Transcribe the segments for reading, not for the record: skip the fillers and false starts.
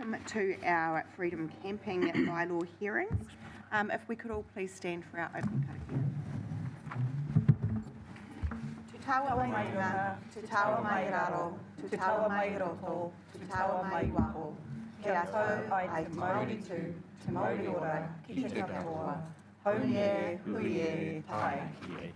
welcome to our Freedom Camping Bylaw hearings. If we could all please stand for our opening karakia. Te taua mai runga, te taua mai raro, te taua mai roto, te taua mai waho. Ke a tau ai te mauritu, te mauri ora, ki te katoa. Hauni e, hui e, tai ki e.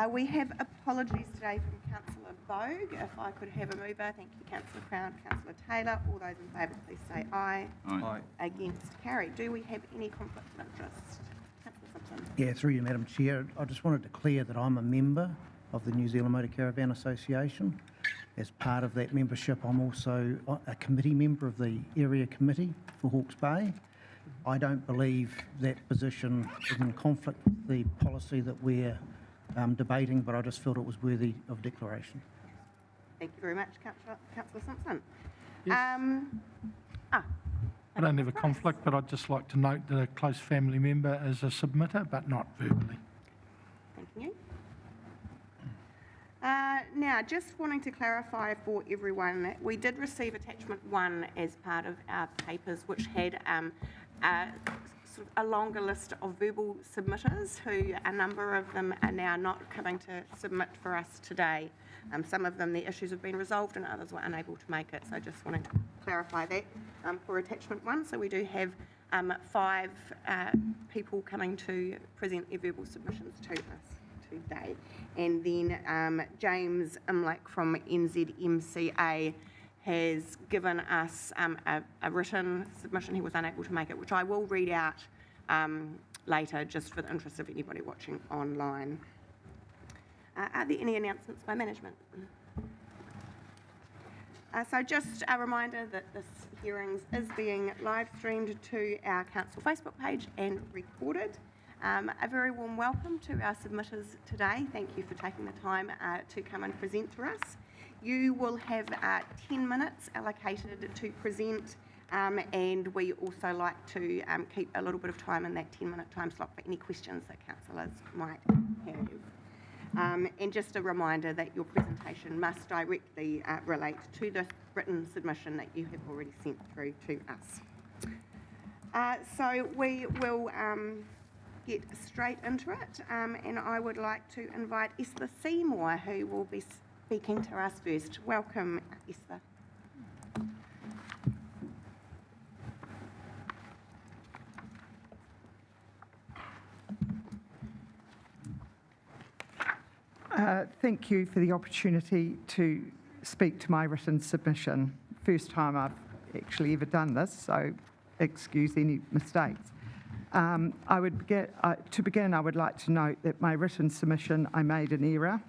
We have apologies today from Councillor Bogue. If I could have a mover, thank you, Councillor Crown, Councillor Taylor. All those in favour, please say aye. Aye. Against, carried. Do we have any conflict of interest? Councillor Simpson. Yeah, through you, Madam Chair. I just want to declare that I'm a member of the New Zealand Motor Caravan Association. As part of that membership, I'm also a committee member of the area committee for Hawke's Bay. I don't believe that position is in conflict with the policy that we're debating, but I just felt it was worthy of declaration. Thank you very much, Councillor Simpson. Yes. I don't have a Price. conflict, but I'd just like to note that a close family member is a submitter, but not verbally. Thank you. Now, just wanting to clarify for everyone that we did receive attachment 1 as part of our papers, which had sort of a longer list of verbal submitters who a number of them are now not coming to submit for us today. Some of them, the issues have been resolved and others were unable to make it. So just wanting to clarify that for attachment 1. So we do have 5 people coming to present their verbal submissions to us today. And then James Imlek from NZMCA has given us a written submission. He was unable to make it, which I will read out later, just for the interest of anybody watching online. Are there any announcements by management? So just a reminder that this hearings is being live streamed to our council Facebook page and recorded. A very warm welcome to our submitters today. Thank you for taking the time to come and present to us. You will have 10 minutes allocated to present, and we also like to keep a little bit of time in that 10-minute time slot for any questions that councillors might have. And just a reminder that your presentation must directly relate to the written submission that you have already sent through to us. So we will get straight into it, and I would like to invite Esther Seymour, who will be speaking to us first. Welcome, Esther. Thank you for the opportunity to speak to my written submission. First time I've actually ever done this, so excuse any mistakes. To begin, I would like to note that my written submission, I made an error,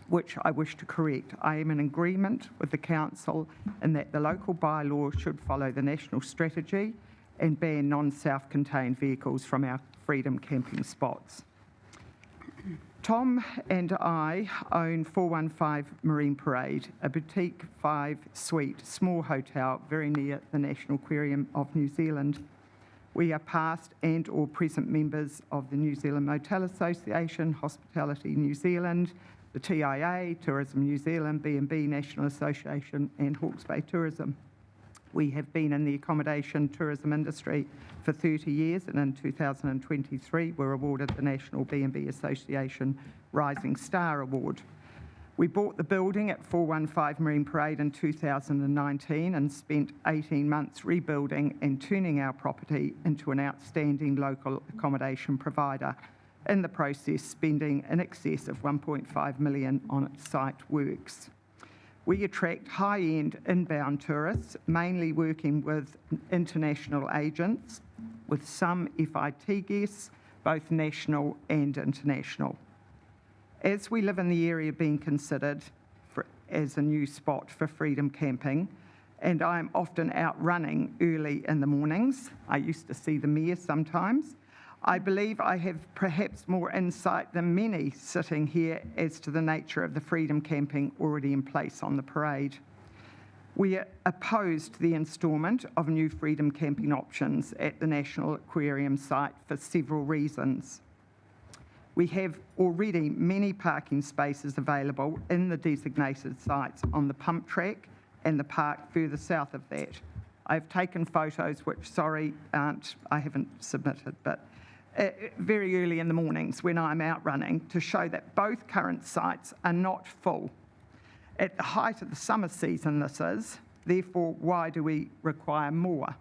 which I wish to correct. I am in agreement with the Council in that the local bylaw should follow the national strategy and ban non-self-contained vehicles from our freedom camping spots. Tom and I own 415 Marine Parade, a boutique 5-suite small hotel very near the National Aquarium of New Zealand. We are past and or present members of the New Zealand Motel Association, Hospitality New Zealand, the TIA, Tourism New Zealand, B&B National Association and Hawke's Bay Tourism. We have been in the accommodation tourism industry for 30 years and in 2023 were awarded the National B&B Association Rising Star Award. We bought the building at 415 Marine Parade in 2019 and spent 18 months rebuilding and turning our property into an outstanding local accommodation provider, in the process spending in excess of $1.5 million on its site works. We attract high-end inbound tourists, mainly working with international agents, with some FIT guests, both national and international. As we live in the area being considered as a new spot for freedom camping, and I am often out running early in the mornings, I used to see the mayor sometimes, I believe I have perhaps more insight than many sitting here as to the nature of the freedom camping already in place on the parade. We are opposed to the instalment of new freedom camping options at the National Aquarium site for several reasons. We have already many parking spaces available in the designated sites on the pump track and the park further south of that. I've taken photos, which, sorry, I haven't submitted, but very early in the mornings when I'm out running to show that both current sites are not full. At the height of the summer season, this is, therefore, why do we require more?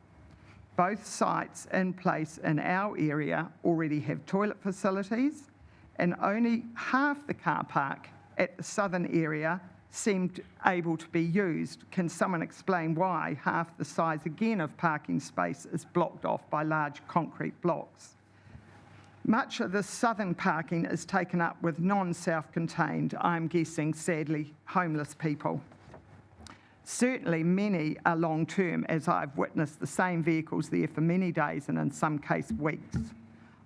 Both sites in place in our area already have toilet facilities, and only half the car park at the southern area seemed able to be used. Can someone explain why half the size again of parking space is blocked off by large concrete blocks? Much of the southern parking is taken up with non-self-contained, I'm guessing, sadly, homeless people. Certainly many are long-term, as I've witnessed the same vehicles there for many days and in some cases weeks.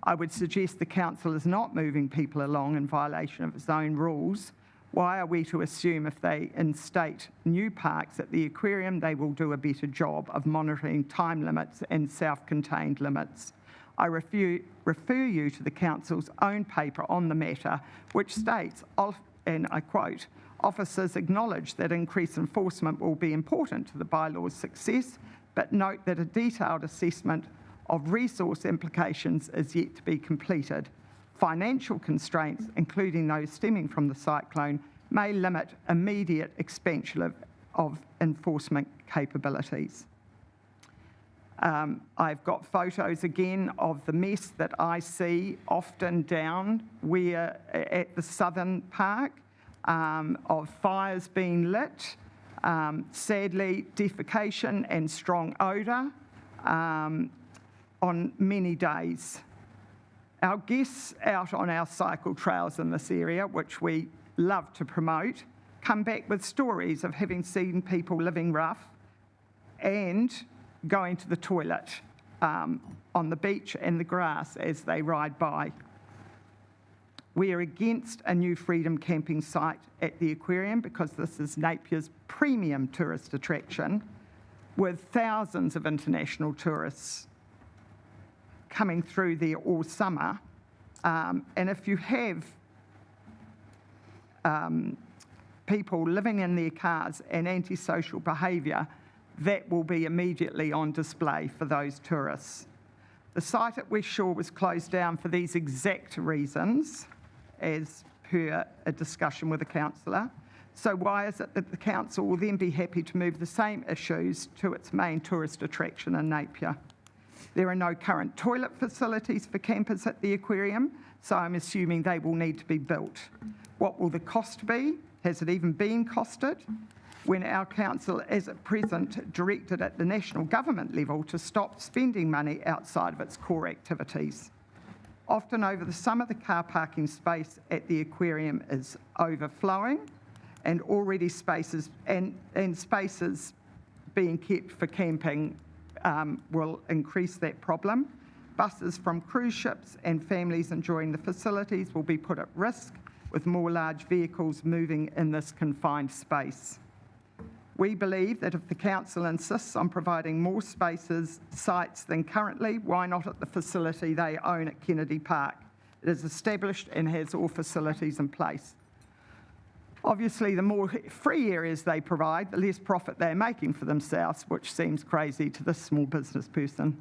I would suggest the council is not moving people along in violation of its own rules. Why are we to assume if they instate new parks at the aquarium, they will do a better job of monitoring time limits and self-contained limits? I refer you to the council's own paper on the matter, which states, and I quote, "Officers acknowledge that increased enforcement will be important to the bylaw's success, but note that a detailed assessment of resource implications is yet to be completed. Financial constraints, including those stemming from the cyclone, may limit immediate expansion of enforcement capabilities." I've got photos again of the mess that I see often down at the southern park, of fires being lit, sadly defecation and strong odour on many days. Our guests out on our cycle trails in this area, which we love to promote, come back with stories of having seen people living rough and going to the toilet on the beach and the grass as they ride by. We are against a new freedom camping site at the aquarium because this is Napier's premium tourist attraction with thousands of international tourists coming through there all summer. And if you have people living in their cars and antisocial behaviour, that will be immediately on display for those tourists. The site at West Shore was closed down for these exact reasons, as per a discussion with a councillor. So why is it that the council will then be happy to move the same issues to its main tourist attraction in Napier? There are no current toilet facilities for campers at the aquarium, so I'm assuming they will need to be built. What will the cost be? Has it even been costed? When our council is at present directed at the national government level to stop spending money outside of its core activities. Often over the summer, the car parking space at the aquarium is overflowing, and already spaces and spaces being kept for camping will increase that problem. Buses from cruise ships and families enjoying the facilities will be put at risk with more large vehicles moving in this confined space. We believe that if the council insists on providing more sites than currently, why not at the facility they own at Kennedy Park? It is established and has all facilities in place. Obviously, the more free areas they provide, the less profit they're making for themselves, which seems crazy to this small business person.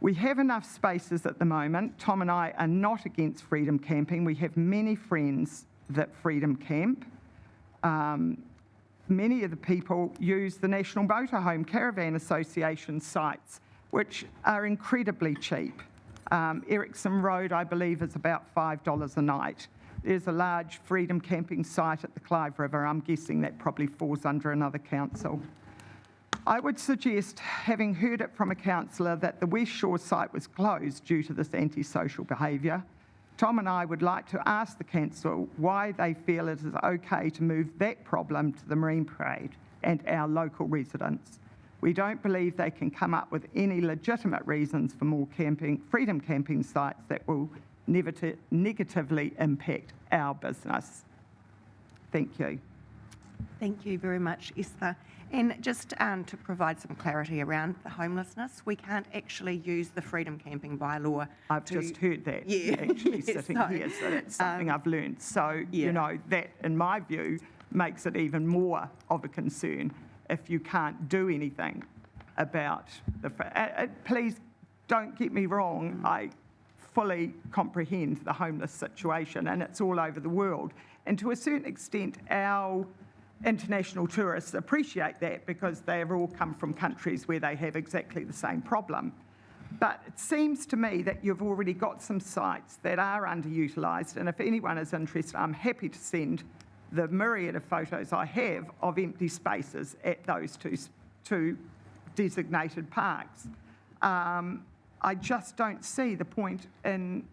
We have enough spaces at the moment. Tom and I are not against freedom camping. We have many friends that freedom camp. Many of the people use the National Motorhome Caravan Association sites, which are incredibly cheap. Ericsson Road, I believe, is about $5 a night. There's a large freedom camping site at the Clive River. I'm guessing that probably falls under another council. I would suggest, having heard it from a councillor, that the West Shore site was closed due to this antisocial behaviour. Tom and I would like to ask the council why they feel it is okay to move that problem to the Marine Parade and our local residents. We don't believe they can come up with any legitimate reasons for more freedom camping sites that will negatively impact our business. Thank you. Thank you very much, Esther. And just to provide some clarity around the homelessness, we can't actually use the freedom camping bylaw. I've just heard that, Yeah. actually, Yeah, sitting so, here, so that's something I've learned. So, yeah. you know, that, in my view, makes it even more of a concern if you can't do anything about the... Please don't get me wrong, I fully comprehend the homeless situation, and it's all over the world. And to a certain extent, our international tourists appreciate that because they have all come from countries where they have exactly the same problem. But it seems to me that you've already got some sites that are underutilised, and if anyone is interested, I'm happy to send the myriad of photos I have of empty spaces at those two designated parks. I just don't see the point in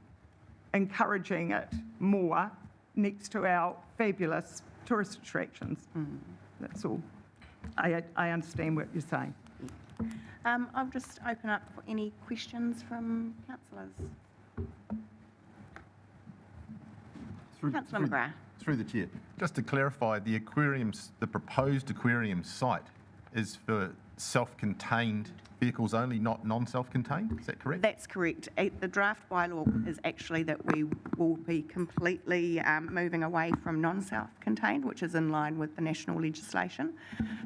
encouraging it more next to our fabulous tourist attractions. That's all. I understand what you're saying. I'll just open up for any questions from councillors. Councillor McGrath. Through the chair. Just to clarify, the proposed aquarium site is for self-contained vehicles only, not non-self-contained? Is that correct? That's correct. The draft bylaw is actually that we will be completely moving away from non-self-contained, which is in line with the national legislation.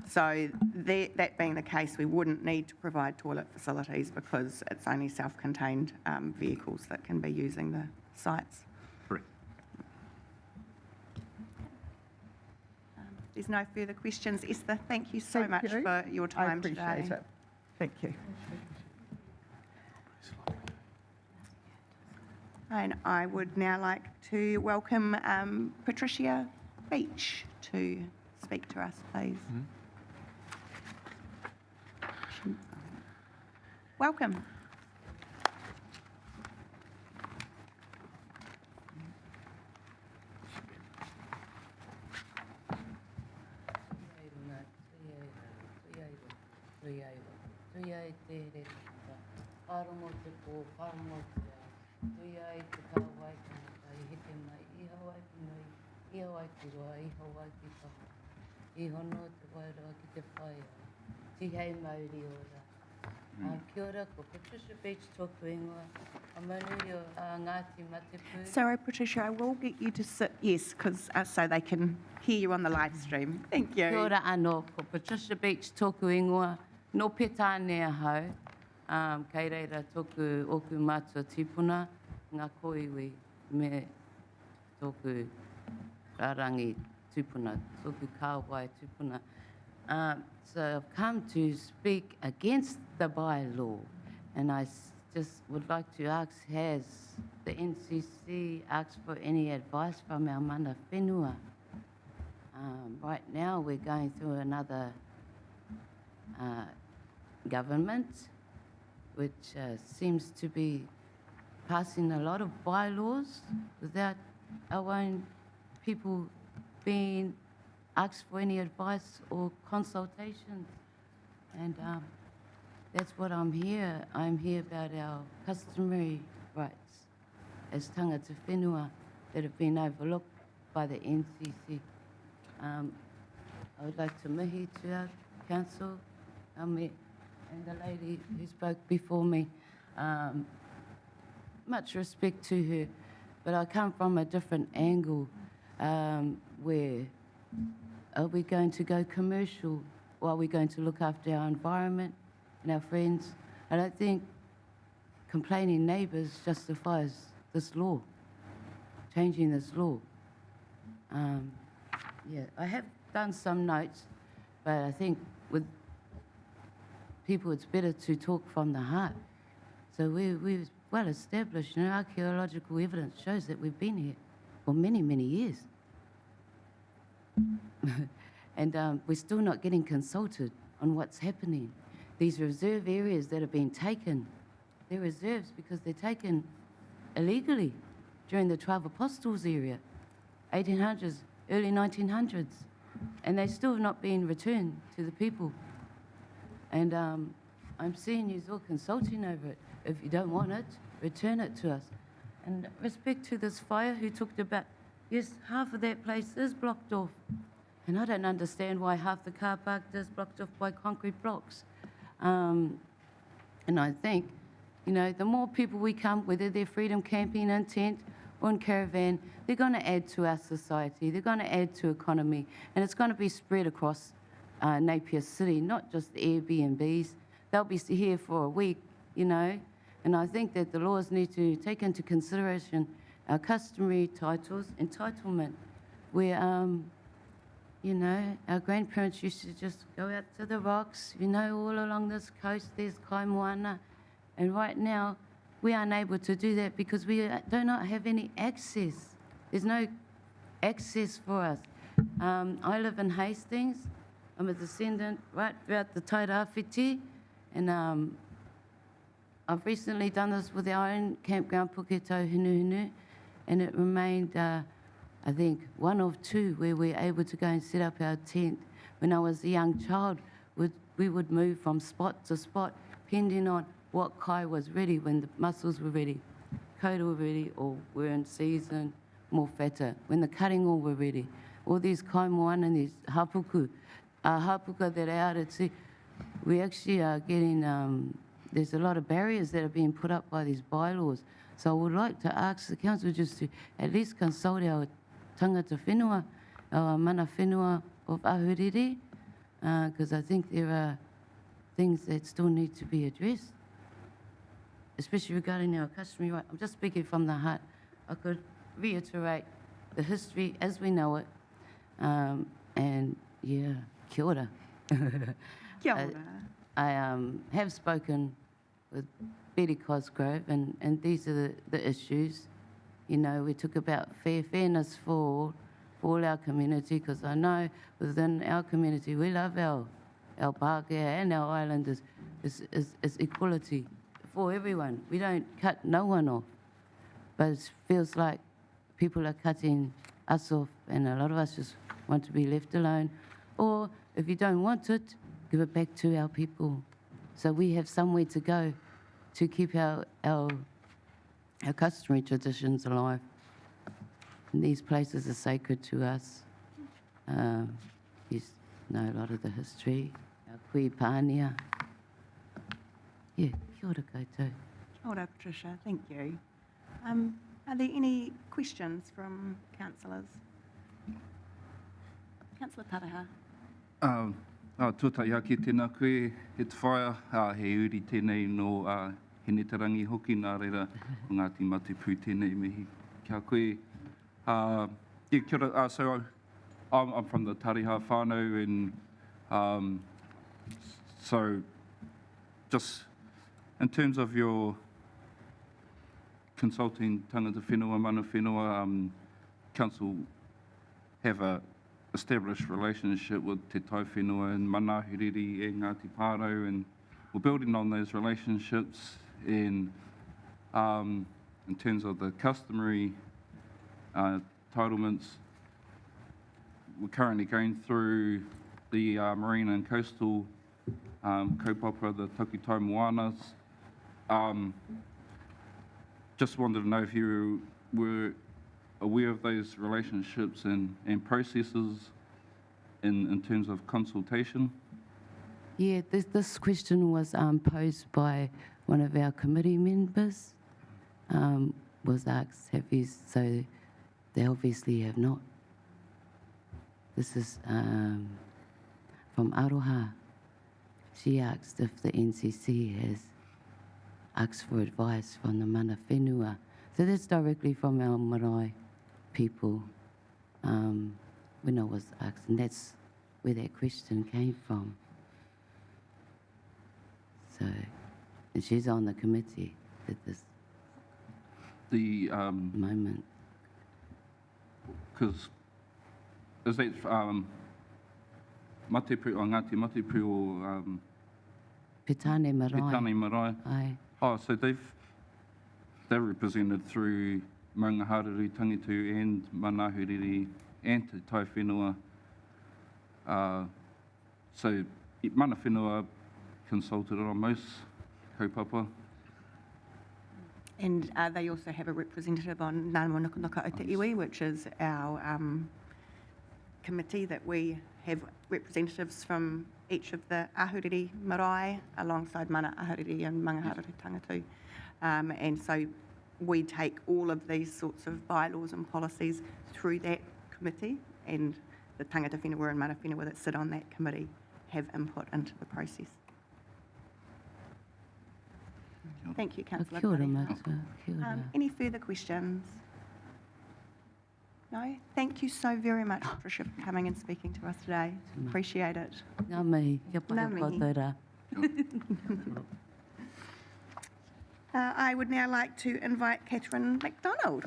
So that being the case, we wouldn't need to provide toilet facilities because it's only self-contained vehicles that can be using the sites. Correct. There's no further questions. Esther, thank you so much you. for your time today. I appreciate it. Thank you. And I would now like to welcome Patricia Beach to speak to us, please. Welcome. Kia ora, ko Patricia Beach tōku ingoa. Amanui o Ngāti Matepu. Sorry, Patricia, I will get you to sit, yes, because so they can hear you on the live stream. Thank you. Kia ora anō, ko Patricia Beach tōku ingoa. No petāne ahau, kei reira tōku oku mātua tīpuna, ngā koiwi me tōku rarangi tūpuna, tōku kāwai tūpuna. So I've come to speak against the bylaw, and I just would like to ask, has the NCC asked for any advice from our mana whenua? Right now we're going through another government which seems to be passing a lot of bylaws without our own people being asked for any advice or consultations. And that's what I'm here. I'm here about our customary rights as tangata whenua that have been overlooked by the NCC. I would like to mihi to our council, and the lady who spoke before me. Much respect to her, but I come from a different angle where are we going to go commercial or are we going to look after our environment and our friends? I don't think complaining neighbours justifies this law, changing this law. Yeah, I have done some notes, but I think with people it's better to talk from the heart. So we're well established, archaeological evidence shows that we've been here for many, many years. And we're still not getting consulted on what's happening. These reserve areas that have been taken, they're reserves because they're taken illegally during the 12 Apostles era, 1800s, early 1900s, and they still have not been returned to the people. And I'm seeing you all consulting over it. If you don't want it, return it to us. And respect to this fire who talked about, yes, half of that place is blocked off. And I don't understand why half the car park is blocked off by concrete blocks. And I think, you know, the more people we come, whether they're freedom camping in tent or in caravan, they're going to add to our society. They're going to add to economy. And it's going to be spread across Napier City, not just the Airbnbs. They'll be here for a week, you know. And I think that the laws need to take into consideration our customary titles, entitlement, where, you know, our grandparents used to just go out to the rocks, you know, all along this coast, there's Kaimoana. And right now, we aren't able to do that because we do not have any access. There's no access for us. I live in Hastings. I'm a descendant right throughout the Tairāwhiti, and I've recently done this with our own campground Puketau Hinuhinu, and it remained, I think, one of two where we're able to go and set up our tent. When I was a young child, we would move from spot to spot, depending on what kai was ready, when the mussels were ready, koura were ready, or were in season, more fatter, when the karingo were ready. All these kaimoana and these hapuka that are out at sea, we actually are getting, there's a lot of barriers that are being put up by these bylaws. So I would like to ask the council just to at least consult our tangata whenua, our mana whenua of Ahuriri, because I think there are things that still need to be addressed, especially regarding our customary right. I'm just speaking from the heart. I could reiterate the history as we know it, and yeah, kia ora. Kia ora. I have spoken with Betty Cosgrove, and these are the issues. You know, we talk about fairness for all our community, because I know within our community we love our Pākehā and our islanders. It's equality for everyone. We don't cut no one off, but it feels like people are cutting us off, and a lot of us just want to be left alone. Or if you don't want it, give it back to our people, so we have somewhere to go to keep our customary traditions alive. And these places are sacred to us. You know a lot of the history, our kui pānia. Yeah, kia ora koutou. Kia ora, Patricia. Thank you. Are there any questions from councillors? Councillor Taraha. Tūtai ake tēnā koe, he te whaia, he uri tēnei no Henetarangi hoki, nā reira o Ngāti Matipu tēnei mihi. Kia koe, yeah, kia ora, so I'm from the Tariha whānau, and so just in terms of your consulting tangata whenua, mana whenua, council have a established relationship with te tai whenua and manahiriri e Ngāti Pārau, and we're building on those relationships in terms of the customary entitlements. We're currently going through the marine and coastal kaupapa, the Takutai Moanas. Just wanted to know if you were aware of those relationships and processes in terms of consultation? Yeah, this question was posed by one of our committee members, was asked, have you, so they obviously have not. This is from Aroha. She asked if the NCC has asked for advice from the mana whenua. So that's directly from our marae people when I was asked, and that's where that question came from. So, and she's on the committee at this The moment. because is that Matipu or Ngāti Matipu or Petane marae. Petane Marae? Ai. Oh, so they're represented through Maunga Hāreru, Tangitu and Manahuriri and Te Tai Whenua. So mana whenua consulted on most kaupapa. And they also have a representative on Ngā Moa Nukunuka o Te Iwi, which is our committee that we have representatives from each of the ahuriri marae alongside mana ahuriri and mangahariri tangatu. And so we take all of these sorts of bylaws and policies through that committee, and the tangata whenua and mana whenua that sit on that committee have input into the process. Thank you, Councillor. Kia ora, Buddy. Matua. Kia ora. Any further questions? No? Thank you so very much, Patricia, for coming and speaking to us today. Appreciate it. Ngā mihi, kia pai Ngā mihi. koutou rā. I would now like to invite Catherine MacDonald.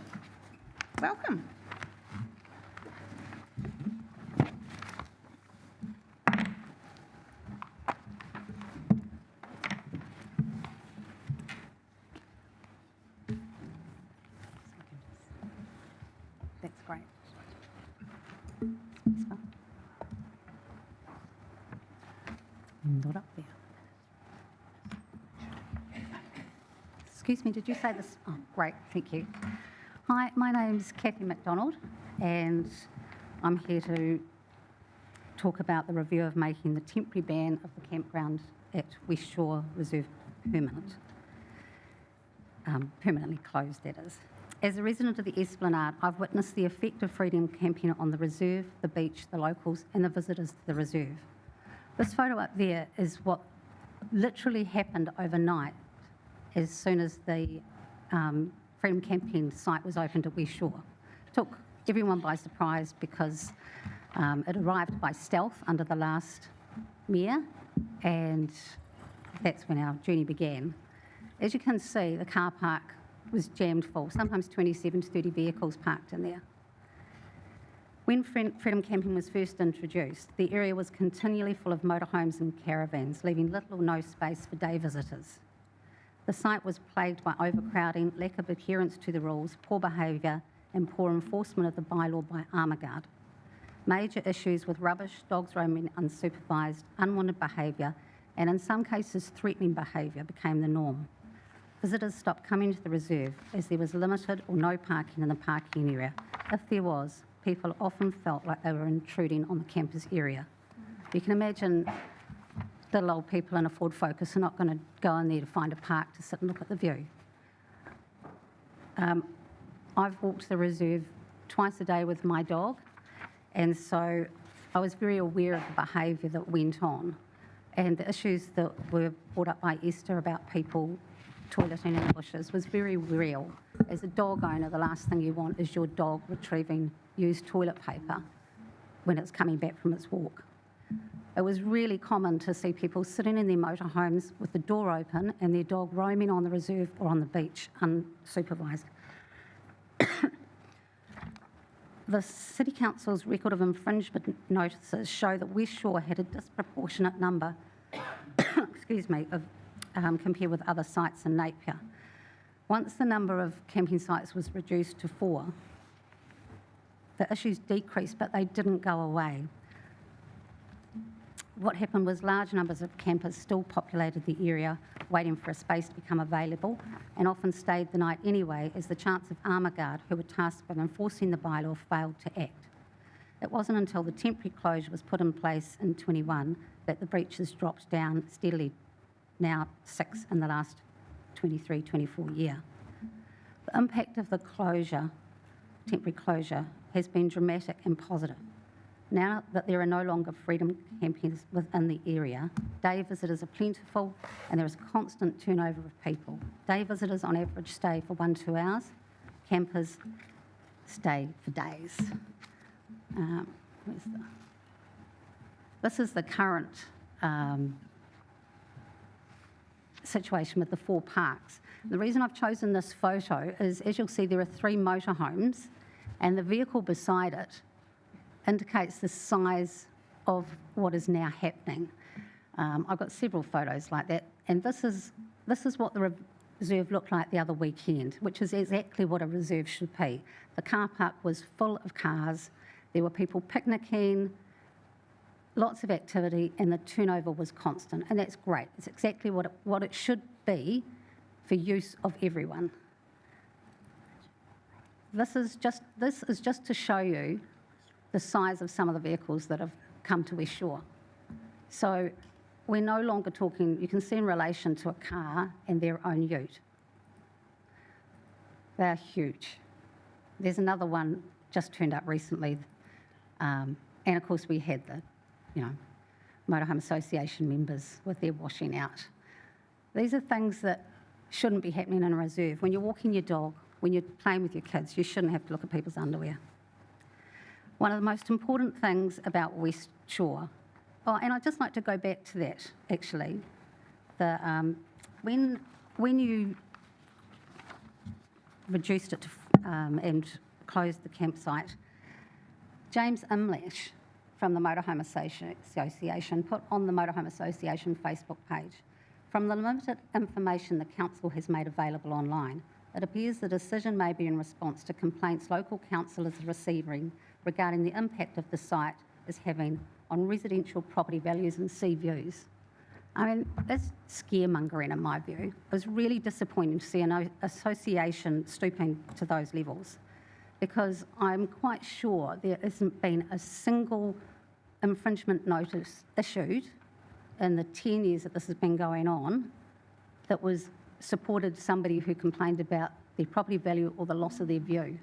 Welcome. That's great. Not up there. Excuse me, did you say this? Oh, great, thank you. Hi, my name's Kathy MacDonald, and I'm here to talk about the review of making the temporary ban of the campground at West Shore Reserve permanent. Permanently closed, that is. As a resident of the Esplanade, I've witnessed the effect of freedom camping on the reserve, the beach, the locals, and the visitors to the reserve. This photo up there is what literally happened overnight as soon as the freedom camping site was opened at West Shore. Took everyone by surprise because it arrived by stealth under the last mayor, and that's when our journey began. As you can see, the car park was jammed full, sometimes 27 to 30 vehicles parked in there. When freedom camping was first introduced, the area was continually full of motorhomes and caravans, leaving little or no space for day visitors. The site was plagued by overcrowding, lack of adherence to the rules, poor behaviour, and poor enforcement of the bylaw by Armour Guard. Major issues with rubbish, dogs roaming unsupervised, unwanted behaviour, and in some cases threatening behaviour became the norm. Visitors stopped coming to the reserve as there was limited or no parking in the parking area. If there was, people often felt like they were intruding on the campus area. You can imagine little old people in a Ford Focus are not going to go in there to find a park to sit and look at the view. I've walked the reserve twice a day with my dog, and so I was very aware of the behaviour that went on and the issues that were brought up by Esther about people toileting in the bushes was very real. As a dog owner, the last thing you want is your dog retrieving used toilet paper when it's coming back from its walk. It was really common to see people sitting in their motorhomes with the door open and their dog roaming on the reserve or on the beach unsupervised. The City Council's record of infringement notices show that West Shore had a disproportionate number excuse me, of compared with other sites in Napier. Once the number of camping sites was reduced to 4, the issues decreased, but they didn't go away. What happened was large numbers of campers still populated the area, waiting for a space to become available, and often stayed the night anyway, as the chance of Armour Guard, who were tasked with enforcing the bylaw, failed to act. It wasn't until the temporary closure was put in place in 21 that the breaches dropped down steadily, now 6 in the last 23-24 year. The impact of the closure, temporary closure, has been dramatic and positive. Now that there are no longer freedom campers within the area, day visitors are plentiful and there is a constant turnover of people. Day visitors on average stay for 1-2 hours, campers stay for days. This is the current situation with the 4 parks. The reason I've chosen this photo is, as you'll see, there are 3 motorhomes, and the vehicle beside it indicates the size of what is now happening. I've got several photos like that, and this is what the reserve looked like the other weekend, which is exactly what a reserve should be. The car park was full of cars, there were people picnicking, lots of activity, and the turnover was constant, and that's great. It's exactly what it should be for use of everyone. This is just to show you the size of some of the vehicles that have come to West Shore. So we're no longer talking, you can see in relation to a car and their own ute. They're huge. There's another one just turned up recently. And of course we had the, Motorhome Association members with their washing out. These are things that shouldn't be happening in a reserve. When you're walking your dog, when you're playing with your kids, you shouldn't have to look at people's underwear. One of the most important things about West Shore, and I'd just like to go back to that, actually. When you reduced it to, and closed the campsite, James Imlash from the Motorhome Association put on the Motorhome Association Facebook page, "From the limited information the council has made available online, it appears the decision may be in response to complaints local councillors are receiving regarding the impact of the site is having on residential property values and sea views." I mean, that's scaremongering in my view. It was really disappointing to see an association stooping to those levels, because I'm quite sure there hasn't been a single infringement notice issued in the 10 years that this has been going on that was supported somebody who complained about their property value or the loss of their view.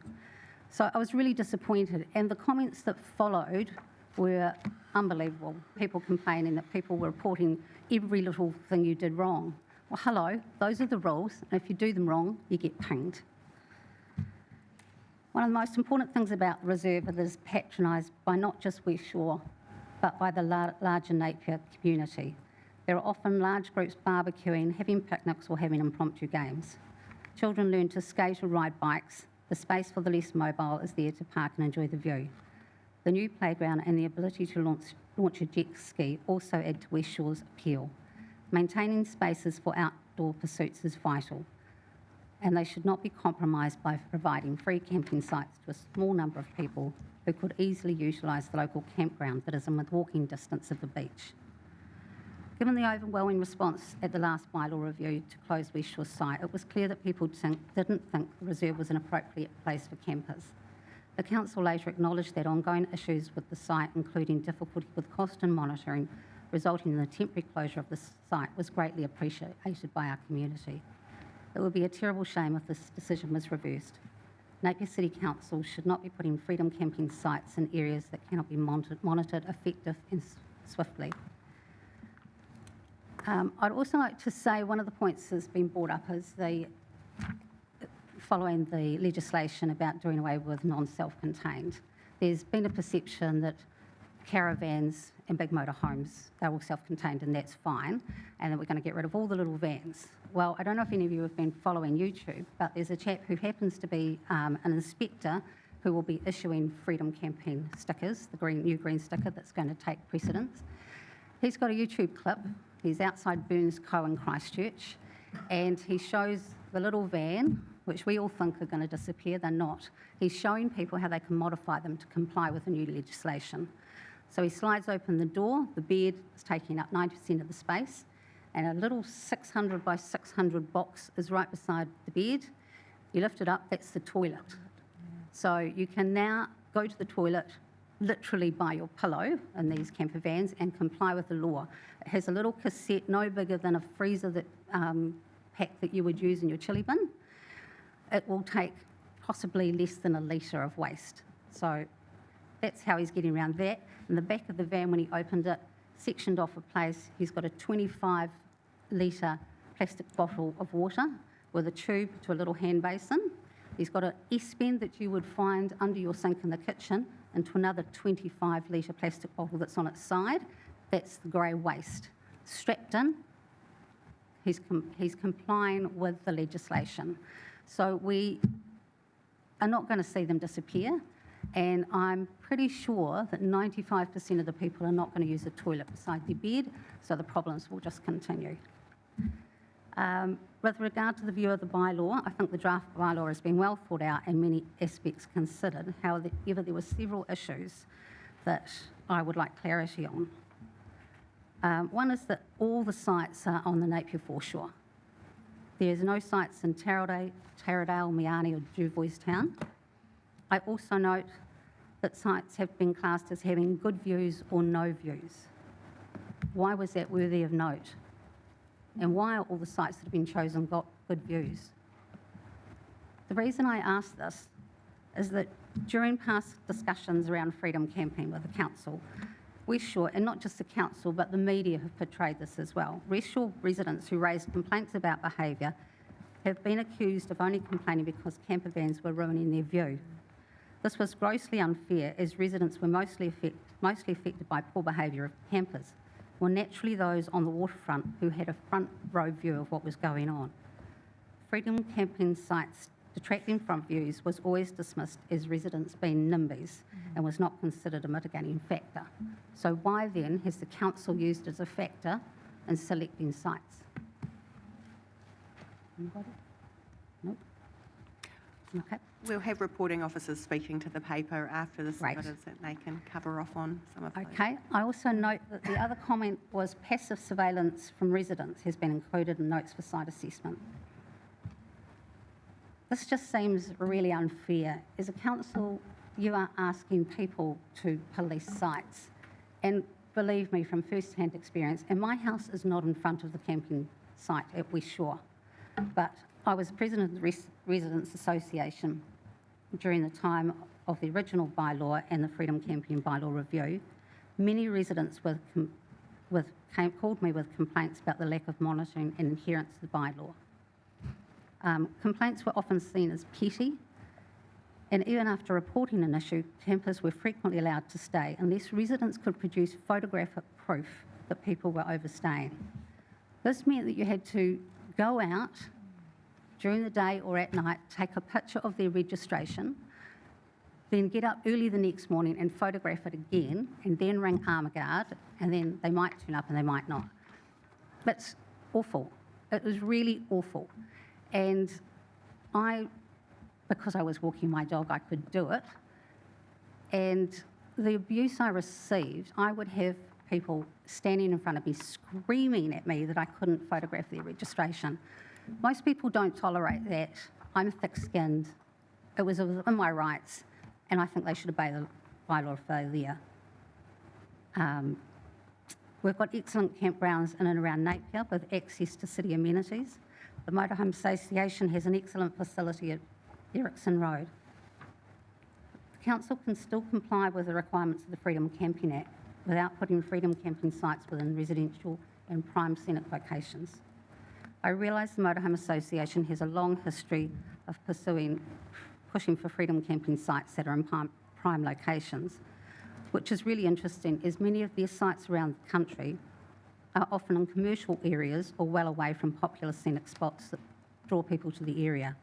So I was really disappointed, and the comments that followed were unbelievable. People complaining that people were reporting every little thing you did wrong. Well, hello, those are the rules, and if you do them wrong, you get pinged. One of the most important things about the reserve is that it is patronised by not just West Shore, but by the larger Napier community. There are often large groups barbecuing, having picnics or having impromptu games. Children learn to skate or ride bikes. The space for the less mobile is there to park and enjoy the view. The new playground and the ability to launch a jet ski also add to West Shore's appeal. Maintaining spaces for outdoor pursuits is vital, and they should not be compromised by providing free camping sites to a small number of people who could easily utilise the local campground that is in walking distance of the beach. Given the overwhelming response at the last bylaw review to close West Shore site, it was clear that people didn't think the reserve was an appropriate place for campers. The council later acknowledged that ongoing issues with the site, including difficulty with cost and monitoring, resulting in the temporary closure of the site, was greatly appreciated by our community. It would be a terrible shame if this decision was reversed. Napier City Council should not be putting freedom camping sites in areas that cannot be monitored effectively and swiftly. I'd also like to say one of the points that's been brought up is following the legislation about doing away with non-self-contained. There's been a perception that caravans and big motorhomes, they're all self-contained and that's fine, and that we're going to get rid of all the little vans. Well, I don't know if any of you have been following YouTube, but there's a chap who happens to be an inspector who will be issuing freedom camping stickers, the new green sticker that's going to take precedence. He's got a YouTube clip. He's outside Burns Co in Christchurch, and he shows the little van, which we all think are going to disappear. They're not. He's showing people how they can modify them to comply with the new legislation. So he slides open the door. The bed is taking up 90% of the space, and a little 600 by 600 box is right beside the bed. You lift it up, that's the toilet. So you can now go to the toilet literally by your pillow in these camper vans and comply with the law. It has a little cassette no bigger than a freezer pack that you would use in your chili bin. It will take possibly less than a litre of waste. So that's how he's getting around that. In the back of the van, when he opened it, sectioned off a place, he's got a 25-litre plastic bottle of water with a tube to a little hand basin. He's got an S-bend that you would find under your sink in the kitchen into another 25-litre plastic bottle that's on its side. That's the grey waste. Strapped in, he's complying with the legislation. So we are not going to see them disappear, and I'm pretty sure that 95% of the people are not going to use a toilet beside their bed, so the problems will just continue. With regard to the view of the bylaw, I think the draft bylaw has been well thought out and many aspects considered. However, there were several issues that I would like clarity on. One is that all the sites are on the Napier foreshore. There's no sites in Taradale, Meani or Jervois Town. I also note that sites have been classed as having good views or no views. Why was that worthy of note? And why are all the sites that have been chosen got good views? The reason I ask this is that during past discussions around freedom camping with the council, West Shore, and not just the council, but the media have portrayed this as well. West Shore residents who raised complaints about behaviour have been accused of only complaining because camper vans were ruining their view. This was grossly unfair, as residents were mostly affected by poor behaviour of campers, were naturally those on the waterfront who had a front row view of what was going on. Freedom camping sites detracting from views was always dismissed as residents being NIMBYs and was not considered a mitigating factor. So why then has the council used as a factor in selecting sites? Anybody? Nope. Okay. We'll have reporting officers speaking to the paper after the Right. submitters that they can cover off on some of those. Okay. I also note that the other comment was passive surveillance from residents has been included in notes for site assessment. This just seems really unfair. As a council, you are asking people to police sites. And believe me, from first-hand experience, and my house is not in front of the camping site at West Shore, but I was president of the Residents Association during the time of the original bylaw and the Freedom Camping bylaw review. Many residents called me with complaints about the lack of monitoring and adherence to the bylaw. Complaints were often seen as petty, and even after reporting an issue, campers were frequently allowed to stay unless residents could produce photographic proof that people were overstaying. This meant that you had to go out during the day or at night, take a picture of their registration, then get up early the next morning and photograph it again, and then ring Armaguard, and then they might turn up and they might not. That's awful. It was really awful. And because I was walking my dog, I could do it. And the abuse I received, I would have people standing in front of me screaming at me that I couldn't photograph their registration. Most people don't tolerate that. I'm thick-skinned. It was within my rights, and I think they should obey the bylaw if they're there. We've got excellent campgrounds in and around Napier with access to city amenities. The Motorhome Association has an excellent facility at Erickson Road. The council can still comply with the requirements of the Freedom Camping Act without putting freedom camping sites within residential and prime scenic locations. I realise the Motorhome Association has a long history of pushing for freedom camping sites that are in prime locations, which is really interesting, as many of their sites around the country are often in commercial areas or well away from popular scenic spots that draw people to the area.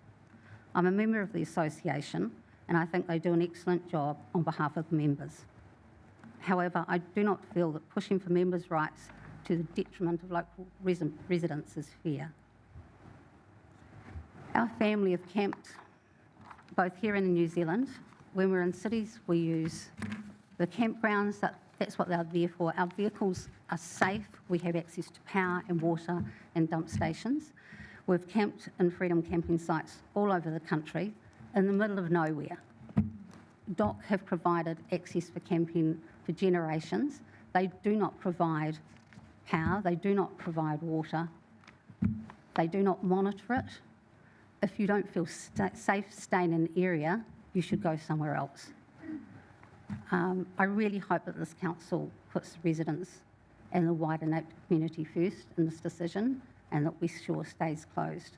I'm a member of the association, and I think they do an excellent job on behalf of the members. However, I do not feel that pushing for members' rights to the detriment of local residents is fair. Our family have camped both here and in New Zealand. When we're in cities, we use the campgrounds, that's what they're there for. Our vehicles are safe. We have access to power and water and dump stations. We've camped in freedom camping sites all over the country in the middle of nowhere. DOC have provided access for camping for generations. They do not provide power. They do not provide water. They do not monitor it. If you don't feel safe staying in an area, you should go somewhere else. I really hope that this council puts residents and the wider community first in this decision, and that West Shore stays closed.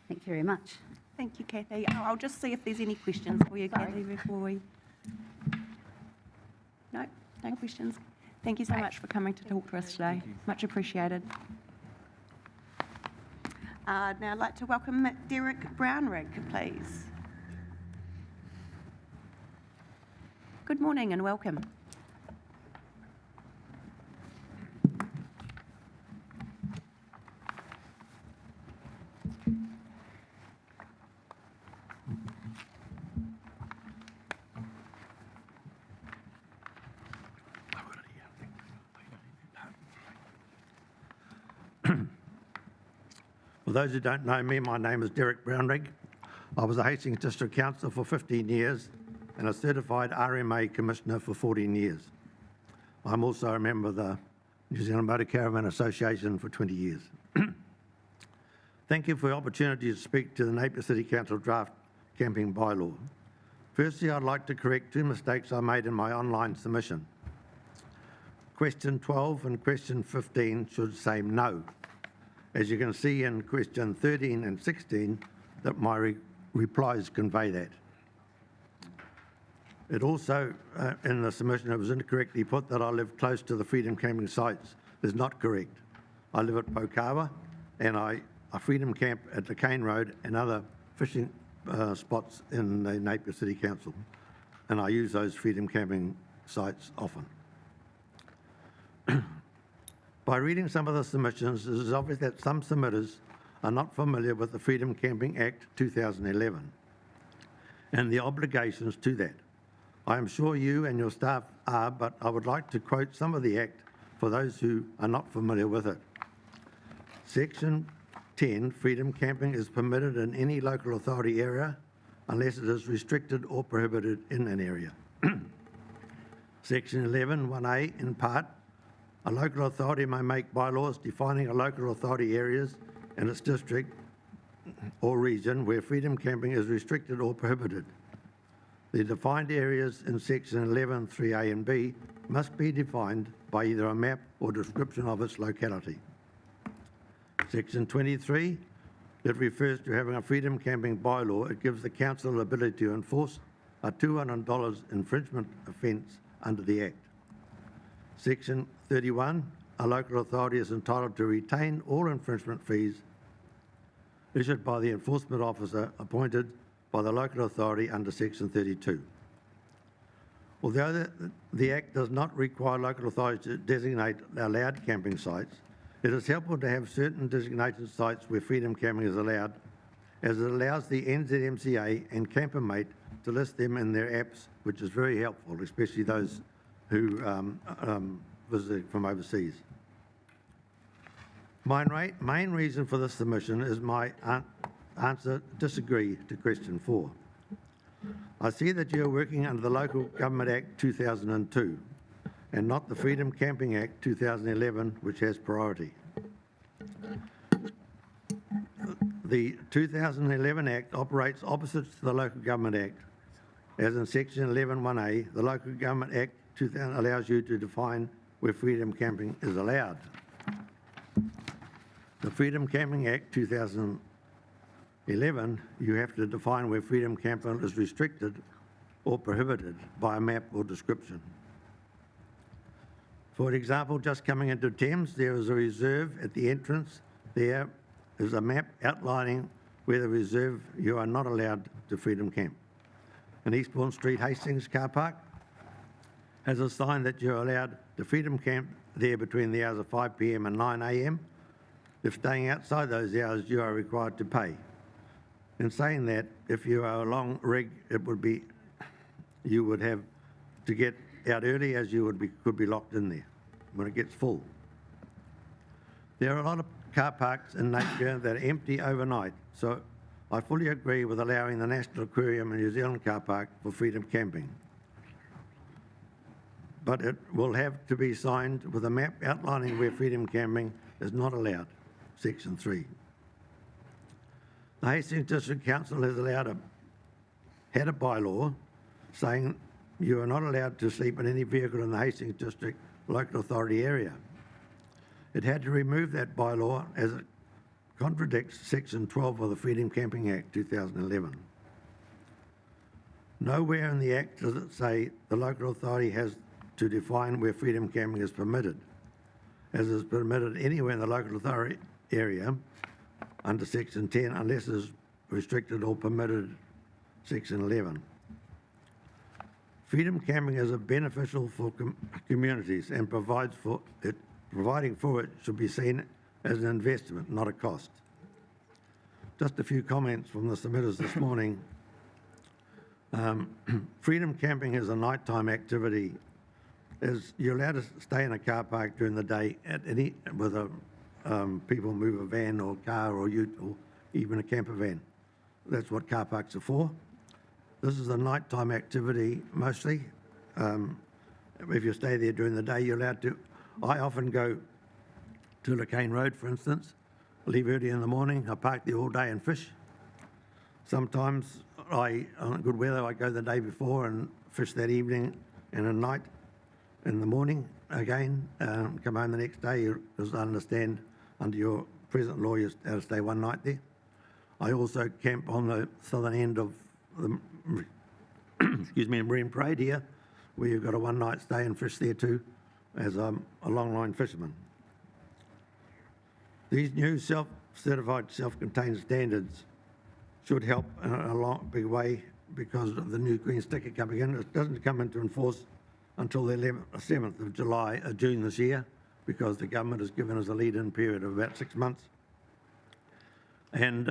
Thank you very much. Thank you, Kathy. I'll just see if there's any questions for you, Kathy, before we... No questions. Thank you so much for coming to talk to us today. Much appreciated. Now I'd like to welcome Derek Brownrigg, please. Good morning and welcome. For those who don't know me, my name is Derek Brownrigg. I was a Hastings District Councillor for 15 years and a certified RMA commissioner for 14 years. I'm also a member of the New Zealand Motor Caravan Association for 20 years. Thank you for the opportunity to speak to the Napier City Council draft camping bylaw. Firstly, I'd like to correct 2 mistakes I made in my online submission. Question 12 and question 15 should say no. As you can see in question 13 and 16, that my replies convey that. It also, in the submission, it was incorrectly put that I live close to the freedom camping sites. Is not correct. I live at Pokawa, and I freedom camp at the Cane Road and other fishing spots in the Napier City Council, and I use those freedom camping sites often. By reading some of the submissions, it is obvious that some submitters are not familiar with the Freedom Camping Act 2011 and the obligations to that. I am sure you and your staff are, but I would like to quote some of the Act for those who are not familiar with it. Section 10, freedom camping is permitted in any local authority area unless it is restricted or prohibited in an area. Section 11, 1A, in part, a local authority may make bylaws defining a local authority areas in its district or region where freedom camping is restricted or prohibited. The defined areas in section 11, 3A and B must be defined by either a map or description of its locality. Section 23, that refers to having a freedom camping bylaw. It gives the council the ability to enforce a $200 infringement offence under the Act. Section 31, a local authority is entitled to retain all infringement fees issued by the enforcement officer appointed by the local authority under Section 32. Although the Act does not require local authorities to designate allowed camping sites, it is helpful to have certain designated sites where freedom camping is allowed, as it allows the NZMCA and Campermate to list them in their apps, which is very helpful, especially those who visit from overseas. My main reason for this submission is my answer disagree to question 4. I see that you are working under the Local Government Act 2002 and not the Freedom Camping Act 2011, which has priority. The 2011 Act operates opposite to the Local Government Act. As in Section 11.1a, the Local Government Act 2000 allows you to define where freedom camping is allowed. The Freedom Camping Act 2011, you have to define where freedom camping is restricted or prohibited by a map or description. For example, just coming into Thames, there is a reserve at the entrance. There is a map outlining where the reserve you are not allowed to freedom camp. In Eastbourne Street, Hastings car park has a sign that you're allowed to freedom camp there between the hours of 5 p.m. and 9 a.m. If staying outside those hours, you are required to pay. In saying that, if you are a long rig, it would be, you would have to get out early, as you could be locked in there when it gets full. There are a lot of car parks in Napier that are empty overnight, so I fully agree with allowing the National Aquarium and New Zealand car park for freedom camping. But it will have to be signed with a map outlining where freedom camping is not allowed, Section 3. The Hastings District Council has had a bylaw saying you are not allowed to sleep in any vehicle in the Hastings District local authority area. It had to remove that bylaw as it contradicts Section 12 of the Freedom Camping Act 2011. Nowhere in the Act does it say the local authority has to define where freedom camping is permitted, as is permitted anywhere in the local authority area under Section 10, unless it is restricted or permitted, Section 11. Freedom camping is beneficial for communities and providing for it should be seen as an investment, not a cost. Just a few comments from the submitters this morning. Freedom camping is a nighttime activity. You're allowed to stay in a car park during the day with people move a van or car or ute or even a camper van. That's what car parks are for. This is a nighttime activity mostly. If you stay there during the day, you're allowed to. I often go to Lacane Road, for instance, leave early in the morning, I park there all day and fish. Sometimes on good weather, I go the day before and fish that evening and at night, in the morning again, come home the next day. As I understand, under your present law, you're allowed to stay one night there. I also camp on the southern end of the Marine Parade here, where you've got a one-night stay and fish there too, as a long-line fisherman. These new certified self-contained standards should help in a big way because of the new green sticker coming in. It doesn't come into enforce until the 7th of June this year, because the government has given us a lead-in period of about 6 months. And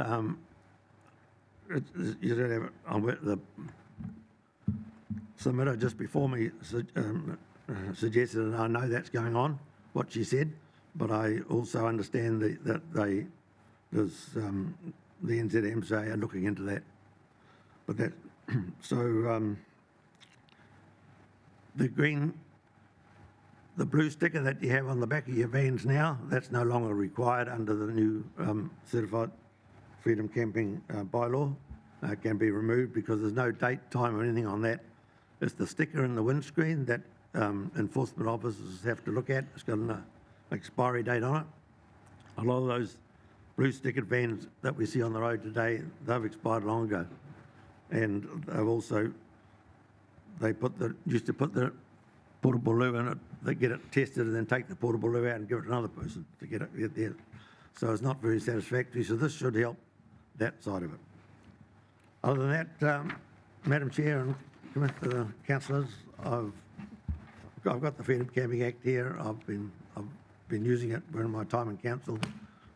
you don't have the submitter just before me suggested, and I know that's going on, what she said, but I also understand that the NZMCA are looking into that. But that, so the blue sticker that you have on the back of your vans now, that's no longer required under the new certified freedom camping bylaw. It can be removed because there's no date, time or anything on that. It's the sticker in the windscreen that enforcement officers have to look at. It's got an expiry date on it. A lot of those blue stickered vans that we see on the road today, they've expired long ago. And they've also, used to put the portable loo in it, they get it tested and then take the portable loo out and give it to another person to get there. So it's not very satisfactory. So this should help that side of it. Other than that, Madam Chair and councillors, I've got the Freedom Camping Act here. I've been using it during my time in council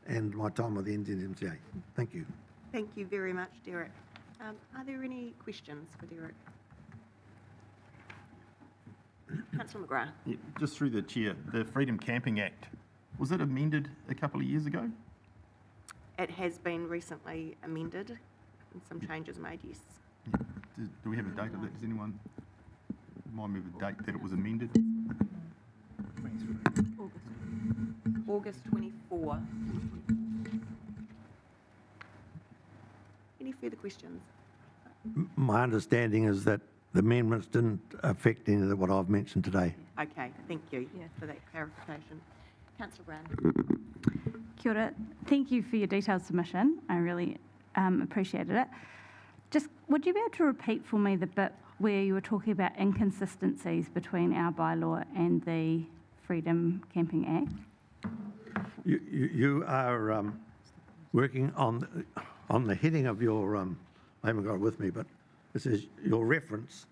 and my time with the NZMCA. Thank you. Thank you very much, Derek. Are there any questions for Derek? Councillor McGrath. Yeah, just through the chair, the Freedom Camping Act, was it amended a couple of years ago? It has been recently amended and some changes made, yes. Do we have a date of that? Does anyone remind me of the date that it was amended? August 24. Any further questions? My understanding is that the amendments didn't affect any of what I've mentioned today. Okay, thank you for that clarification. Councillor Brown. Kia ora. Thank you for your detailed submission. I really appreciated it. Just, would you be able to repeat for me the bit where you were talking about inconsistencies between our bylaw and the Freedom Camping Act? You are working on the heading of your, I haven't got it with me, but it says your reference,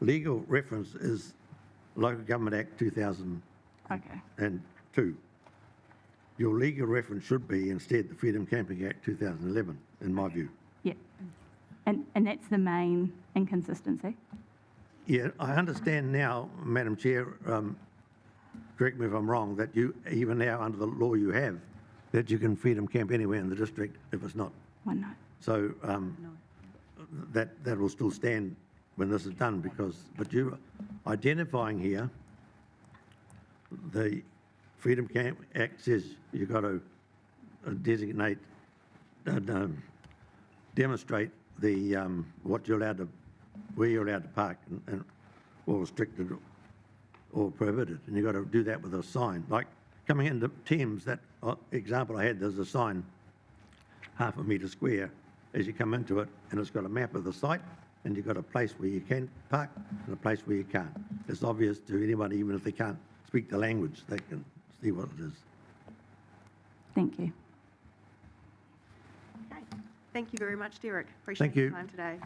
legal reference is Local Government Act 2002. Your legal reference should be instead the Freedom Camping Act 2011, in my view. Yeah. And that's the main inconsistency? Yeah, I understand now, Madam Chair, correct me if I'm wrong, that you, even now under the law you have, that you can freedom camp anywhere in the district if it's not. One night. So that will still stand when this is done, but you identifying here, the Freedom Camp Act says you've got to designate, demonstrate the what you're allowed to, where you're allowed to park and or restricted or prohibited, and you've got to do that with a sign. Like coming into Thames, that example I had, there's a sign, 1/2 metre square, as you come into it, and it's got a map of the site, and you've got a place where you can park and a place where you can't. It's obvious to anyone, even if they can't speak the language, they can see what it is. Thank you. Okay. Thank you very much, Derek. Appreciate Thank you. your time today.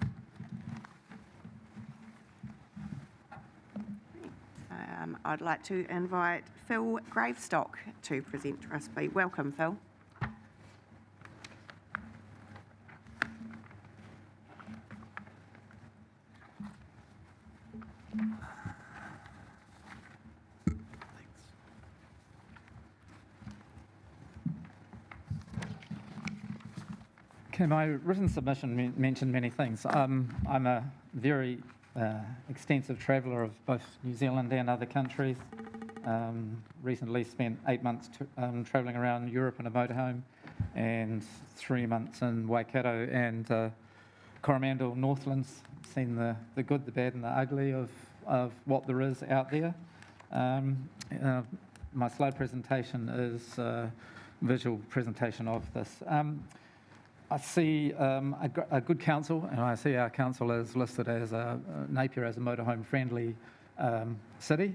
I'd like to invite Phil Gravestock to present to us, please. Welcome, Phil. Okay, my written submission mentioned many things. I'm a very extensive traveller of both New Zealand and other countries. Recently spent 8 months travelling around Europe in a motorhome and 3 months in Waikato and Coromandel Northlands. Seen the good, the bad and the ugly of what there is out there. My slide presentation is a visual presentation of this. I see a good council, and I see our council is listed as Napier as a motorhome friendly city.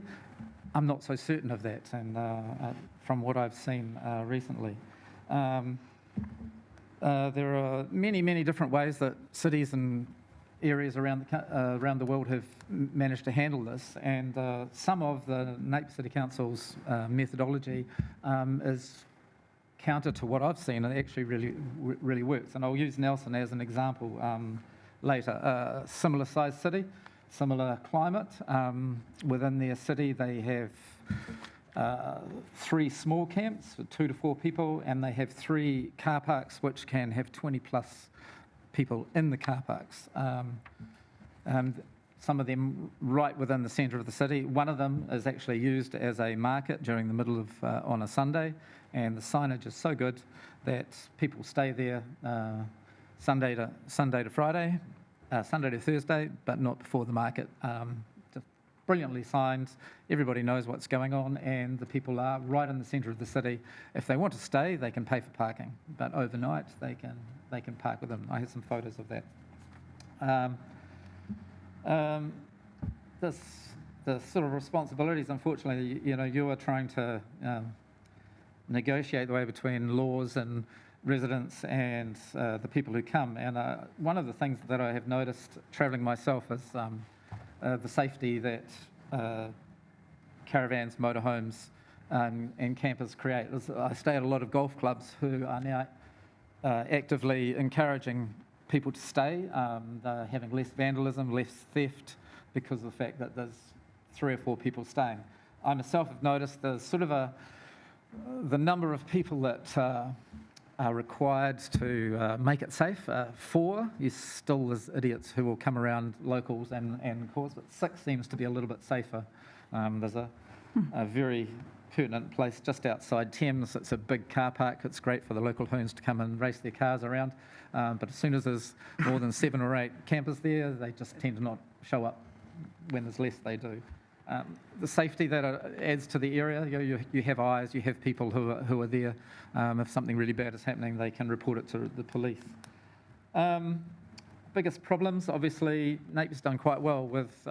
I'm not so certain of that, and from what I've seen recently. There are many different ways that cities and areas around the world have managed to handle this, and some of the Napier City Council's methodology is counter to what I've seen, and it actually really works. And I'll use Nelson as an example later. Similar sized city, similar climate. Within their city, they have 3 small camps for 2 to 4 people, and they have 3 car parks which can have 20 plus people in the car parks. Some of them right within the centre of the city. One of them is actually used as a market during the middle of on a Sunday, and the signage is so good that people stay there Sunday to Friday, Sunday to Thursday, but not before the market. Just brilliantly signed. Everybody knows what's going on, and the people are right in the centre of the city. If they want to stay, they can pay for parking, but overnight they can park with them. I have some photos of that. The sort of responsibilities, unfortunately, you are trying to negotiate the way between laws and residents and the people who come. And one of the things that I have noticed travelling myself is the safety that caravans, motorhomes, and campers create. I stay at a lot of golf clubs who are now actively encouraging people to stay. They're having less vandalism, less theft, because of the fact that there's 3 or 4 people staying. I myself have noticed there's sort of the number of people that are required to make it safe. 4, you still there's idiots who will come around, locals and cause, but 6 seems to be a little bit safer. There's a very pertinent place just outside Thames. It's a big car park. It's great for the local hoons to come and race their cars around. But as soon as there's more than 7 or 8 campers there, they just tend to not show up. When there's less, they do. The safety that adds to the area, you have eyes, you have people who are there. If something really bad is happening, they can report it to the police. Biggest problems, obviously, Napier's done quite well with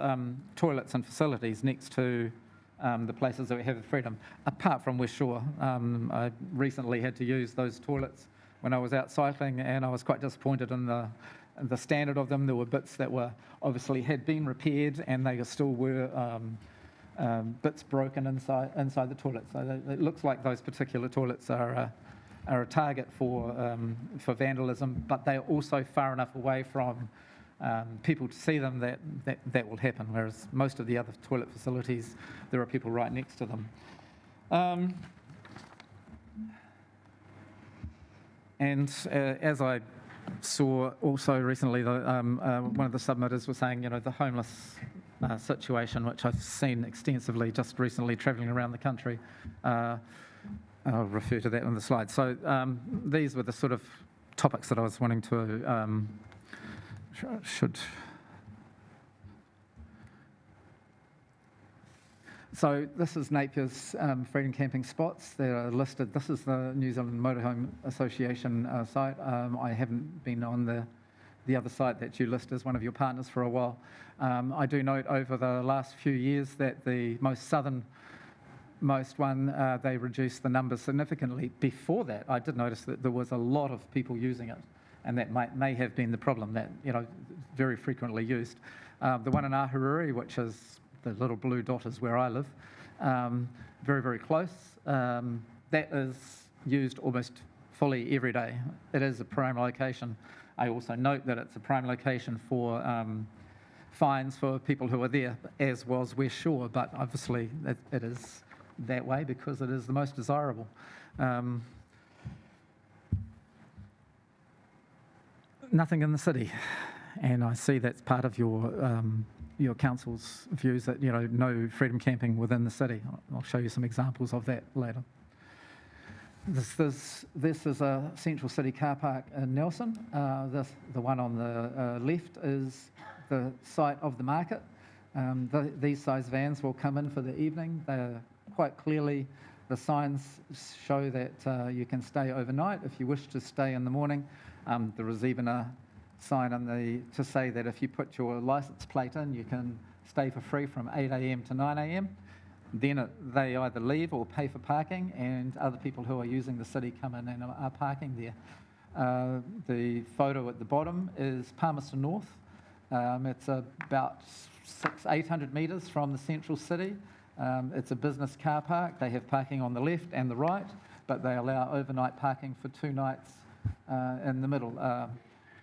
toilets and facilities next to the places that we have freedom, apart from West Shore. I recently had to use those toilets when I was out cycling, and I was quite disappointed in the standard of them. There were bits that were obviously had been repaired, and they still were bits broken inside the toilet. So it looks like those particular toilets are a target for vandalism, but they are also far enough away from people to see them that will happen, whereas most of the other toilet facilities, there are people right next to them. And as I saw also recently, one of the submitters was saying, the homeless situation, which I've seen extensively just recently travelling around the country. I'll refer to that on the slide. So these were the sort of topics that I was wanting to So this is Napier's freedom camping spots that are listed. This is the New Zealand Motorhome Association site. I haven't been on the other site that you list as one of your partners for a while. I do note over the last few years that the most southernmost one, they reduced the numbers significantly. Before that, I did notice that there was a lot of people using it, and that may have been the problem, that, very frequently used. The one in Ahuriri, which is the little blue dot is where I live, very, very close. That is used almost fully every day. It is a prime location. I also note that it's a prime location for fines for people who are there, as was West Shore, but obviously it is that way because it is the most desirable. nothing in the city. And I see that's part of your council's views that, no freedom camping within the city. I'll show you some examples of that later. This is a central city car park in Nelson. The one on the left is the site of the market. These size vans will come in for the evening. They're quite clearly, the signs show that you can stay overnight. If you wish to stay in the morning, there is even a sign to say that if you put your license plate in, you can stay for free from 8 a.m. to 9 a.m. Then they either leave or pay for parking, and other people who are using the city come in and are parking there. The photo at the bottom is Palmerston North. It's about 800 metres from the central city. It's a business car park. They have parking on the left and the right, but they allow overnight parking for 2 nights in the middle.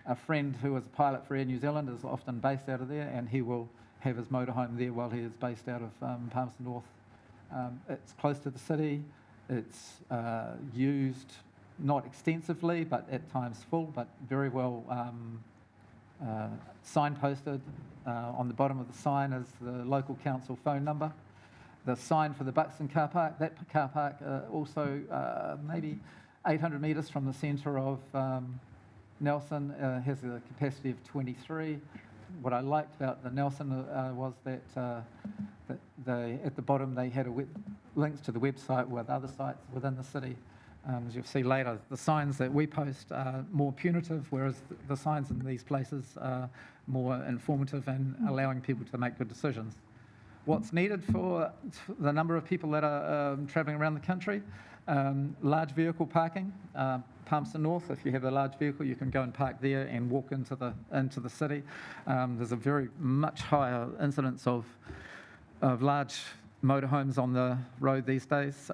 A friend who is a pilot for Air New Zealand is often based out of there, and he will have his motorhome there while he is based out of Palmerston North. It's close to the city. It's used not extensively, but at times full, but very well signposted. On the bottom of the sign is the local council phone number. The sign for the Buxton car park, that car park also maybe 800 metres from the centre of Nelson, has a capacity of 23. What I liked about the Nelson was that at the bottom they had links to the website with other sites within the city. As you'll see later, the signs that we post are more punitive, whereas the signs in these places are more informative and allowing people to make good decisions. What's needed for the number of people that are travelling around the country? Large vehicle parking. Palmerston North, if you have a large vehicle, you can go and park there and walk into the city. There's a very much higher incidence of large motorhomes on the road these days.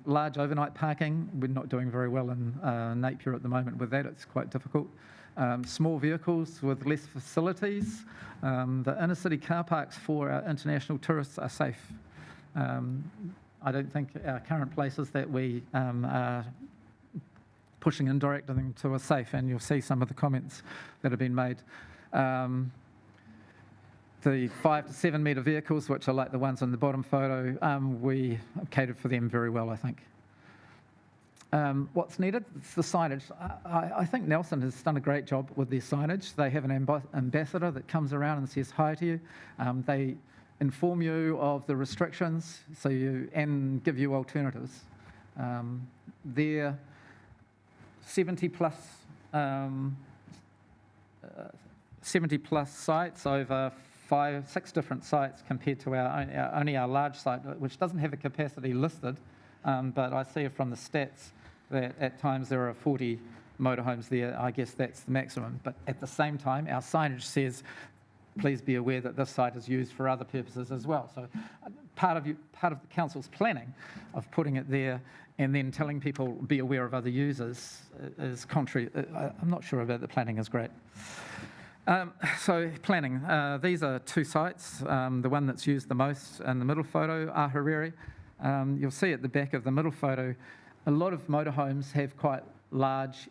Large overnight parking, we're not doing very well in Napier at the moment with that. It's quite difficult. Small vehicles with less facilities. The inner city car parks for our international tourists are safe. I don't think our current places that we are pushing and directing them to are safe, and you'll see some of the comments that have been made. The 5 to 7 metre vehicles, which are like the ones in the bottom photo, we have catered for them very well, I think. What's needed? It's the signage. I think Nelson has done a great job with their signage. They have an ambassador that comes around and says hi to you. They inform you of the restrictions and give you alternatives. They're 70 plus sites over 6 different sites compared to only our large site, which doesn't have a capacity listed, but I see from the stats that at times there are 40 motorhomes there. I guess that's the maximum. But at the same time, our signage says, please be aware that this site is used for other purposes as well. So part of the council's planning of putting it there and then telling people be aware of other users is contrary. I'm not sure about the planning is great. So planning, these are 2 sites. The one that's used the most in the middle photo, Ahuriri. You'll see at the back of the middle photo, a lot of motorhomes have quite large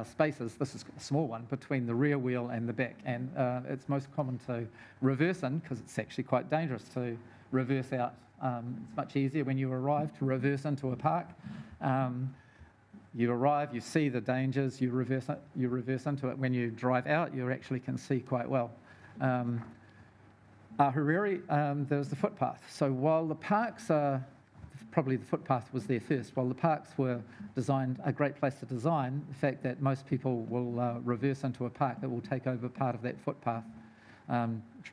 spaces. This is a small one between the rear wheel and the back, and it's most common to reverse in because it's actually quite dangerous to reverse out. It's much easier when you arrive to reverse into a park. You arrive, you see the dangers, you reverse into it. When you drive out, you actually can see quite well. Ahuriri, there's the footpath. So while the parks are, probably the footpath was there first, while the parks were designed, a great place to design, the fact that most people will reverse into a park that will take over part of that footpath,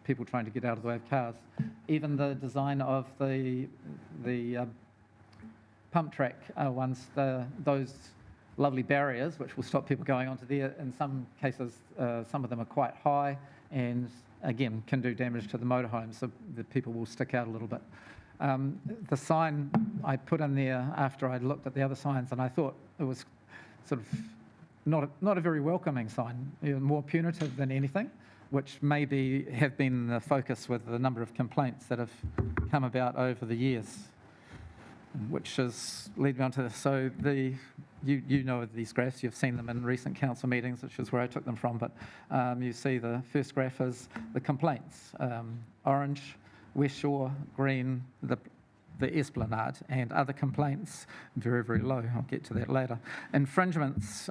people trying to get out of the way of cars. Even the design of the pump track ones, those lovely barriers which will stop people going onto there. In some cases, some of them are quite high and, again, can do damage to the motorhome, so the people will stick out a little bit. The sign I put in there after I looked at the other signs, and I thought it was sort of not a very welcoming sign, more punitive than anything, which maybe have been the focus with the number of complaints that have come about over the years, which has led me on to this. So you know these graphs, you've seen them in recent council meetings, which is where I took them from, but you see the first graph is the complaints. Orange, West Shore, green, the Esplanade, and other complaints, very, very low. I'll get to that later. Infringements,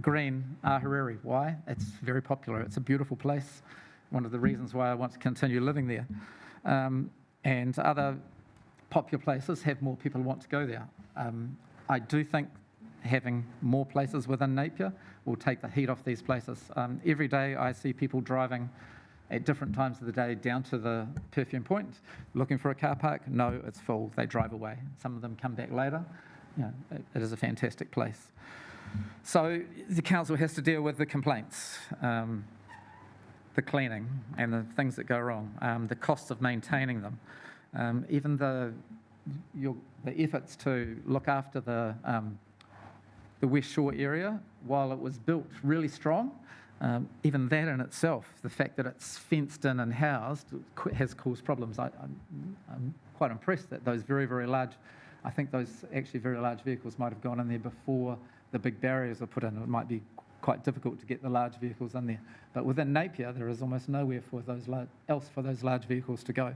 green, Ahuriri. Why? It's very popular. It's a beautiful place. One of the reasons why I want to continue living there. And other popular places have more people who want to go there. I do think having more places within Napier will take the heat off these places. Every day I see people driving at different times of the day down to the Perfume Point, looking for a car park. No, it's full. They drive away. Some of them come back later. You know, it is a fantastic place. So the council has to deal with the complaints, the cleaning and the things that go wrong, the costs of maintaining them, even the efforts to look after the West Shore area, while it was built really strong, even that in itself, the fact that it's fenced in and housed, has caused problems. I'm quite impressed that those very, very large, I think those actually very large vehicles might have gone in there before the big barriers were put in. It might be quite difficult to get the large vehicles in there. But within Napier, there is almost nowhere for those large vehicles to go.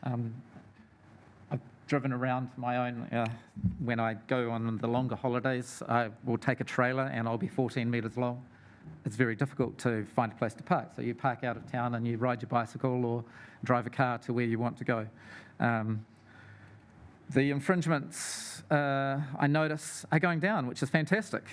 I've driven around my own, when I go on the longer holidays, I will take a trailer and I'll be 14 metres long. It's very difficult to find a place to park. So you park out of town and you ride your bicycle or drive a car to where you want to go. The infringements, I notice, are going down, which is fantastic.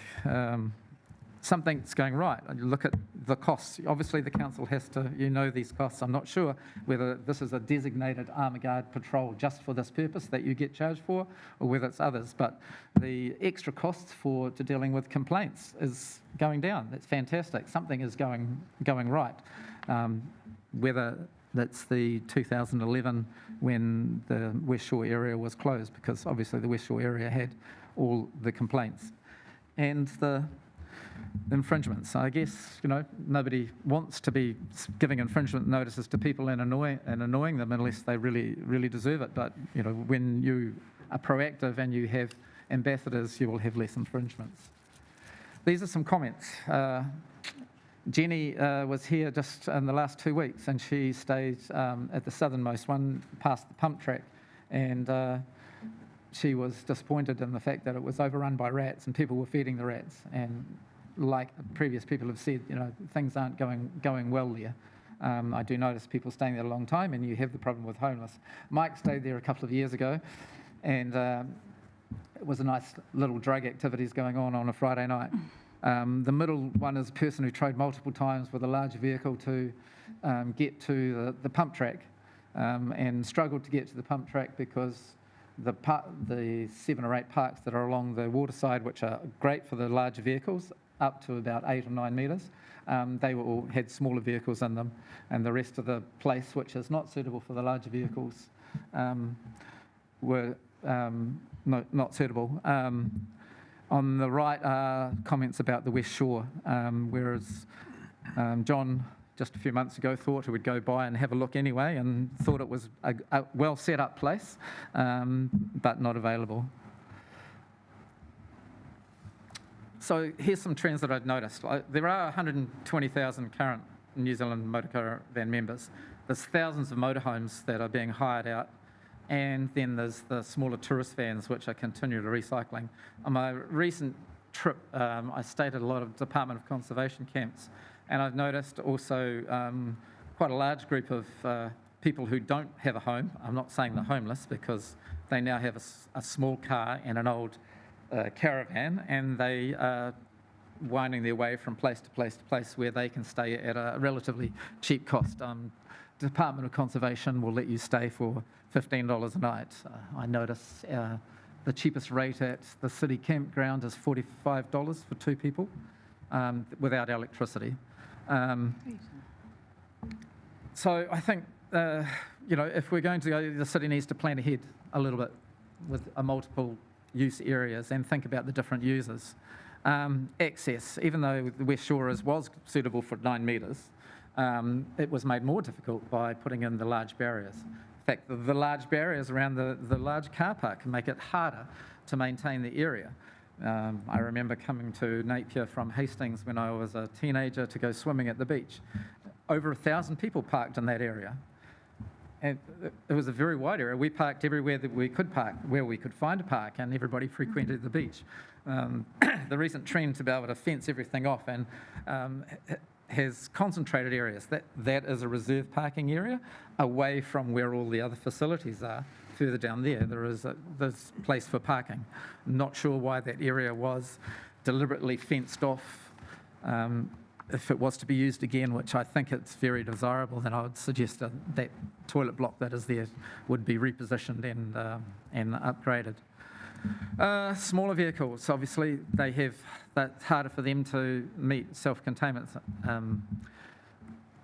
Something's going right. You look at the costs. Obviously, the council has to, these costs. I'm not sure whether this is a designated armour guard patrol just for this purpose that you get charged for, or whether it's others. But the extra costs to dealing with complaints is going down. That's fantastic. Something is going right. Whether that's the 2011 when the West Shore area was closed, because obviously the West Shore area had all the complaints. And the infringements. I guess, nobody wants to be giving infringement notices to people and annoying them unless they really, really deserve it. But, when you are proactive and you have ambassadors, you will have less infringements. These are some comments. Jenny was here just in the last 2 weeks, and she stayed at the southernmost one past the pump track, and she was disappointed in the fact that it was overrun by rats and people were feeding the rats. And like previous people have said, things aren't going well there. I do notice people staying there a long time, and you have the problem with homeless. Mike stayed there a couple of years ago, and it was a nice little drug activities going on a Friday night. The middle one is a person who tried multiple times with a large vehicle to get to the pump track, and struggled to get to the pump track because the 7 or 8 parks that are along the waterside, which are great for the larger vehicles, up to about 8 or 9 metres, they all had smaller vehicles in them, and the rest of the place, which is not suitable for the larger vehicles, were not suitable. On the right are comments about the West Shore, whereas John, just a few months ago, thought he would go by and have a look anyway, and thought it was a well set up place, but not available. So here's some trends that I've noticed. There are 120,000 current New Zealand motor caravan members. There's thousands of motorhomes that are being hired out, and then there's the smaller tourist vans which are continually recycling. On my recent trip, I stayed at a lot of Department of Conservation camps, and I've noticed also quite a large group of people who don't have a home. I'm not saying they're homeless, because they now have a small car and an old caravan, and they are winding their way from place to place to place where they can stay at a relatively cheap cost. Department of Conservation will let you stay for $15 a night. I notice the cheapest rate at the city campground is $45 for 2 people without electricity. So I think, if we're going to go, the city needs to plan ahead a little bit with multiple use areas and think about the different users. Access, even though the West Shore was suitable for 9 metres, it was made more difficult by putting in the large barriers. In fact, the large barriers around the large car park can make it harder to maintain the area. I remember coming to Napier from Hastings when I was a teenager to go swimming at the beach. Over 1,000 people parked in that area. And it was a very wide area. We parked everywhere that we could park, where we could find a park, and everybody frequented the beach. The recent trend to be able to fence everything off and has concentrated areas. That is a reserve parking area away from where all the other facilities are. Further down there, there's place for parking. Not sure why that area was deliberately fenced off. If it was to be used again, which I think it's very desirable, then I would suggest that toilet block that is there would be repositioned and upgraded. Smaller vehicles, obviously, that's harder for them to meet self-containment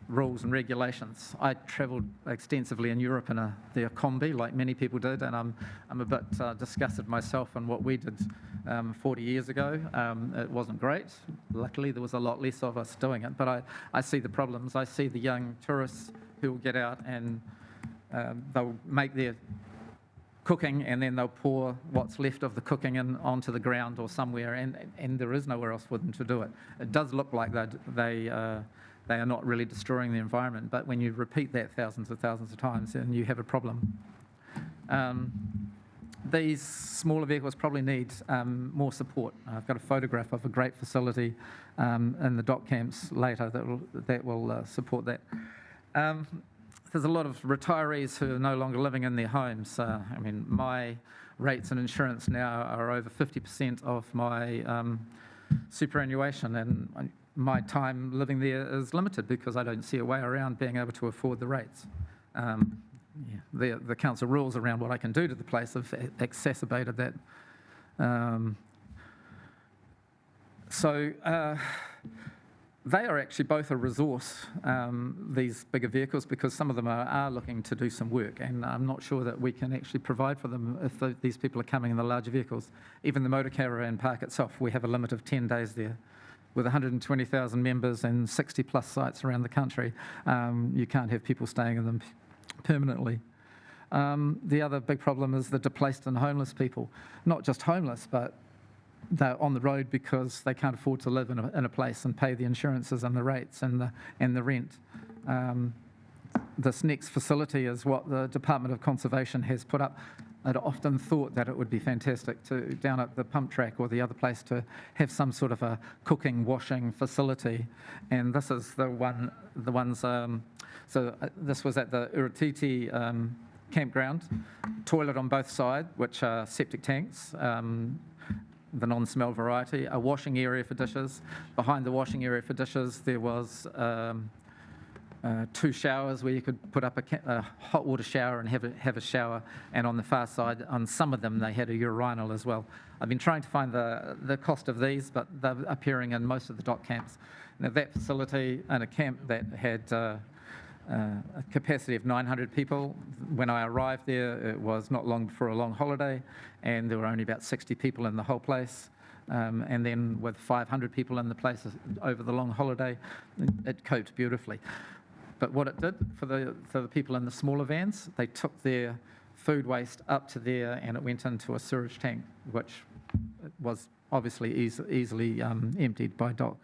rules and regulations. I travelled extensively in Europe in the combi, like many people did, and I'm a bit disgusted myself on what we did 40 years ago. It wasn't great. Luckily, there was a lot less of us doing it, but I see the problems. I see the young tourists who will get out and they'll make their cooking and then they'll pour what's left of the cooking onto the ground or somewhere, and there is nowhere else for them to do it. It does look like they are not really destroying the environment, but when you repeat that thousands of times, then you have a problem. These smaller vehicles probably need more support. I've got a photograph of a great facility in the dock camps later that will support that. There's a lot of retirees who are no longer living in their homes. I mean, my rates and insurance now are over 50% of my superannuation, and my time living there is limited because I don't see a way around being able to afford the rates. The council rules around what I can do to the place have exacerbated that. They are actually both a resource, these bigger vehicles, because some of them are looking to do some work, and I'm not sure that we can actually provide for them if these people are coming in the larger vehicles. Even the motor caravan park itself, we have a limit of 10 days there. With 120,000 members and 60+ sites around the country, you can't have people staying in them permanently. The other big problem is the displaced and homeless people. Not just homeless, but they're on the road because they can't afford to live in a place and pay the insurances and the rates and the rent. This next facility is what the Department of Conservation has put up. I'd often thought that it would be fantastic to, down at the pump track or the other place, to have some sort of a cooking, washing facility. And this is this was at the Uratiti campground. Toilet on both sides, which are septic tanks, the non-smell variety, a washing area for dishes. Behind the washing area for dishes, there was 2 showers where you could put up a hot water shower and have a shower, and on the far side, on some of them, they had a urinal as well. I've been trying to find the cost of these, but they're appearing in most of the dock camps. Now, that facility in a camp that had a capacity of 900 people, when I arrived there, it was not long before a long holiday, and there were only about 60 people in the whole place. And then with 500 people in the place over the long holiday, it coped beautifully. But what it did for the people in the smaller vans, they took their food waste up to there and it went into a sewage tank, which was obviously easily emptied by dock.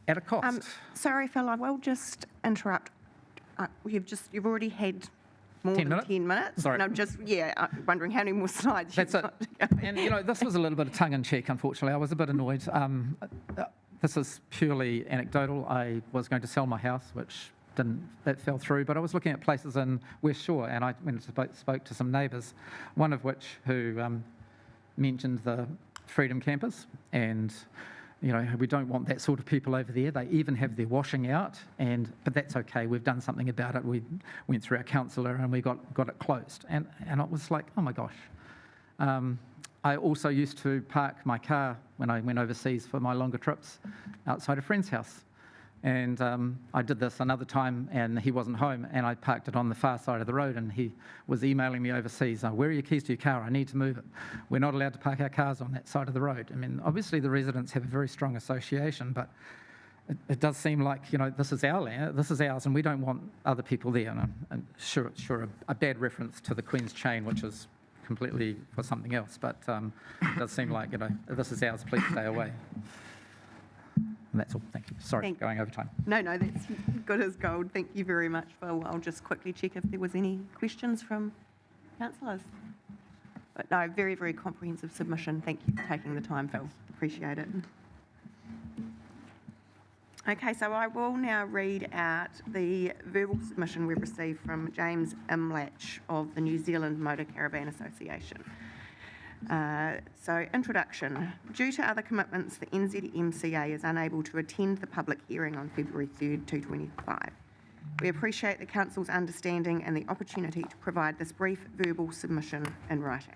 At a cost. Sorry, Phil, I will just interrupt. You've already had more 10 than minutes? 10 minutes. Sorry. And I'm just, wondering how many more slides That's you've it. got to go. And, this was a little bit of tongue-in-cheek, unfortunately. I was a bit annoyed. This is purely anecdotal. I was going to sell my house, which that fell through, but I was looking at places in West Shore, and I went and spoke to some neighbours, one of which who mentioned the Freedom Campers, and we don't want that sort of people over there. They even have their washing out, but that's okay. We've done something about it. We went through our councillor and we got it closed. And it was like, oh my gosh. I also used to park my car when I went overseas for my longer trips outside a friend's house. And I did this another time and he wasn't home, and I parked it on the far side of the road, and he was emailing me overseas, where are your keys to your car? I need to move it. We're not allowed to park our cars on that side of the road. I mean, obviously the residents have a very strong association, but it does seem like, this is our land, this is ours, and we don't want other people there. And sure, a bad reference to the Queen's Chain, which is completely for something else. But it does seem like, this is ours, please stay away. And that's all. Thank you. Sorry, going over time. No, that's good as gold. Thank you very much, Phil. I'll just quickly check if there was any questions from councillors. But no, very, very comprehensive submission. Thank you for taking the time, Phil. Appreciate it. Okay, so I will now read out the verbal submission we've received from James Imlach of the New Zealand Motor Caravan Association. So, introduction. Due to other commitments, the NZMCA is unable to attend the public hearing on February 3rd, 2025. We appreciate the Council's understanding and the opportunity to provide this brief verbal submission in writing.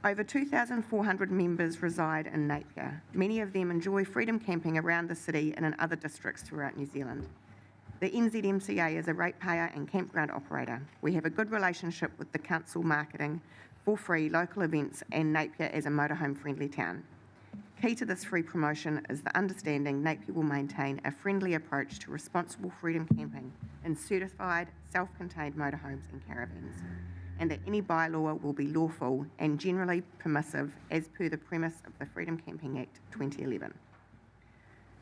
Over 2,400 members reside in Napier. Many of them enjoy freedom camping around the city and in other districts throughout New Zealand. The NZMCA is a ratepayer and campground operator. We have a good relationship with the Council marketing for free local events and Napier as a motorhome-friendly town. Key to this free promotion is the understanding Napier will maintain a friendly approach to responsible freedom camping in certified, self-contained motorhomes and caravans, and that any bylaw will be lawful and generally permissive as per the premise of the Freedom Camping Act 2011.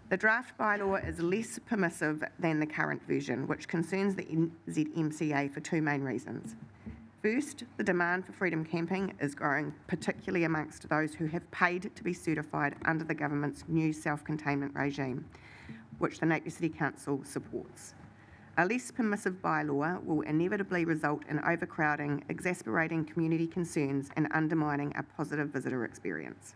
The draft bylaw is less permissive than the current version, which concerns the NZMCA for two main reasons. First, the demand for freedom camping is growing, particularly amongst those who have paid to be certified under the government's new self-containment regime, which the Napier City Council supports. A less permissive bylaw will inevitably result in overcrowding, exasperating community concerns and undermining a positive visitor experience.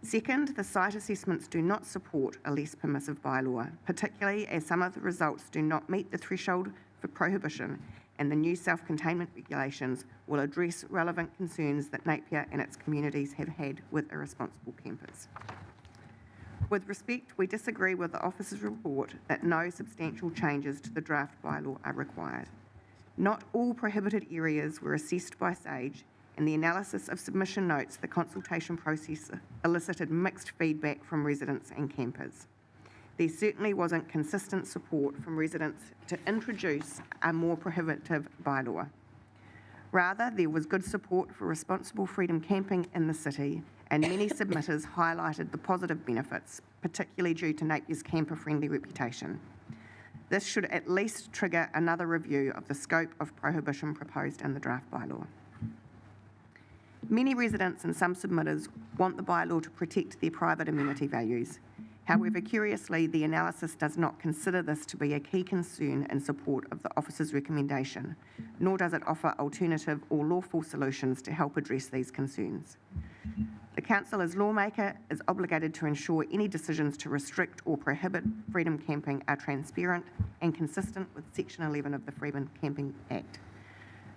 Second, the site assessments do not support a less permissive bylaw, particularly as some of the results do not meet the threshold for prohibition, and the new self-containment regulations will address relevant concerns that Napier and its communities have had with irresponsible campers. With respect, we disagree with the officer's report that no substantial changes to the draft bylaw are required. Not all prohibited areas were assessed by SAGE, and the analysis of submission notes the consultation process elicited mixed feedback from residents and campers. There certainly wasn't consistent support from residents to introduce a more prohibitive bylaw. Rather, there was good support for responsible freedom camping in the city, and many submitters highlighted the positive benefits, particularly due to Napier's camper-friendly reputation. This should at least trigger another review of the scope of prohibition proposed in the draft bylaw. Many residents and some submitters want the bylaw to protect their private amenity values. However, curiously, the analysis does not consider this to be a key concern in support of the officer's recommendation, nor does it offer alternative or lawful solutions to help address these concerns. The Council, as lawmaker, is obligated to ensure any decisions to restrict or prohibit freedom camping are transparent and consistent with Section 11 of the Freedom Camping Act.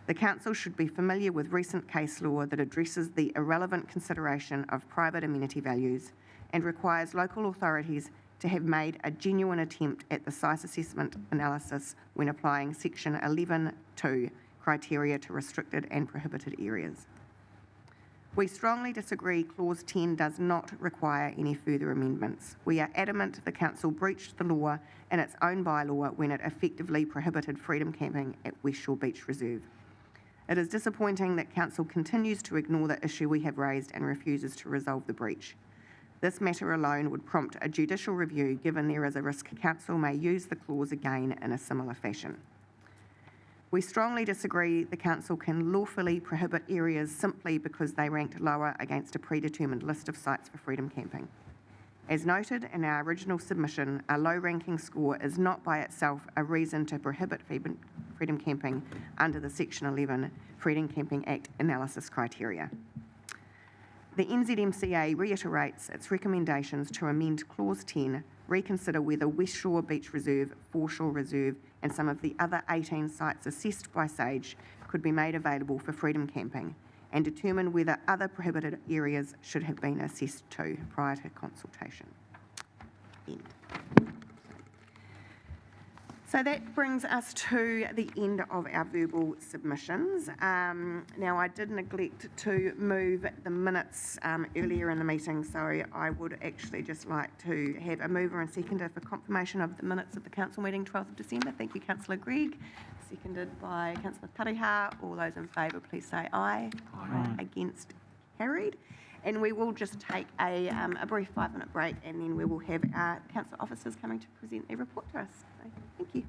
The Council should be familiar with recent case law that addresses the irrelevant consideration of private amenity values and requires local authorities to have made a genuine attempt at the site assessment analysis when applying Section 11(2) criteria to restricted and prohibited areas. We strongly disagree Clause 10 does not require any further amendments. We are adamant the Council breached the law in its own bylaw when it effectively prohibited freedom camping at West Shore Beach Reserve. It is disappointing that Council continues to ignore the issue we have raised and refuses to resolve the breach. This matter alone would prompt a judicial review, given there is a risk Council may use the clause again in a similar fashion. We strongly disagree the Council can lawfully prohibit areas simply because they ranked lower against a predetermined list of sites for freedom camping. As noted in our original submission, a low ranking score is not by itself a reason to prohibit freedom camping under the Section 11 Freedom Camping Act analysis criteria. The NZMCA reiterates its recommendations to amend Clause 10, reconsider whether West Shore Beach Reserve, Foreshore Reserve and some of the other 18 sites assessed by SAGE could be made available for freedom camping, and determine whether other prohibited areas should have been assessed too prior to consultation. End. So that brings us to the end of our verbal submissions. Now, I did neglect to move the minutes earlier in the meeting, so I would actually just like to have a mover and seconder for confirmation of the minutes of the council meeting 12th of December. Thank you, Councillor Gregg. seconded by Councillor Tariha. All those in favour, please say aye. Aye. Against, carried. And we will just take a brief 5-minute break, and then we will have our council officers coming to present their report to us. So, thank you.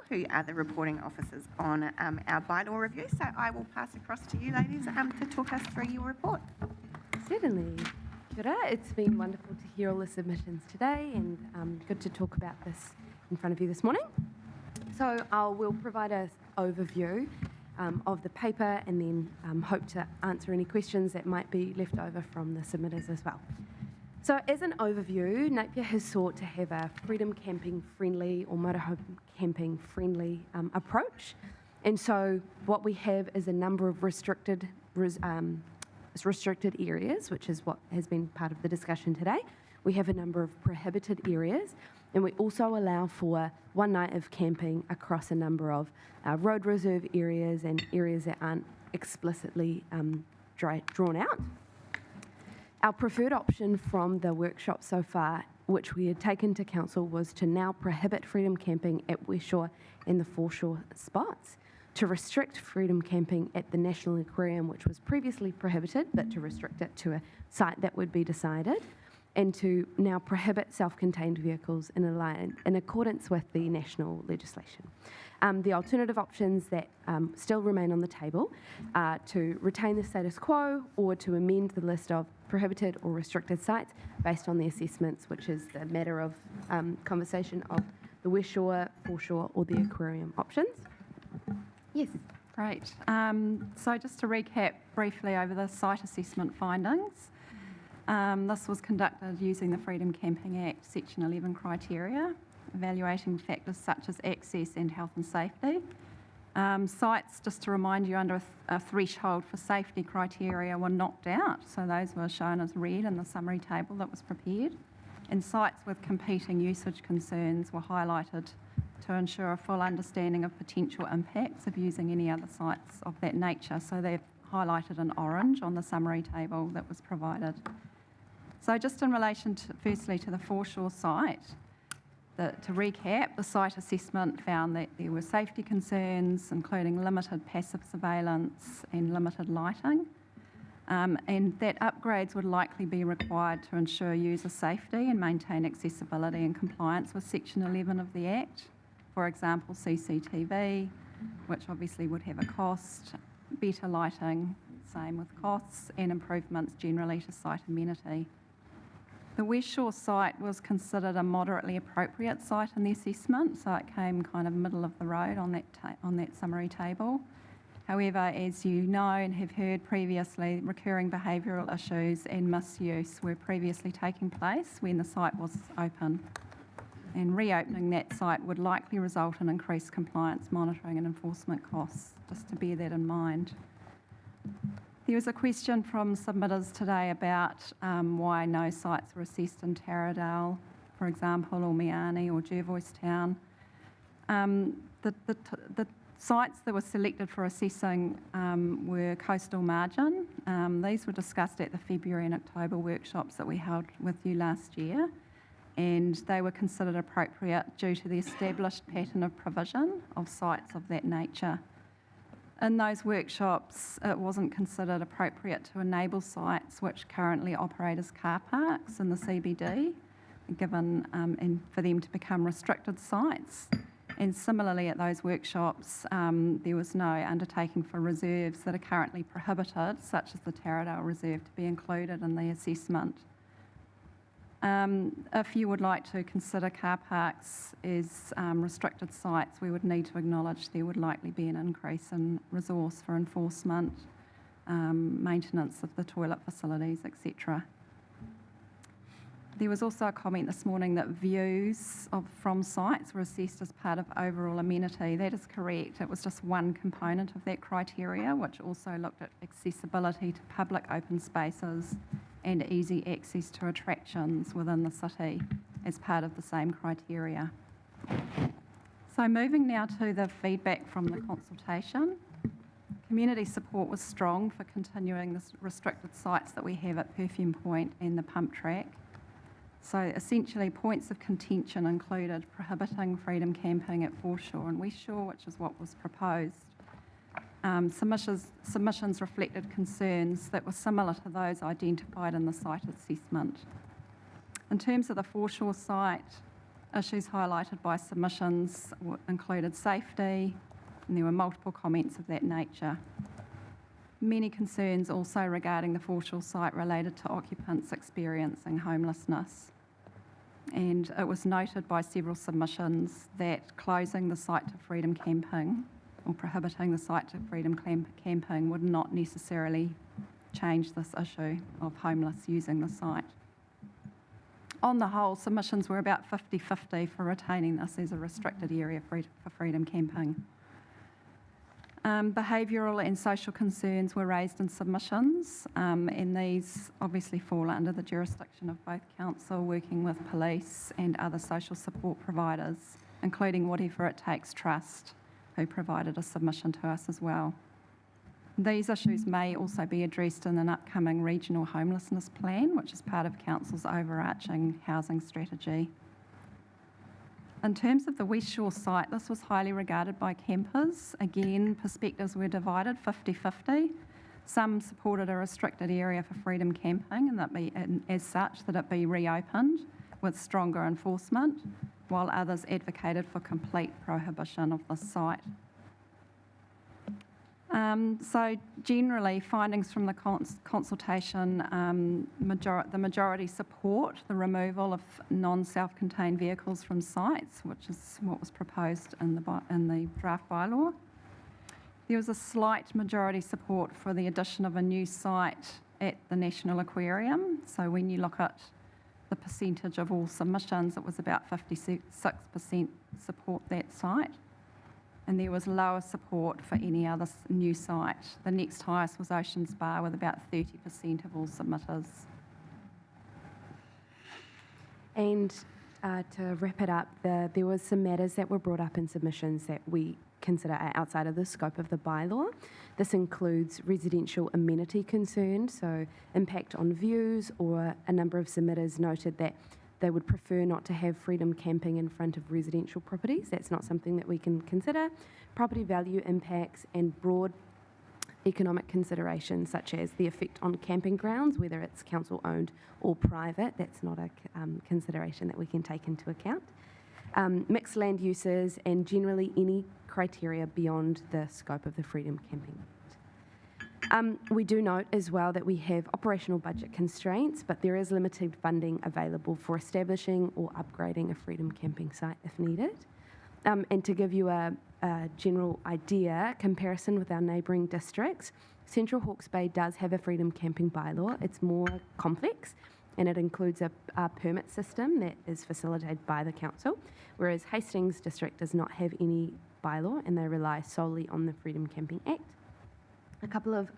who are the reporting officers on our bylaw review. So I will pass across to you, ladies, to talk us through your report. Certainly. Kia ora. It's been wonderful to hear all the submissions today and good to talk about this in front of you this morning. So I will provide an overview of the paper and then hope to answer any questions that might be left over from the submitters as well. So as an overview, Napier has sought to have a freedom camping friendly or motorhome camping friendly approach. And so what we have is a number of restricted areas, which is what has been part of the discussion today. We have a number of prohibited areas, and we also allow for one night of camping across a number of road reserve areas and areas that aren't explicitly drawn out. Our preferred option from the workshop so far, which we had taken to council, was to now prohibit freedom camping at West Shore and the foreshore spots, to restrict freedom camping at the National Aquarium, which was previously prohibited, but to restrict it to a site that would be decided, and to now prohibit self-contained vehicles in accordance with the national legislation. The alternative options that still remain on the table are to retain the status quo or to amend the list of prohibited or restricted sites based on the assessments, which is the matter of conversation of the West Shore, foreshore, or the aquarium options. Yes. Great. So just to recap briefly over the site assessment findings, this was conducted using the Freedom Camping Act Section 11 criteria, evaluating factors such as access and health and safety. Sites, just to remind you, under a threshold for safety criteria were knocked out, so those were shown as red in the summary table that was prepared. And sites with competing usage concerns were highlighted to ensure a full understanding of potential impacts of using any other sites of that nature. So they're highlighted in orange on the summary table that was provided. So just in relation to, firstly, to the foreshore site, to recap, the site assessment found that there were safety concerns, including limited passive surveillance and limited lighting, and that upgrades would likely be required to ensure user safety and maintain accessibility and compliance with Section 11 of the Act. For example, CCTV, which obviously would have a cost, better lighting, same with costs, and improvements generally to site amenity. The West Shore site was considered a moderately appropriate site in the assessment, so it came kind of middle of the road on that summary table. However, as you know and have heard previously, recurring behavioural issues and misuse were previously taking place when the site was open. And reopening that site would likely result in increased compliance monitoring and enforcement costs, just to bear that in mind. There was a question from submitters today about why no sites were assessed in Taradale, for example, or Meani or Jervoistown. The sites that were selected for assessing were coastal margin. These were discussed at the February and October workshops that we held with you last year, and they were considered appropriate due to the established pattern of provision of sites of that nature. In those workshops, it wasn't considered appropriate to enable sites which currently operate as car parks in the CBD, given and for them to become restricted sites. And similarly, at those workshops, there was no undertaking for reserves that are currently prohibited, such as the Taradale Reserve, to be included in the assessment. If you would like to consider car parks as restricted sites, we would need to acknowledge there would likely be an increase in resource for enforcement, maintenance of the toilet facilities, etc. There was also a comment this morning that views from sites were assessed as part of overall amenity. That is correct. It was just one component of that criteria, which also looked at accessibility to public open spaces and easy access to attractions within the city as part of the same criteria. So moving now to the feedback from the consultation. Community support was strong for continuing the restricted sites that we have at Perfume Point and the Pump Track. So essentially points of contention included prohibiting freedom camping at Foreshore and West Shore, which is what was proposed. Submissions reflected concerns that were similar to those identified in the site assessment. In terms of the foreshore site, Issues highlighted by submissions included safety, and there were multiple comments of that nature. Many concerns also regarding the foreshore site related to occupants experiencing homelessness. And it was noted by several submissions that closing the site to freedom camping or prohibiting the site to freedom camping would not necessarily change this issue of homeless using the site. On the whole, submissions were about 50-50 for retaining this as a restricted area for freedom camping. Behavioural and social concerns were raised in submissions, and these obviously fall under the jurisdiction of both council, working with police and other social support providers, including Whatever It Takes Trust, who provided a submission to us as well. These issues may also be addressed in an upcoming regional homelessness plan, which is part of council's overarching housing strategy. In terms of the West Shore site, this was highly regarded by campers. Again, perspectives were divided 50-50. Some supported a restricted area for freedom camping and as such that it be reopened with stronger enforcement, while others advocated for complete prohibition of the site. So generally, findings from the consultation, the majority support the removal of non-self-contained vehicles from sites, which is what was proposed in the draft bylaw. There was a slight majority support for the addition of a new site at the National Aquarium. So when you look at the percentage of all submissions, it was about 56% support that site. And there was lower support for any other new site. The next highest was Oceans Bar with about 30% of all submitters. And to wrap it up, there were some matters that were brought up in submissions that we consider are outside of the scope of the bylaw. This includes residential amenity concerns, so impact on views, or a number of submitters noted that they would prefer not to have freedom camping in front of residential properties. That's not something that we can consider. Property value impacts and broad economic considerations, such as the effect on camping grounds, whether it's council-owned or private, that's not a consideration that we can take into account. Mixed land uses, and generally any criteria beyond the scope of the Freedom Camping Act. We do note as well that we have operational budget constraints, but there is limited funding available for establishing or upgrading a freedom camping site if needed. And to give you a general idea, comparison with our neighbouring districts, Central Hawke's Bay does have a freedom camping bylaw. It's more complex, and it includes a permit system that is facilitated by the council, whereas Hastings District does not have any bylaw, and they rely solely on the Freedom Camping Act. A couple of,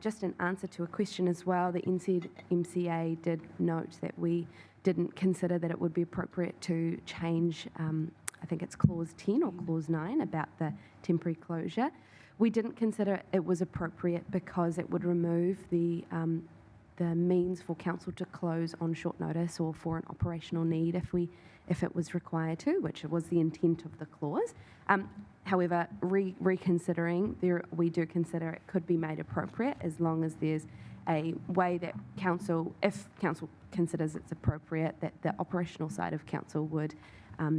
just an answer to a question as well, the NZMCA did note that we didn't consider that it would be appropriate to change, I think it's clause 10 or clause 9 about the temporary closure. We didn't consider it was appropriate because it would remove the means for council to close on short notice or for an operational need if it was required to, which was the intent of the clause. However, reconsidering, we do consider it could be made appropriate as long as there's a way that council, if council considers it's appropriate, that the operational side of council would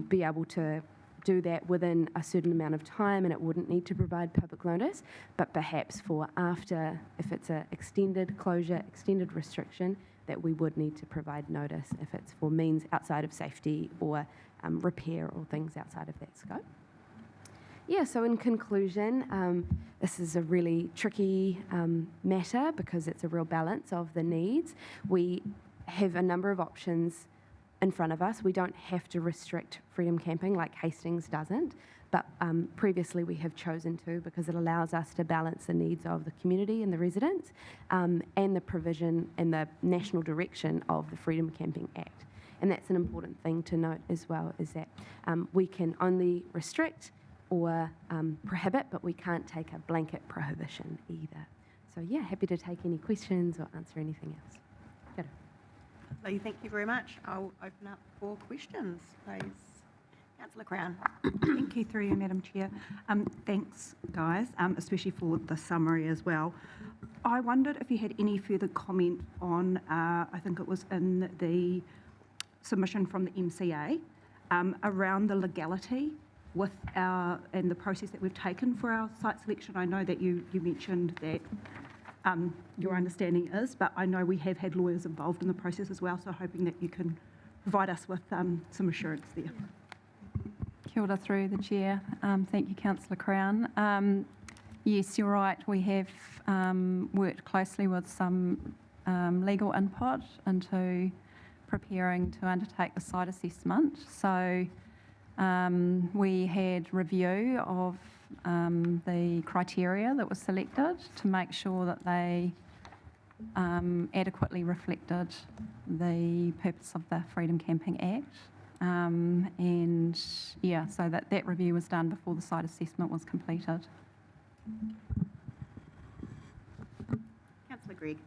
be able to do that within a certain amount of time, and it wouldn't need to provide public notice, but perhaps for after, if it's an extended closure, extended restriction, that we would need to provide notice if it's for means outside of safety or repair or things outside of that scope. Yeah, so in conclusion, this is a really tricky matter because it's a real balance of the needs. We have a number of options in front of us. We don't have to restrict freedom camping like Hastings doesn't, but previously we have chosen to because it allows us to balance the needs of the community and the residents and the provision and the national direction of the Freedom Camping Act. And that's an important thing to note as well, is that we can only restrict or prohibit, but we can't take a blanket prohibition either. So yeah, happy to take any questions or answer anything else. Good. Lovely, thank you very much. I'll open up for questions, please. Councillor Crown. Thank you, through you, Madam Chair. Thanks, guys, especially for the summary as well. I wondered if you had any further comment on, I think it was in the submission from the MCA, around the legality with and the process that we've taken for our site selection. I know that you mentioned that your understanding is, but I know we have had lawyers involved in the process as well, so hoping that you can provide us with some assurance there. Kia ora through the chair. Thank you, Councillor Crown. Yes, you're right. We have worked closely with some legal input into preparing to undertake the site assessment. So we had review of the criteria that was selected to make sure that they adequately reflected the purpose of the Freedom Camping Act. And yeah, so that review was done before the site assessment was completed. Councillor Gregg.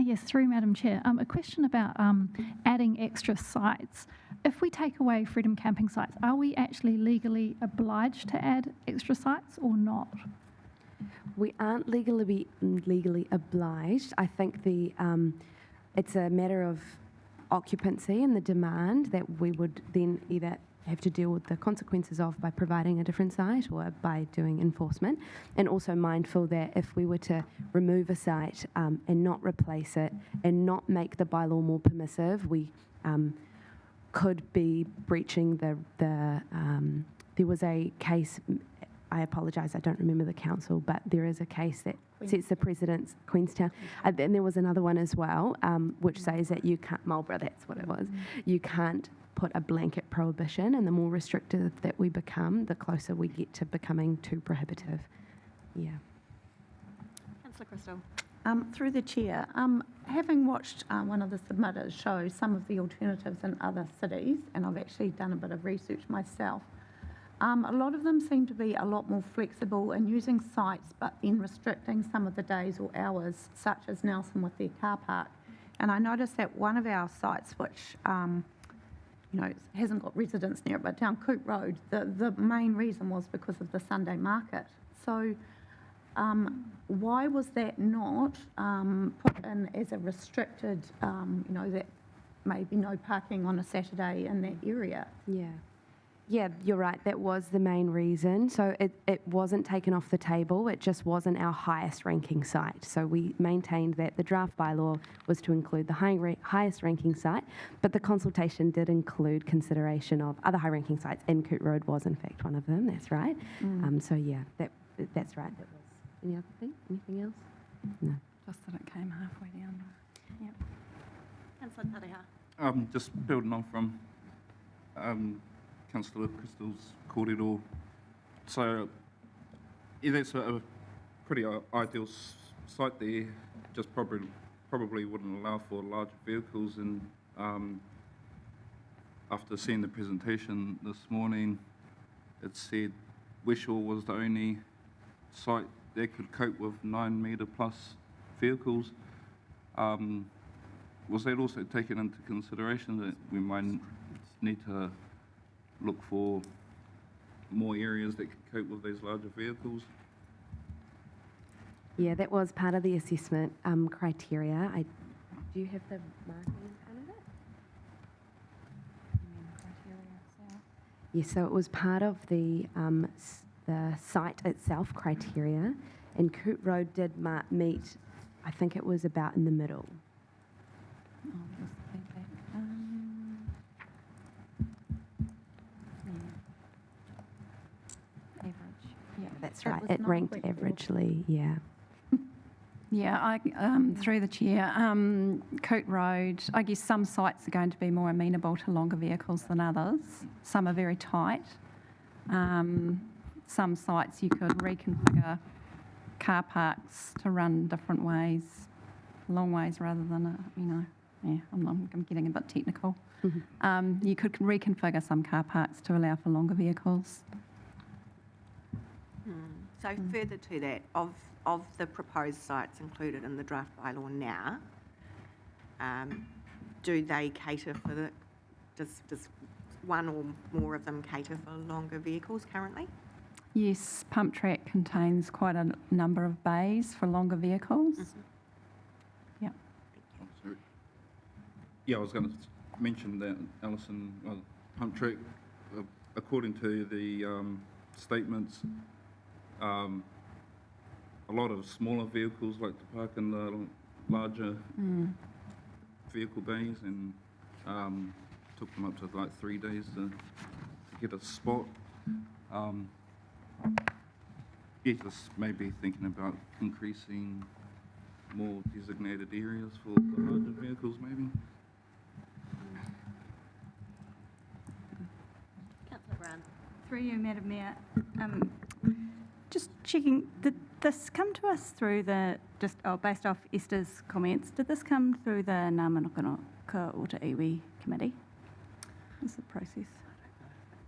Yes, through Madam Chair. A question about adding extra sites. If we take away freedom camping sites, are we actually legally obliged to add extra sites or not? We aren't legally obliged. I think it's a matter of occupancy and the demand that we would then either have to deal with the consequences of by providing a different site or by doing enforcement, and also mindful that if we were to remove a site and not replace it and not make the bylaw more permissive, we could be breaching there was a case, I apologise, I don't remember the council, but there is a case that sets the precedence, Queenstown, and there was another one as well, which says that you can't, Marlborough, that's what it was, you can't put a blanket prohibition, and the more restrictive that we become, the closer we get to becoming too prohibitive. Yeah. Councillor Crystal. Through the chair, having watched one of the submitters show some of the alternatives in other cities, and I've actually done a bit of research myself, a lot of them seem to be a lot more flexible in using sites but then restricting some of the days or hours, such as Nelson with their car park. And I noticed that one of our sites, which hasn't got residents near it, but down Coot Road, the main reason was because of the Sunday market. So why was that not put in as a restricted, that maybe no parking on a Saturday in that area? Yeah, you're right. That was the main reason. So it wasn't taken off the table. It just wasn't our highest ranking site. So we maintained that the draft bylaw was to include the highest ranking site, but the consultation did include consideration of other high ranking sites, and Coot Road was in fact one of them. That's right. So yeah, that's right. That was. Any other thing? Anything else? No. Just that it came halfway down. Yep. Councillor Tareha. Just building on from Councillor Crystal's kōrero. So, yeah, that's a pretty ideal site there. Just probably wouldn't allow for larger vehicles. And after seeing the presentation this morning, it said Weshaw was the only site that could cope with 9-metre plus vehicles. Was that also taken into consideration that we might need to look for more areas that could cope with those larger vehicles? Yeah, that was part of the assessment criteria. Do you have the marking in front of it? Yes, so it was part of the site itself criteria, and Coot Road did meet, I think it was about in the middle. That's right. It ranked averagely, yeah. Yeah, through the chair, Coot Road, I guess some sites are going to be more amenable to longer vehicles than others. Some are very tight. Some sites you could reconfigure car parks to run different ways, long ways rather than, I'm getting a bit technical. Mm-hmm. You could reconfigure some car parks to allow for longer vehicles. So further to that, of the proposed sites included in the draft bylaw now, do they cater for does one or more of them cater for longer vehicles currently? Yes, Pump Track contains quite a number of bays for longer vehicles. Oh, sorry. Yeah, I was going to mention that, Alison, Pump Track according to the statements, a lot of smaller vehicles like to park in the larger vehicle bays, and took them up to like 3 days to get a spot. Yeah, just maybe thinking about increasing more designated areas for the larger vehicles, maybe. Councillor Brown. Through you, Madam Mayor. Just checking, did this come to us through the, based off Esther's comments, did this come through the Ngā Manakanaka o Te Iwi Committee? What's the process? It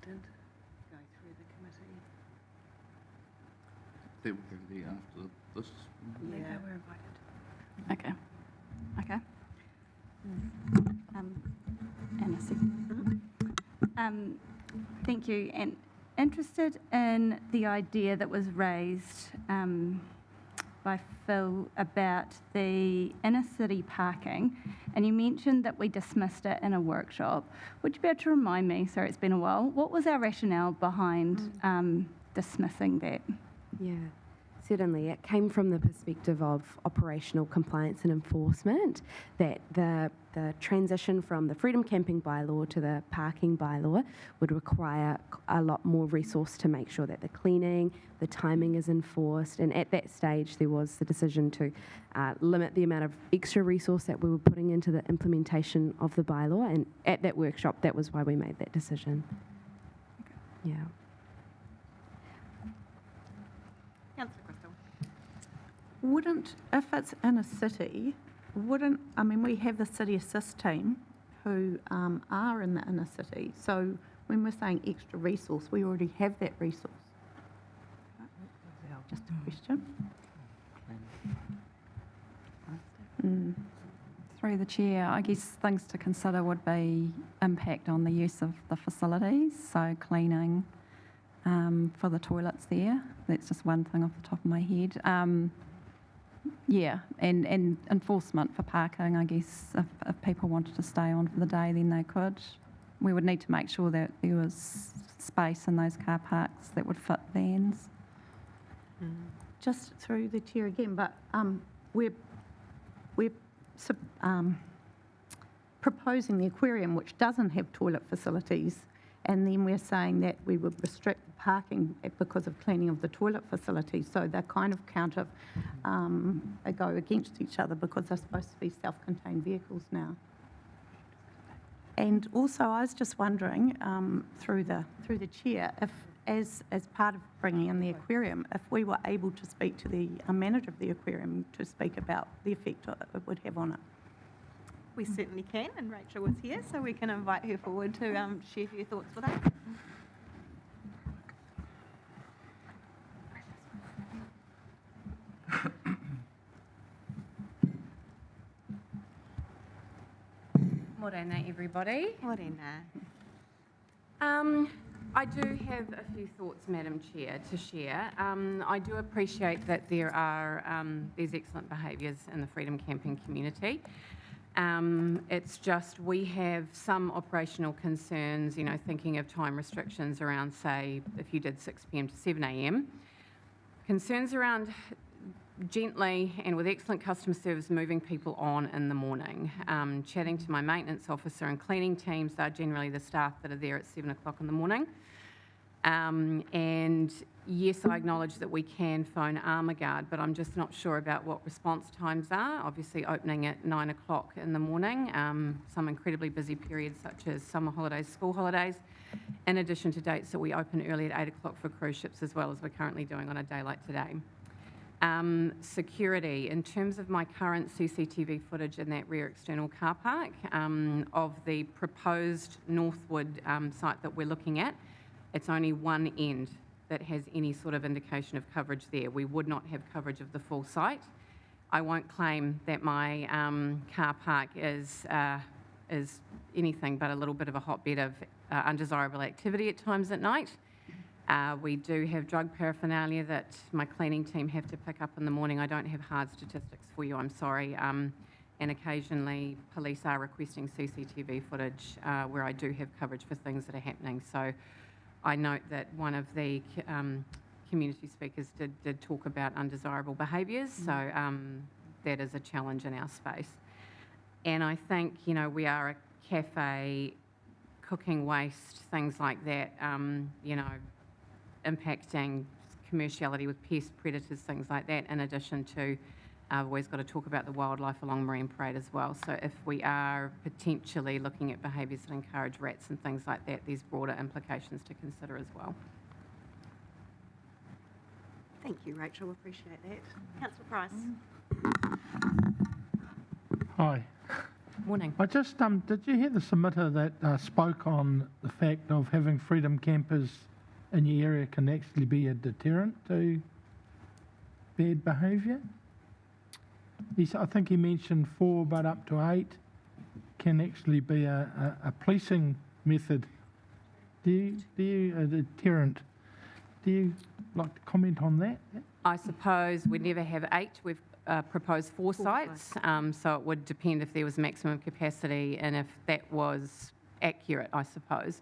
did go through the committee. They were there after this. Yeah. They were invited. Okay. Okay. And a second. Thank you. And interested in the idea that was raised by Phil about the inner city parking, and you mentioned that we dismissed it in a workshop. Would you be able to remind me, sorry it's been a while, what was our rationale behind dismissing that? Yeah, certainly. It came from the perspective of operational compliance and enforcement, that the transition from the freedom camping bylaw to the parking bylaw would require a lot more resource to make sure that the cleaning, the timing is enforced. And at that stage, there was the decision to limit the amount of extra resource that we were putting into the implementation of the bylaw. And at that workshop, that was why we made that decision. Yeah. Councillor Crystal. Wouldn't, if it's in a city, we have the city assist team who are in the inner city. So when we're saying extra resource, we already have that resource. Just a question. Through the chair, I guess things to consider would be impact on the use of the facilities, so cleaning for the toilets there. That's just one thing off the top of my head. Yeah, and enforcement for parking, I guess, if people wanted to stay on for the day, then they could. We would need to make sure that there was space in those car parks that would fit vans. Just through the chair again, but we're proposing the aquarium, which doesn't have toilet facilities, and then we're saying that we would restrict parking because of cleaning of the toilet facilities. So they're kind of they go against each other because they're supposed to be self-contained vehicles now. And also, I was just wondering, through the chair, if as part of bringing in the aquarium, if we were able to speak to the manager of the aquarium to speak about the effect it would have on it. We certainly can, and Rachel was here, so we can invite her forward to share a few thoughts with us. Morena, everybody. Morena. I do have a few thoughts, Madam Chair, to share. I do appreciate that there's excellent behaviours in the freedom camping community. It's just we have some operational concerns, thinking of time restrictions around, say, if you did 6 p.m. to 7 a.m. Concerns around gently and with excellent customer service moving people on in the morning. Chatting to my maintenance officer and cleaning teams, they're generally the staff that are there at 7 o'clock in the morning. And yes, I acknowledge that we can phone Armaguard, but I'm just not sure about what response times are. Obviously opening at 9 o'clock in the morning, some incredibly busy periods such as summer holidays, school holidays, in addition to dates that we open early at 8 o'clock for cruise ships as well as we're currently doing on a day like today. Security, in terms of my current CCTV footage in that rear external car park of the proposed Northwood site that we're looking at, it's only one end that has any sort of indication of coverage there. We would not have coverage of the full site. I won't claim that my car park is anything but a little bit of a hotbed of undesirable activity at times at night. We do have drug paraphernalia that my cleaning team have to pick up in the morning. I don't have hard statistics for you, I'm sorry. And occasionally police are requesting CCTV footage where I do have coverage for things that are happening. So I note that one of the community speakers did talk about undesirable behaviours, so that is a challenge in our space. And I think, we are a cafe, cooking waste, things like that, impacting commerciality with pests, predators, things like that, in addition to we've always got to talk about the wildlife along Marine Parade as well. So if we are potentially looking at behaviours that encourage rats and things like that, there's broader implications to consider as well. Thank you, Rachel. Appreciate that. Councillor Price. Hi. Morning. I just, did you hear the submitter that spoke on the fact of having freedom campers in your area can actually be a deterrent to bad behaviour? I think he mentioned 4, but up to 8 can actually be a policing method. A deterrent. Do you like to comment on that? I suppose we'd never have 8. We've proposed 4 sites, so it would depend if there was maximum capacity and if that was accurate, I suppose.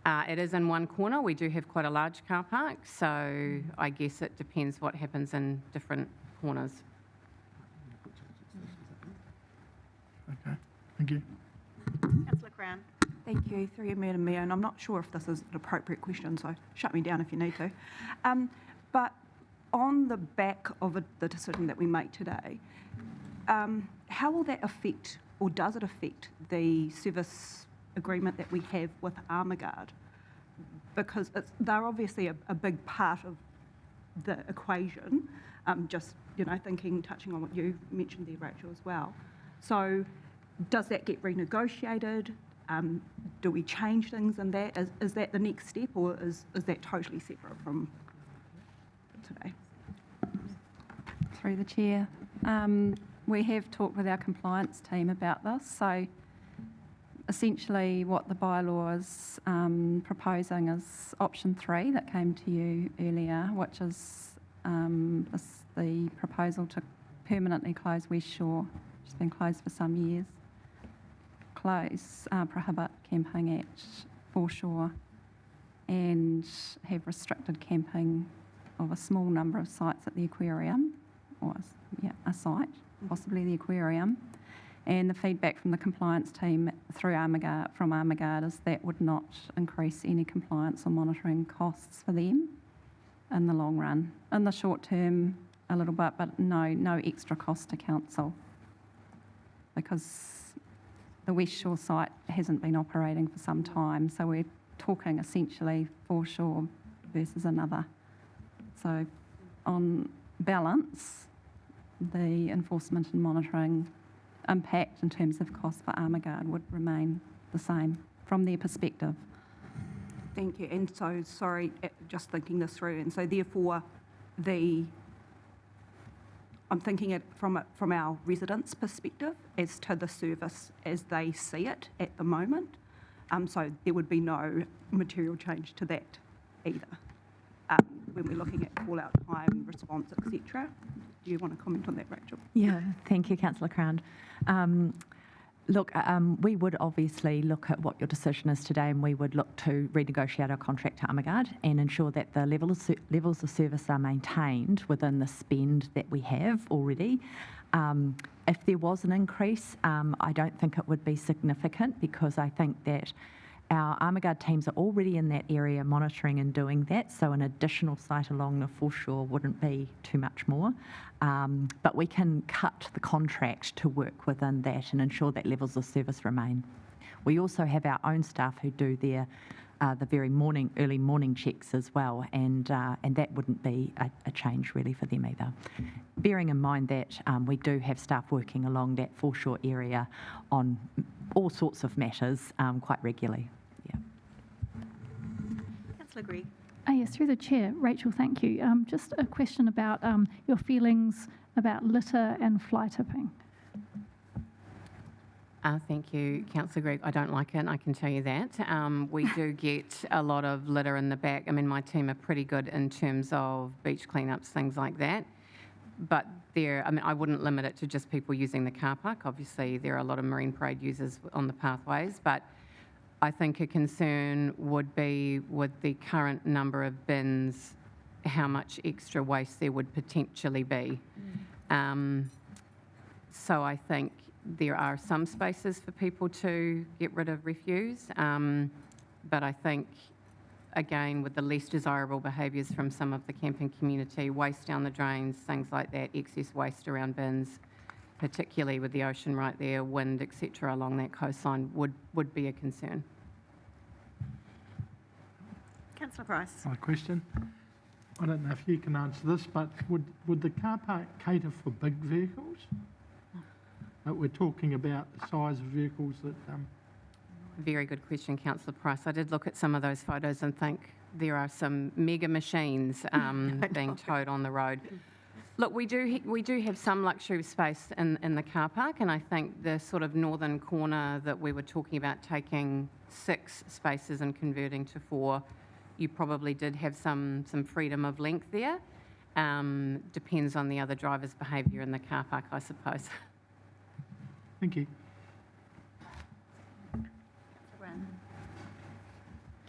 It is in one corner. We do have quite a large car park, so I guess it depends what happens in different corners. Okay, thank you. Councillor Crown. Thank you, through you, Madam Mayor, and I'm not sure if this is an appropriate question, so shut me down if you need to. But on the back of the decision that we make today, how will that affect, or does it affect, the service agreement that we have with Armagard? Because they're obviously a big part of the equation, touching on what you mentioned there, Rachel, as well. So does that get renegotiated? Do we change things in that? Is that the next step, or is that totally separate from today? Through the chair. We have talked with our compliance team about this. So essentially what the bylaw is proposing is option 3 that came to you earlier, which is the proposal to permanently close West Shore, which has been closed for some years. Prohibit camping at foreshore and have restricted camping of a small number of sites at the aquarium, or a site, possibly the aquarium. And the feedback from the compliance team through Armagard is that would not increase any compliance or monitoring costs for them in the long run. In the short term, a little bit, but no extra cost to council, because the West Shore site hasn't been operating for some time, so we're talking essentially foreshore versus another. So on balance, the enforcement and monitoring impact in terms of cost for Armagard would remain the same from their perspective. Thank you. And so, sorry, just thinking this through, and so therefore I'm thinking it from our residents' perspective as to the service as they see it at the moment. So there would be no material change to that either. When we're looking at call-out time, response, etc. Do you want to comment on that, Rachel? Yeah, thank you, Councillor Crown. Look, we would obviously look at what your decision is today, and we would look to renegotiate our contract to Armagard and ensure that the levels of service are maintained within the spend that we have already. If there was an increase, I don't think it would be significant, because I think that our Armagard teams are already in that area monitoring and doing that, so an additional site along the foreshore wouldn't be too much more. But we can cut the contract to work within that and ensure that levels of service remain. We also have our own staff who do the very early morning checks as well, and that wouldn't be a change really for them either. Bearing in mind that we do have staff working along that foreshore area on all sorts of matters quite regularly. Yeah. Councillor Gregg. Yes, through the chair. Rachel, thank you. Just a question about your feelings about litter and fly tipping. Thank you, Councillor Gregg. I don't like it, I can tell you that. We do get a lot of litter in the back. I mean, my team are pretty good in terms of beach cleanups, things like that. But I wouldn't limit it to just people using the car park. Obviously, there are a lot of Marine Parade users on the pathways, but I think a concern would be with the current number of bins, how much extra waste there would potentially be. So I think there are some spaces for people to get rid of refuse, but I think, again, with the least desirable behaviours from some of the camping community, waste down the drains, things like that, excess waste around bins, particularly with the ocean right there, wind, etc., along that coastline, would be a concern. Councillor Price. My question, I don't know if you can answer this, but would the car park cater for big vehicles? We're talking about the size of vehicles that... Very good question, Councillor Price. I did look at some of those photos and think there are some mega machines being towed on the road. Look, we do have some luxury space in the car park, and I think the sort of northern corner that we were talking about taking 6 spaces and converting to 4, you probably did have some freedom of length there. Depends on the other driver's behaviour in the car park, I suppose. Thank you.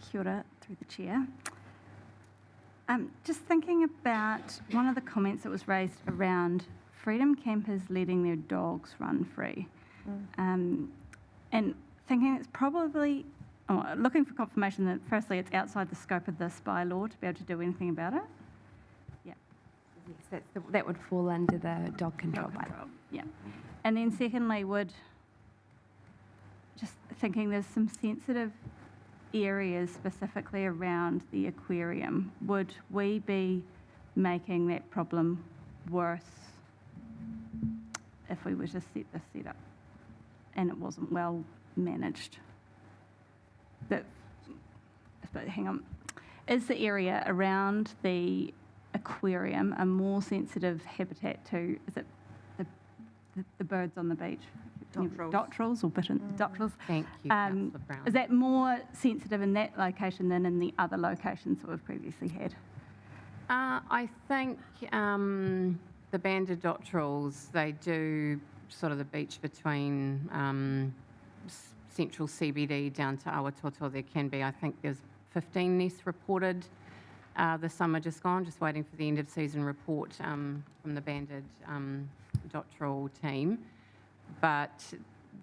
Kia ora, through the chair. Just thinking about one of the comments that was raised around freedom campers letting their dogs run free. And thinking it's probably, looking for confirmation that firstly it's outside the scope of this bylaw to be able to do anything about it. Yeah. Yes, that would fall under the dog control bylaw. Yeah. And then secondly, just thinking there's some sensitive areas specifically around the aquarium. Would we be making that problem worse if we were to set this set up and it wasn't well managed? Hang on. Is the area around the aquarium a more sensitive habitat to, is it the birds on the beach? Dotterels or dotterels. Thank you, Councillor Brown. Is that more sensitive in that location than in the other locations that we've previously had? I think the banded dotterels, they do sort of the beach between central CBD down to Awatoto. There can be, I think there's 15 nests reported this summer just gone, just waiting for the end of season report from the banded dotterel team. But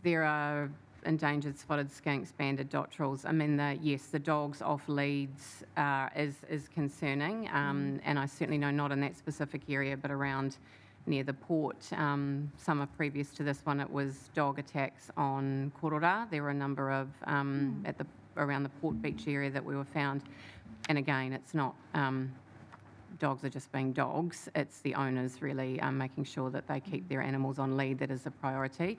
there are endangered spotted skinks, banded dotterels. I mean, yes, the dogs off leads is concerning, and I certainly know not in that specific area, but around near the port. Summer previous to this one, it was dog attacks on Korora. There were a number of around the port beach area that we were found. And again, it's not dogs are just being dogs. It's the owners really making sure that they keep their animals on lead. That is a priority.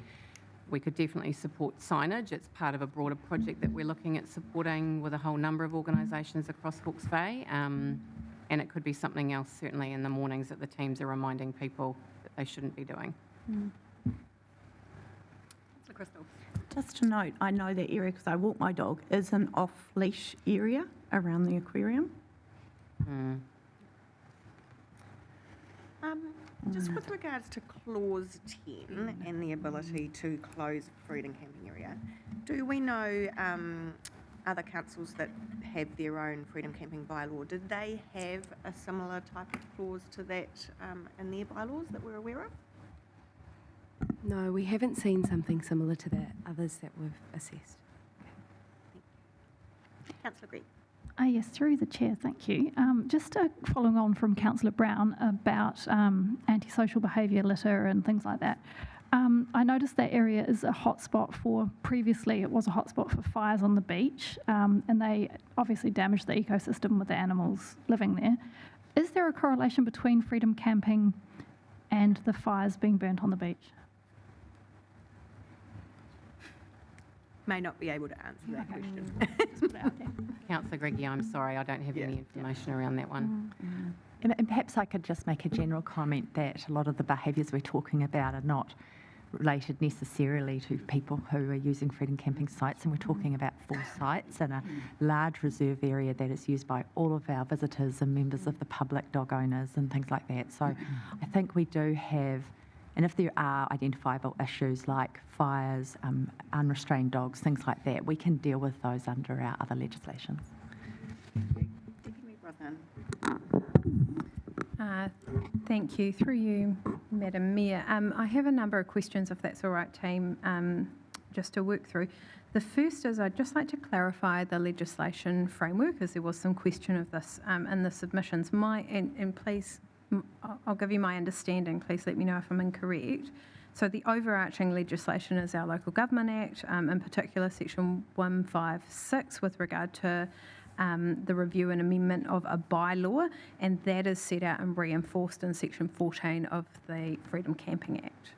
We could definitely support signage. It's part of a broader project that we're looking at supporting with a whole number of organisations across Hawke's Bay. And it could be something else, certainly in the mornings that the teams are reminding people that they shouldn't be doing. Crystal. Just to note, I know that area because I walk my dog, is an off-leash area around the aquarium. Just with regards to clause 10 and the ability to close freedom camping area, do we know other councils that have their own freedom camping bylaw, did they have a similar type of clause to that in their bylaws that we're aware of? No, we haven't seen something similar to that, others that we've assessed. Councillor Green. Yes, through the chair, thank you. Just following on from Councillor Brown about antisocial behaviour, litter and things like that. I noticed that area is a hotspot for, previously it was a hotspot for fires on the beach, and they obviously damaged the ecosystem with the animals living there. Is there a correlation between freedom camping and the fires being burnt on the beach? May not be able to answer that question. Councillor Greggy, I'm sorry, I don't have any information around that one. And perhaps I could just make a general comment that a lot of the behaviours we're talking about are not related necessarily to people who are using freedom camping sites, and we're talking about 4 sites and a large reserve area that is used by all of our visitors and members of the public, dog owners and things like that. So I think we do have And if there are identifiable issues like fires, unrestrained dogs, things like that, we can deal with those under our other legislations. Thank you. Through you, Madam Mayor. I have a number of questions, if that's all right, team, just to work through. The first is I'd just like to clarify the legislation framework, as there was some question of this in the submissions. And please, I'll give you my understanding. Please let me know if I'm incorrect. So the overarching legislation is our Local Government Act, in particular Section 156 with regard to the review and amendment of a bylaw, and that is set out and reinforced in Section 14 of the Freedom Camping Act.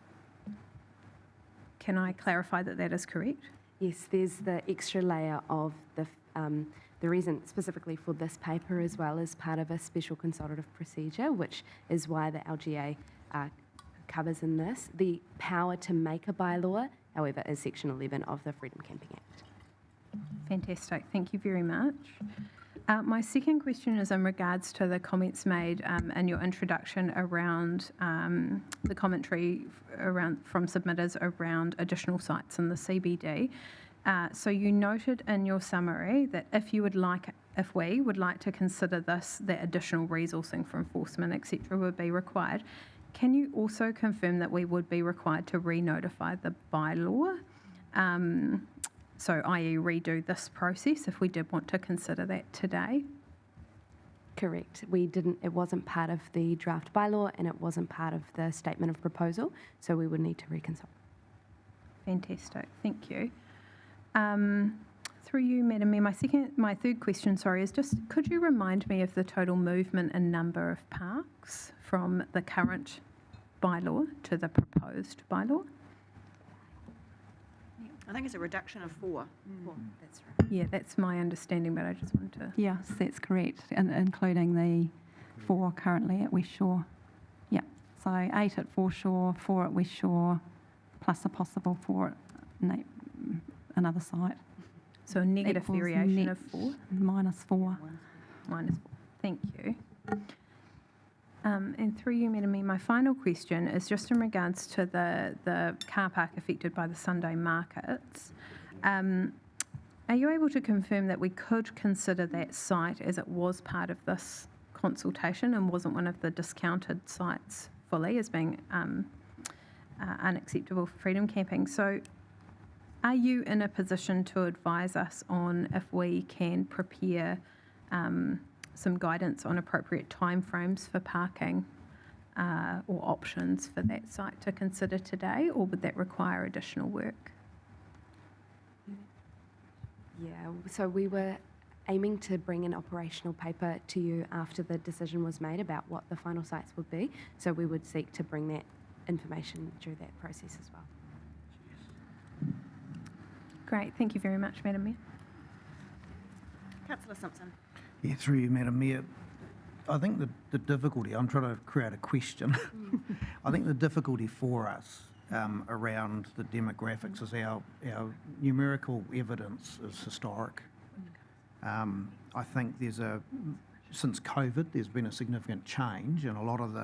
Can I clarify that that is correct? Yes, there's the extra layer of the reason specifically for this paper as well as part of a special consultative procedure, which is why the LGA covers in this. The power to make a bylaw, however, is Section 11 of the Freedom Camping Act. Fantastic, thank you very much. My second question is in regards to the comments made in your introduction around the commentary from submitters around additional sites in the CBD. So you noted in your summary that if we would like to consider this, that additional resourcing for enforcement, etc., would be required. Can you also confirm that we would be required to re-notify the bylaw? So, i.e. redo this process if we did want to consider that today? Correct. It wasn't part of the draft bylaw and it wasn't part of the statement of proposal, so we would need to reconcile. Fantastic, thank you. Through you, Madam Mayor, my third question, is just, could you remind me of the total movement and number of parks from the current bylaw to the proposed bylaw? I think it's a reduction of 4. That's right. Yeah, that's my understanding, but I just wanted to... Yes, that's correct, including the 4 currently at West Shore. Yeah, so 8 at Foreshore, 4 at West Shore, plus a possible 4 at another site. So a negative Equals variation of 4? Minus 4. Minus 4, thank you. And through you, Madam Mayor, my final question is just in regards to the car park affected by the Sunday markets. Are you able to confirm that we could consider that site as it was part of this consultation and wasn't one of the discounted sites fully as being unacceptable for freedom camping? So are you in a position to advise us on if we can prepare some guidance on appropriate timeframes for parking or options for that site to consider today, or would that require additional work? Yeah, so we were aiming to bring an operational paper to you after the decision was made about what the final sites would be, so we would seek to bring that information through that process as well. Great, thank you very much, Madam Mayor. Councillor Simpson. Yeah, through you, Madam Mayor. I think the difficulty, I'm trying to create a question. I think the difficulty for us around the demographics is our numerical evidence is historic. I think since COVID, there's been a significant change, and a lot of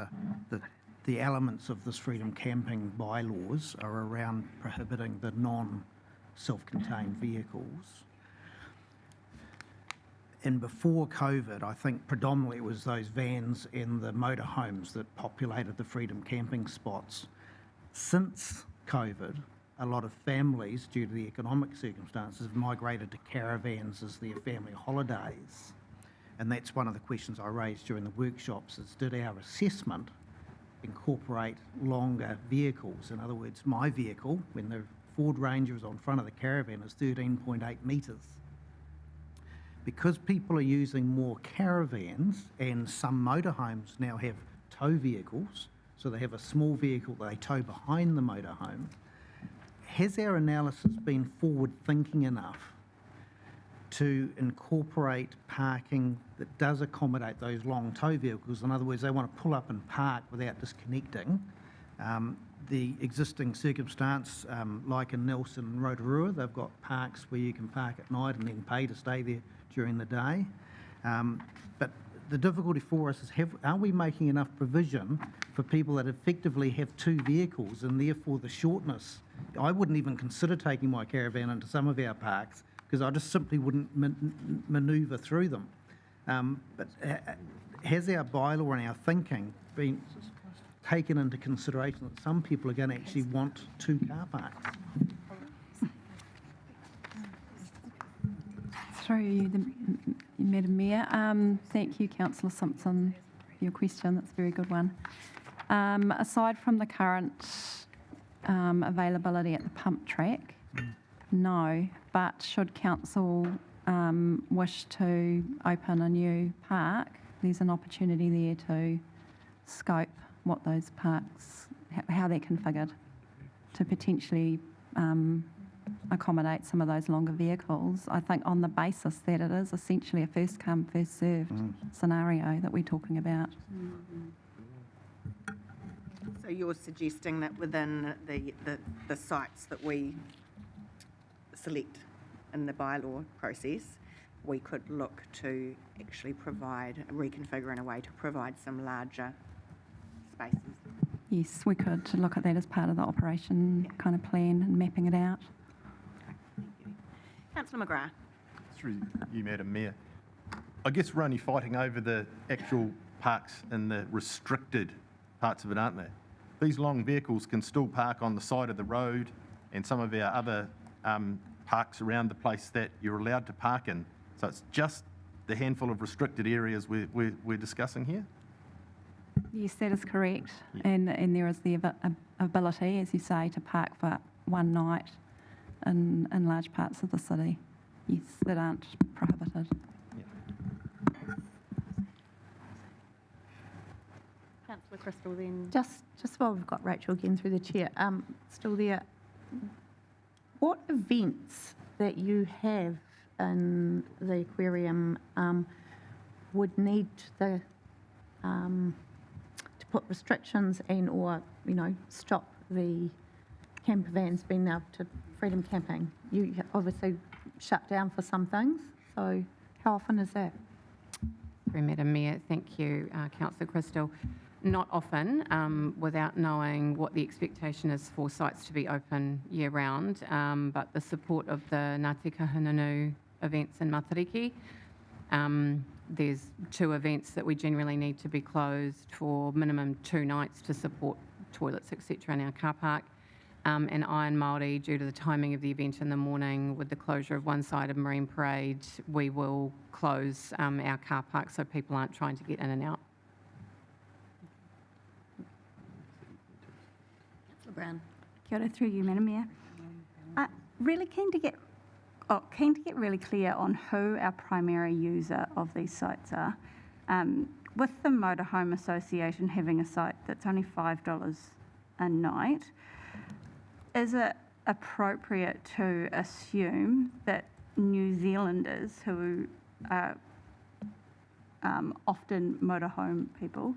the elements of this freedom camping bylaws are around prohibiting the non-self-contained vehicles. And before COVID, I think predominantly it was those vans and the motorhomes that populated the freedom camping spots. Since COVID, a lot of families, due to the economic circumstances, have migrated to caravans as their family holidays. And that's one of the questions I raised during the workshops is, did our assessment incorporate longer vehicles? In other words, my vehicle, when the Ford Ranger is on front of the caravan, is 13.8 metres. Because people are using more caravans and some motorhomes now have tow vehicles, so they have a small vehicle that they tow behind the motorhome, has our analysis been forward-thinking enough to incorporate parking that does accommodate those long tow vehicles? In other words, they want to pull up and park without disconnecting. The existing circumstance, like in Nelson and Rotorua, they've got parks where you can park at night and then pay to stay there during the day. But the difficulty for us is are we making enough provision for people that effectively have 2 vehicles and therefore the shortness? I wouldn't even consider taking my caravan into some of our parks because I just simply wouldn't manoeuvre through them. But has our bylaw and our thinking been taken into consideration that some people are going to actually want 2 car parks? Through you, Madam Mayor. Thank you, Councillor Simpson, for your question. That's a very good one. Aside from the current availability at the pump track, no. But should council wish to open a new park, there's an opportunity there to scope what those parks, how they're configured to potentially accommodate some of those longer vehicles. I think on the basis that it is essentially a first come, first served scenario that we're talking about. So you're suggesting that within the sites that we select in the bylaw process, we could look to actually reconfigure in a way to provide some larger spaces? Yes, we could look at that as part of the operation kind of plan and mapping it out. Councillor McGrath. Through you, Madam Mayor. I guess we're only fighting over the actual parks and the restricted parts of it, aren't they? These long vehicles can still park on the side of the road and some of our other parks around the place that you're allowed to park in. So it's just the handful of restricted areas we're discussing here? Yes, that is correct. And there is the ability, as you say, to park for one night in large parts of the city, yes, that aren't prohibited. Councillor Crystal then. Just while we've got Rachel again through the chair, still there, what events that you have in the aquarium would need to put restrictions and or, stop the camper vans being able to freedom camping? You obviously shut down for some things, so how often is that? Through Madam Mayor, thank you, Councillor Crystal. Not often, without knowing what the expectation is for sites to be open year-round, but the support of the Ngāti Kahungunu events in Matariki. There's 2 events that we generally need to be closed for minimum 2 nights to support toilets, etc. in our car park. And Iron Māori, due to the timing of the event in the morning with the closure of one side of Marine Parade, we will close our car park so people aren't trying to get in and out. Councillor Brown. Kia ora, through you, Madam Mayor. Really keen to get really clear on who our primary user of these sites are. With the Motorhome Association having a site that's only $5 a night, is it appropriate to assume that New Zealanders who are often motorhome people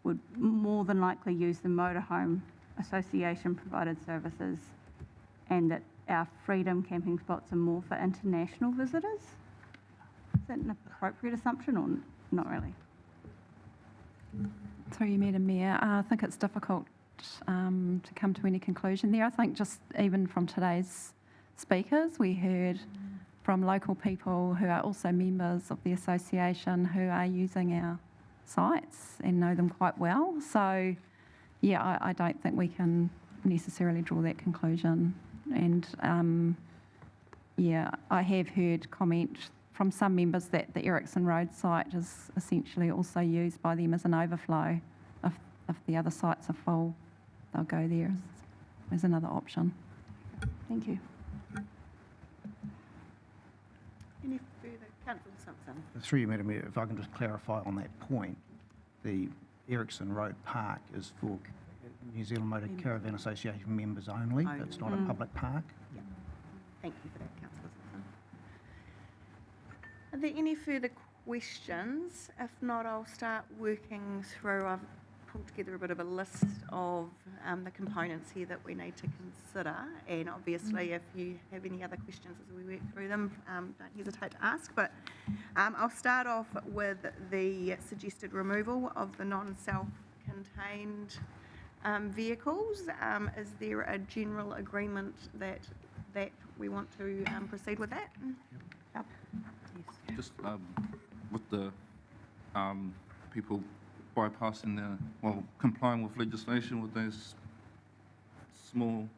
would more than likely use the Motorhome Association provided services, and that our freedom camping spots are more for international visitors? Is that an appropriate assumption or not really? Through you, Madam Mayor, I think it's difficult to come to any conclusion there. I think just even from today's speakers, we heard from local people who are also members of the association who are using our sites and know them quite well. So, yeah, I don't think we can necessarily draw that conclusion. And, yeah, I have heard comment from some members that the Ericsson Road site is essentially also used by them as an overflow. If the other sites are full, they'll go there as another option. Thank you. Any further? Councillor Simpson. Through you, Madam Mayor, if I can just clarify on that point, the Ericsson Road Park is for New Zealand Motor Caravan Association members only. It's not a public park. Yeah. Thank you for that, Councillor Simpson. Are there any further questions? If not, I'll start working through. I've pulled together a bit of a list of the components here that we need to consider. And obviously, if you have any other questions as we work through them, don't hesitate to ask. But I'll start off with the suggested removal of the non-self-contained vehicles. Is there a general agreement that we want to proceed with that? Yep. Yes. Just with the people bypassing complying with legislation with those small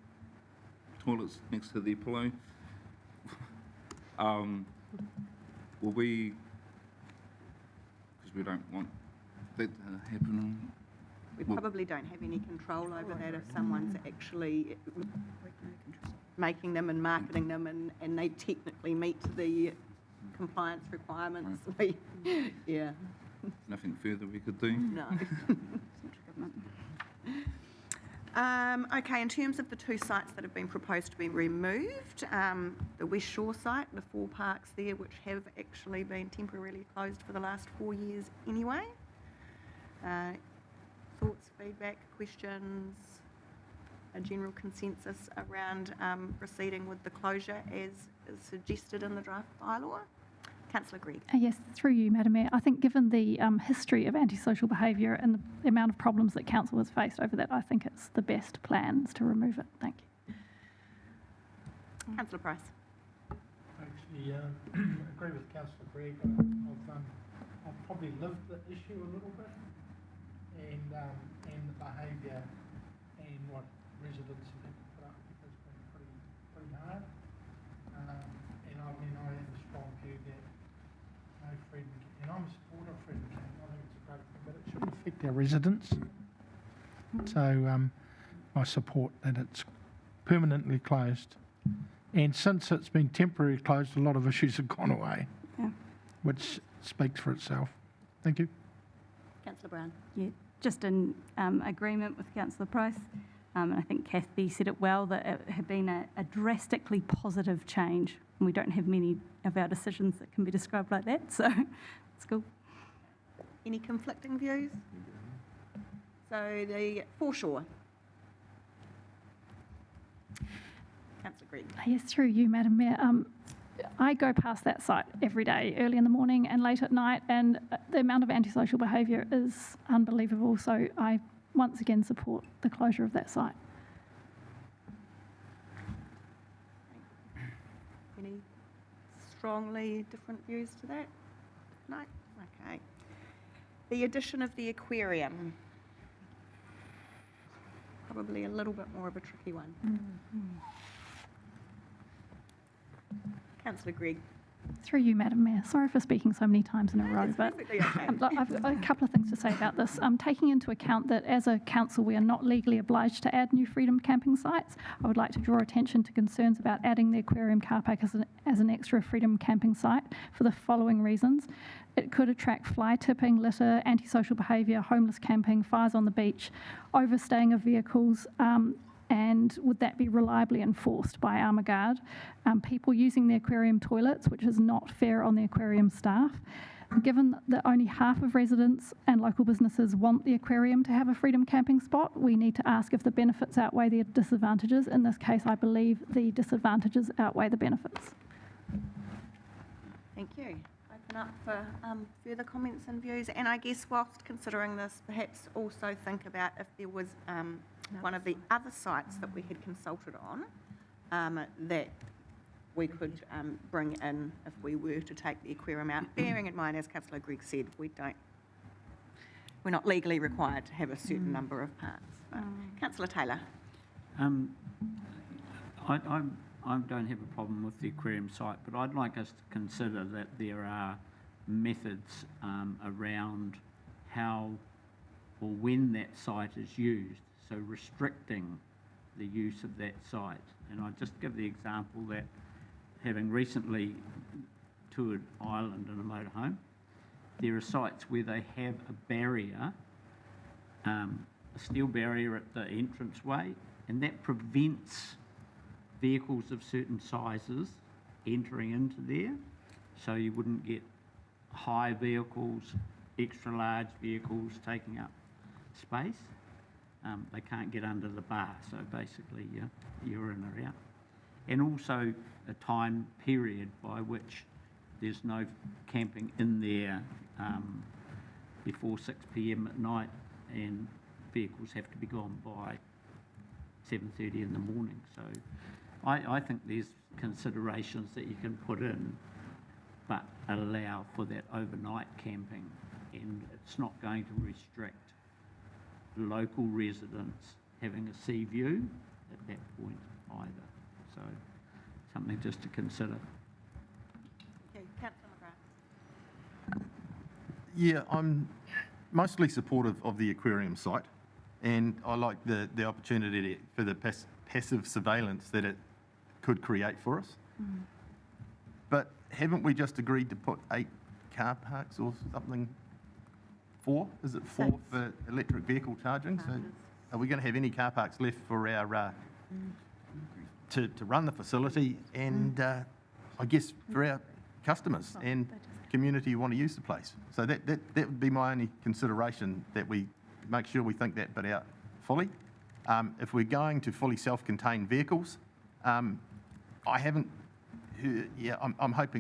toilets next to the pillow. Will we, because we don't want that to happen. We probably don't have any control over that if someone's actually making them and marketing them and they technically meet the compliance requirements. Yeah. Nothing further we could do. No. Okay, in terms of the two sites that have been proposed to be removed, the West Shore site, the 4 parks there, which have actually been temporarily closed for the last 4 years anyway. Thoughts, feedback, questions, a general consensus around proceeding with the closure as is suggested in the draft bylaw? Councillor Gregg. Yes, through you, Madam Mayor. I think given the history of antisocial behaviour and the amount of problems that council has faced over that, I think it's the best plan is to remove it. Thank you. Councillor Price. Actually, agree with Councillor Gregg. I've probably lived the issue a little bit, and the behaviour and what residents have had to put up with has been pretty hard. And I have a strong view that no freedom, and I'm a supporter of freedom camping. I think it's a great thing, but it shouldn't affect our residents. So I support that it's permanently closed. And since it's been temporarily closed, a lot of issues have gone away, which speaks for itself. Thank you. Councillor Brown. Yeah, just in agreement with Councillor Price. And I think Kathy said it well, that it had been a drastically positive change. And we don't have many of our decisions that can be described like that, so it's cool. Any conflicting views? So the foreshore. Councillor Green. Yes, through you, Madam Mayor. I go past that site every day, early in the morning and late at night, and the amount of antisocial behaviour is unbelievable. So I once again support the closure of that site. Any strongly different views to that? No? Okay. The addition of the aquarium. Probably a little bit more of a tricky one. Councillor Gregg. Through you, Madam Mayor. Sorry for speaking so many times in a row, but Okay. I've got a couple of things to say about this. Taking into account that as a council we are not legally obliged to add new freedom camping sites, I would like to draw attention to concerns about adding the aquarium car park as an extra freedom camping site for the following reasons. It could attract fly tipping, litter, antisocial behaviour, homeless camping, fires on the beach, overstaying of vehicles, and would that be reliably enforced by Armaguard? People using the aquarium toilets, which is not fair on the aquarium staff. Given that only half of residents and local businesses want the aquarium to have a freedom camping spot, we need to ask if the benefits outweigh the disadvantages. In this case, I believe the disadvantages outweigh the benefits. Thank you. Open up for further comments and views. And I guess whilst considering this, perhaps also think about if there was one of the other sites that we had consulted on that we could bring in if we were to take the aquarium out, bearing in mind, as Councillor Gregg said, we're not legally required to have a certain number of parks. Councillor Taylor. I don't have a problem with the aquarium site, but I'd like us to consider that there are methods around how or when that site is used, so restricting the use of that site. And I'll just give the example that having recently toured Ireland in a motorhome, there are sites where they have a barrier, a steel barrier at the entranceway, and that prevents vehicles of certain sizes entering into there, so you wouldn't get high vehicles, extra large vehicles taking up space. They can't get under the bar, so basically you're in or out. And also a time period by which there's no camping in there before 6 p.m. at night, and vehicles have to be gone by 7:30 in the morning. So I think there's considerations that you can put in, but allow for that overnight camping, and it's not going to restrict local residents having a sea view at that point either. So something just to consider. Okay, Councillor McGrath. Yeah, I'm mostly supportive of the aquarium site, and I like the opportunity for the passive surveillance that it could create for us. But haven't we just agreed to put 8 car parks or something? 4? Is it 4 for electric vehicle charging? So are we going to have any car parks left for our to run the facility and I guess for our customers and community who want to use the place? So that would be my only consideration, that we make sure we think that bit out fully. If we're going to fully self-contained vehicles, I'm hoping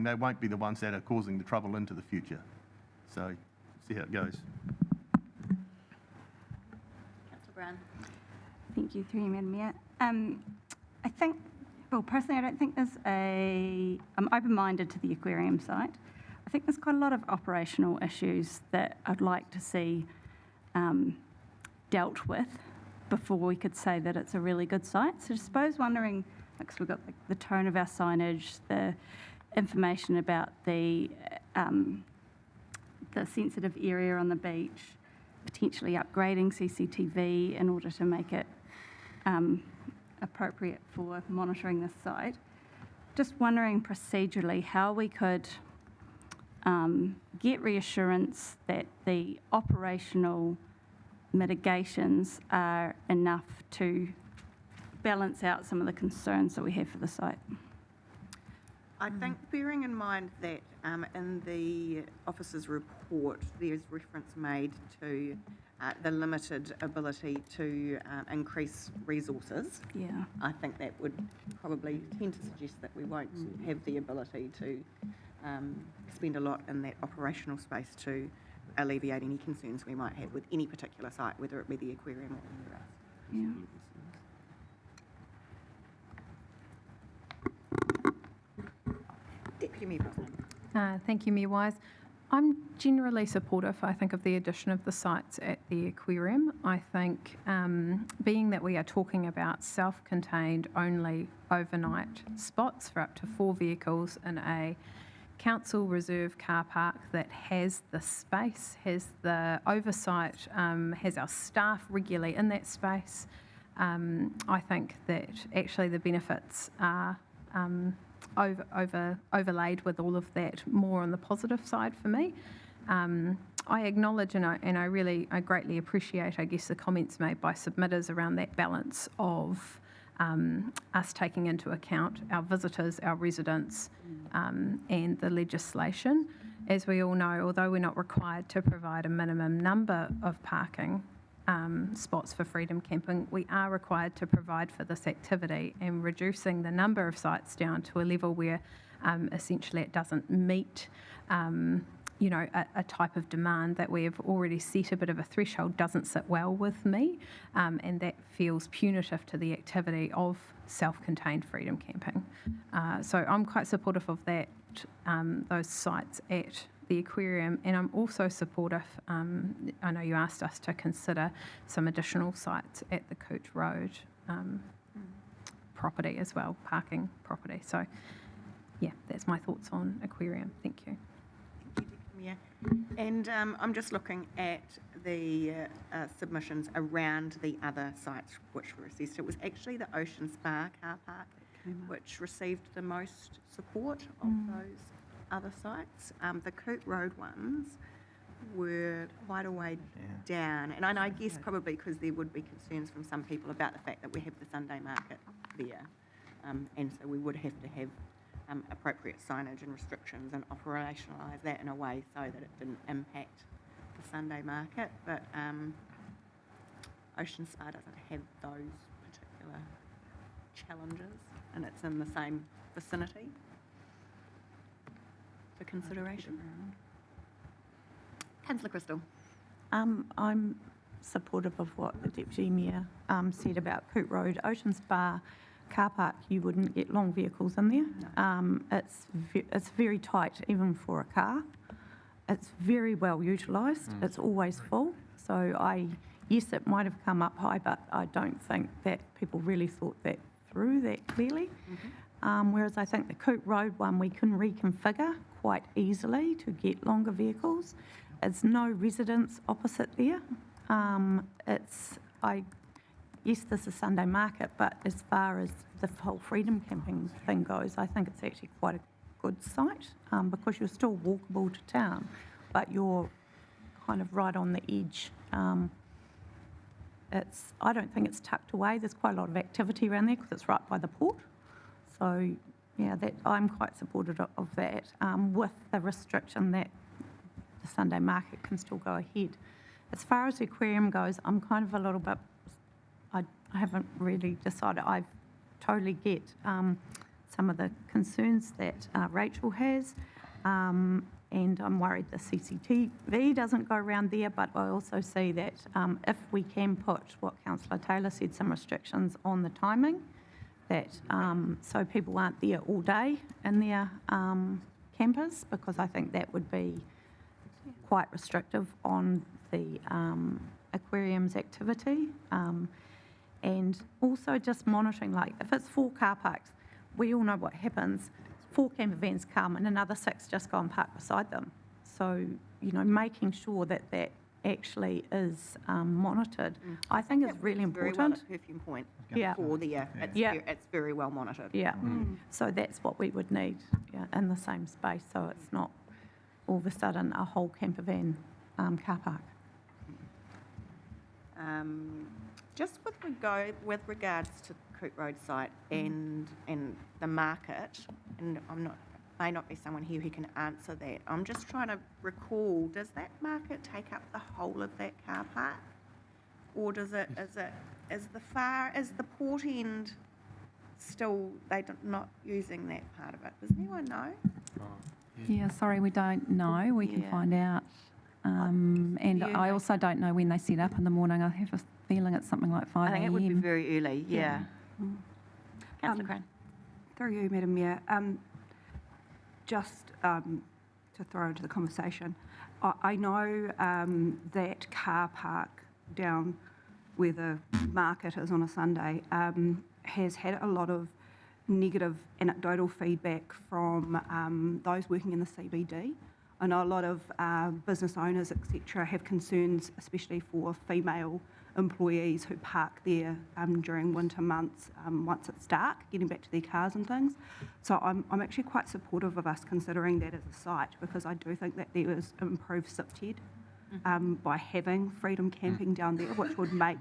they won't be the ones that are causing the trouble into the future. So see how it goes. Councillor Brown. Thank you, through you, Madam Mayor. I think, well, personally, I don't think I'm open-minded to the aquarium site. I think there's quite a lot of operational issues that I'd like to see dealt with before we could say that it's a really good site. So I suppose wondering, because we've got the tone of our signage, the information about the sensitive area on the beach, potentially upgrading CCTV in order to make it appropriate for monitoring this site. Just wondering procedurally how we could get reassurance that the operational mitigations are enough to balance out some of the concerns that we have for the site. I think bearing in mind that in the officer's report, there's reference made to the limited ability to increase resources. Yeah. I think that would probably tend to suggest that we won't have the ability to spend a lot in that operational space to alleviate any concerns we might have with any particular site, whether it be the aquarium or anywhere else. Yeah. Deputy Mayor Brosnan. Thank you, Mayor Wise. I'm generally supportive, I think, of the addition of the sites at the aquarium. I think being that we are talking about self-contained only overnight spots for up to 4 vehicles in a council reserve car park that has the space, has the oversight, has our staff regularly in that space, I think that actually the benefits are overlaid with all of that more on the positive side for me. I acknowledge and I greatly appreciate, I guess, the comments made by submitters around that balance of us taking into account our visitors, our residents, and the legislation. As we all know, although we're not required to provide a minimum number of parking spots for freedom camping, we are required to provide for this activity, and reducing the number of sites down to a level where essentially it doesn't meet a type of demand that we have already set a bit of a threshold doesn't sit well with me, and that feels punitive to the activity of self-contained freedom camping. So I'm quite supportive of that, those sites at the aquarium, and I'm also supportive, I know you asked us to consider some additional sites at the Coote Road property as well, parking property. So yeah, that's my thoughts on aquarium. Thank you. Yeah. And I'm just looking at the submissions around the other sites which were assessed. It was actually the Ocean Spa car park which received the most support of those other sites. The Coote Road ones were quite a way down, and I guess probably because there would be concerns from some people about the fact that we have the Sunday market there, and so we would have to have appropriate signage and restrictions and operationalise that in a way so that it didn't impact the Sunday market. But Ocean Spa doesn't have those particular challenges, and it's in the same vicinity for consideration. Councillor Crystal. I'm supportive of what the Deputy Mayor said about Coot Road. Ocean Spa car park, you wouldn't get long vehicles in there. It's very tight even for a car. It's very well utilised. It's always full. So yes, it might have come up high, but I don't think that people really thought that through that clearly. Whereas I think the Coot Road one we can reconfigure quite easily to get longer vehicles. It's no residents opposite there. Yes, there's a Sunday market, but as far as the whole freedom camping thing goes, I think it's actually quite a good site because you're still walkable to town, but you're kind of right on the edge. I don't think it's tucked away. There's quite a lot of activity around there because it's right by the port. So, yeah, I'm quite supportive of that with the restriction that the Sunday market can still go ahead. As far as the aquarium goes, I'm kind of a little bit, I haven't really decided. I totally get some of the concerns that Rachel has, and I'm worried the CCTV doesn't go around there, but I also see that if we can put what Councillor Taylor said, some restrictions on the timing, that so people aren't there all day in their campers, because I think that would be quite restrictive on the aquarium's activity. And also just monitoring, like if it's 4 car parks, we all know what happens. 4 camper vans come and another 6 just go and park beside them. So, making sure that that actually is monitored, I think is really important. Very well at Perfume Point. Yeah. It's very well monitored. Yeah. So that's what we would need in the same space, so it's not all of a sudden a whole camper van car park. Just with regards to the Coot Road site and the market, and may not be someone here who can answer that. I'm just trying to recall, does that market take up the whole of that car park? Or is the port end still, not using that part of it? Does anyone know? Yeah, sorry, we don't know. We can find out. And I also don't know when they set up in the morning. I have a feeling it's something like 5 a.m. I think it would be very early, yeah. Councillor Crane. Through you, Madam Mayor. Just to throw into the conversation, I know that car park down where the market is on a Sunday has had a lot of negative anecdotal feedback from those working in the CBD. I know a lot of business owners, etc., have concerns, especially for female employees who park there during winter months once it's dark, getting back to their cars and things. So I'm actually quite supportive of us considering that as a site, because I do think that there is improved SIPTED by having freedom camping down there, which would make,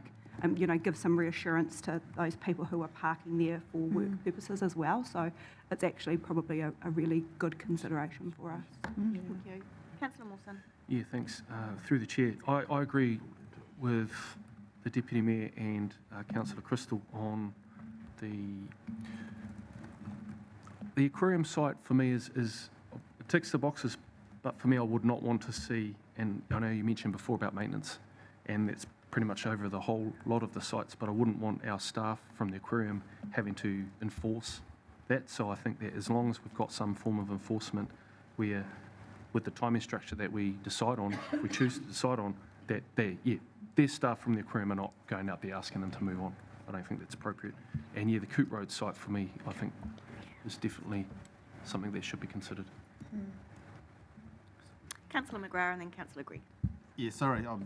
give some reassurance to those people who are parking there for work purposes as well. So it's actually probably a really good consideration for us. Thank you. Councillor Mawson. Yeah, thanks. Through the chair, I agree with the Deputy Mayor and Councillor Crystal on the aquarium site. For me is it ticks the boxes, but for me I would not want to see, and I know you mentioned before about maintenance, and it's pretty much over the whole lot of the sites, but I wouldn't want our staff from the aquarium having to enforce that. So I think that as long as we've got some form of enforcement where, with the timing structure that we decide on, if we choose to decide on, that their staff from the aquarium are not going out there asking them to move on. I don't think that's appropriate. And the Coot Road site for me, I think, is definitely something that should be considered. Councillor McGrath and then Councillor Green. Yeah, sorry, I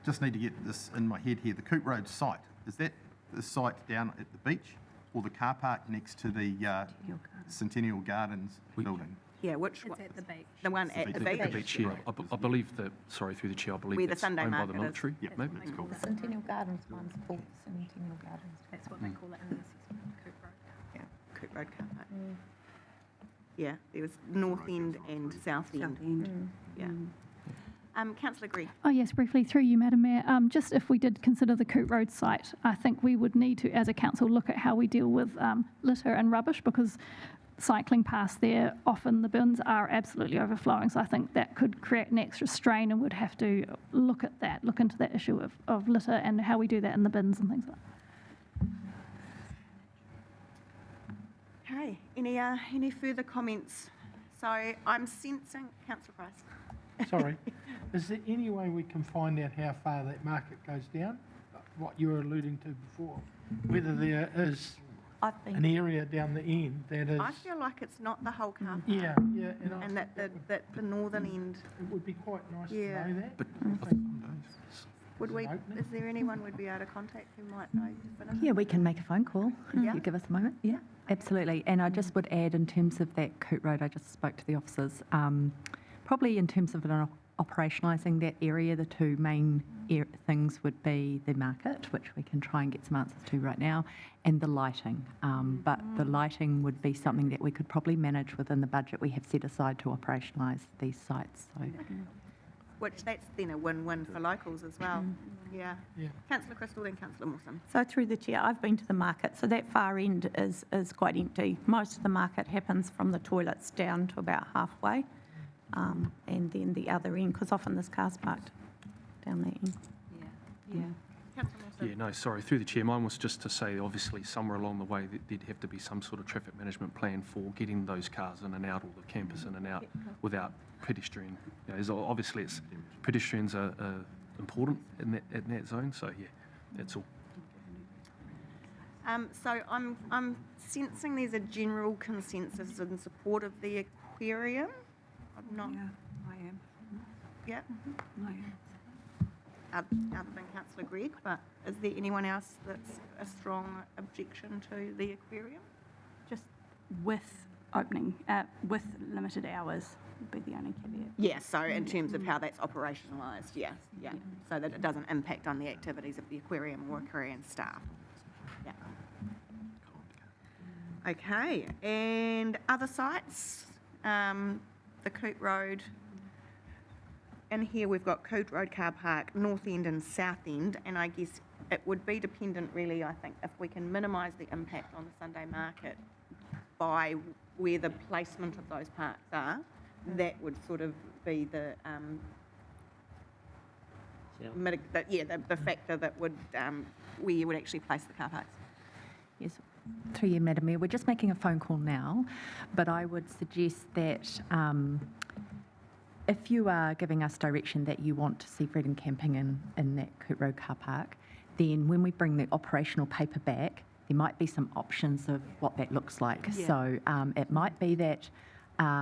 just need to get this in my head here. The Coot Road site, is that the site down at the beach or the car park next to the Centennial Gardens building? Yeah, which one? It's at the beach. The one at the beach? The beach, yeah. I believe that, sorry, through the chair, I believe Where the that's Sunday owned by market the is. military. Yep, maybe. That's Cool. The Centennial Gardens one's called Centennial Gardens. That's what they call it in the assessment, Coot Road. Yeah, Coot Road car park. Yeah, there was north end and south end. Yeah. Councillor Grigg. Oh, yes, briefly, through you, Madam Mayor. Just if we did consider the Coot Road site, I think we would need to, as a council, look at how we deal with litter and rubbish, because cycling past there, often the bins are absolutely overflowing. So I think that could create an extra strain, and we'd have to look at that, look into that issue of litter and how we do that in the bins and things like that. Okay, any further comments? So I'm sensing, Councillor Price. Sorry, is there any way we can find out how far that market goes down? What you were alluding to before, whether there is an area down the end that is. I feel like it's not the whole car park. Yeah, and that the northern end. It would be quite nice to Yeah. know that. But Would we? Is there anyone we'd be able to contact who might know definitively? Yeah, we can make a phone call if Yeah. you give us a moment. Yeah, absolutely. And I just would add, in terms of that Coot Road, I just spoke to the officers. Probably in terms of operationalising that area, the two main things would be the market, which we can try and get some answers to right now, and the lighting. But the lighting would be something that we could probably manage within the budget we have set aside to operationalise these sites. So. Which that's then a win-win for locals as well. Yeah. Councillor Crystal, then Councillor Mawson. So through the chair, I've been to the market, so that far end is quite empty. Most of the market happens from the toilets down to about halfway, and then the other end, because often there's cars parked down that end. Councillor Mawson. Yeah, no, sorry, through the chair, mine was just to say, obviously, somewhere along the way, there'd have to be some sort of traffic management plan for getting those cars in and out, or the campers in and out, without pedestrian. Obviously, pedestrians are important in that zone, so yeah, that's all. So I'm sensing there's a general consensus in support of the aquarium. I'm not. Yeah, I am. Yeah. I am. Other than Councillor Grigg, but is there anyone else that's a strong objection to the aquarium? Just with opening, with limited hours would be the only caveat. Yeah, so in terms of how that's operationalised, yeah, so that it doesn't impact on the activities of the aquarium or aquarium staff. Yeah. Okay, and other sites, the Coot Road. And here we've got Coot Road Car Park, North End and South End, and I guess it would be dependent really, I think, if we can minimise the impact on the Sunday market by where the placement of those parks are, that would sort of be the the factor that would where you would actually place the car parks. Yes, through you, Madam Mayor. We're just making a phone call now, but I would suggest that if you are giving us direction that you want to see freedom camping in that Coot Road car park, then when we bring the operational paper back, there might be some options of what that looks like. Yeah. So it might be that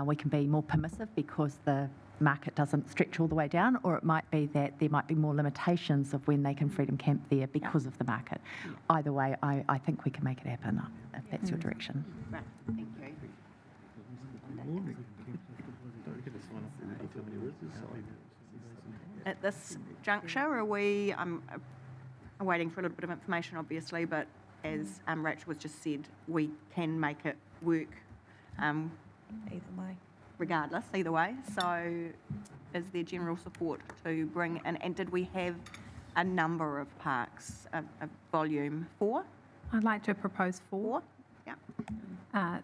we can be more permissive because the market doesn't stretch all the way down, or it might be that there might be more limitations of when they can freedom camp there because of the market. Either way, I think we can make it happen if that's your direction. Right, thank you. At this juncture, are we waiting for a little bit of information, obviously, but as Rachel was just said, we can make it work Either way. regardless, either way. So is there general support to bring in, and did we have a number of parks, a volume? 4? I'd like to propose 4. Yeah.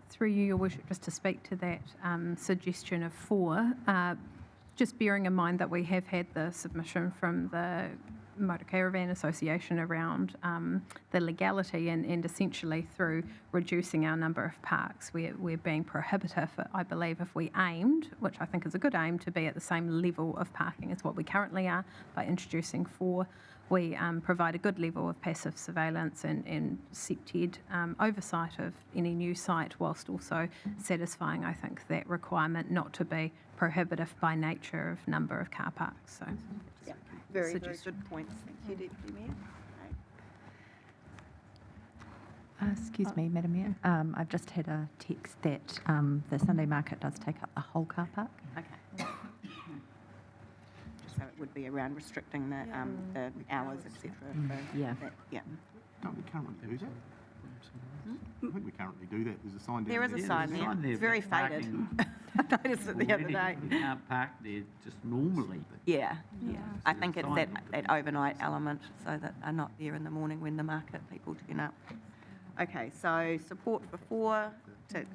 Through you, Your Worship, just to speak to that suggestion of 4, just bearing in mind that we have had the submission from the Motor Caravan Association around the legality and essentially through reducing our number of parks, we're being prohibitive. I believe if we aimed, which I think is a good aim, to be at the same level of parking as what we currently are, by introducing 4, we provide a good level of passive surveillance and SEPTED oversight of any new site, whilst also satisfying, I think, that requirement not to be prohibitive by nature of number of car parks. So, yeah, very good points. Thank you, Deputy Mayor. Excuse me, Madam Mayor. I've just had a text that the Sunday market does take up the whole car park. Okay. So it would be around restricting the hours, etc. Yeah. Yeah. Don't we currently do that? I think we currently do that. There's a sign down There is a sign there. It's very faded. noticed it the other day. You can't park there just normally. Yeah. I think it's that overnight element, so that they're not there in the morning when the market people turn up. Okay, so support for 4 to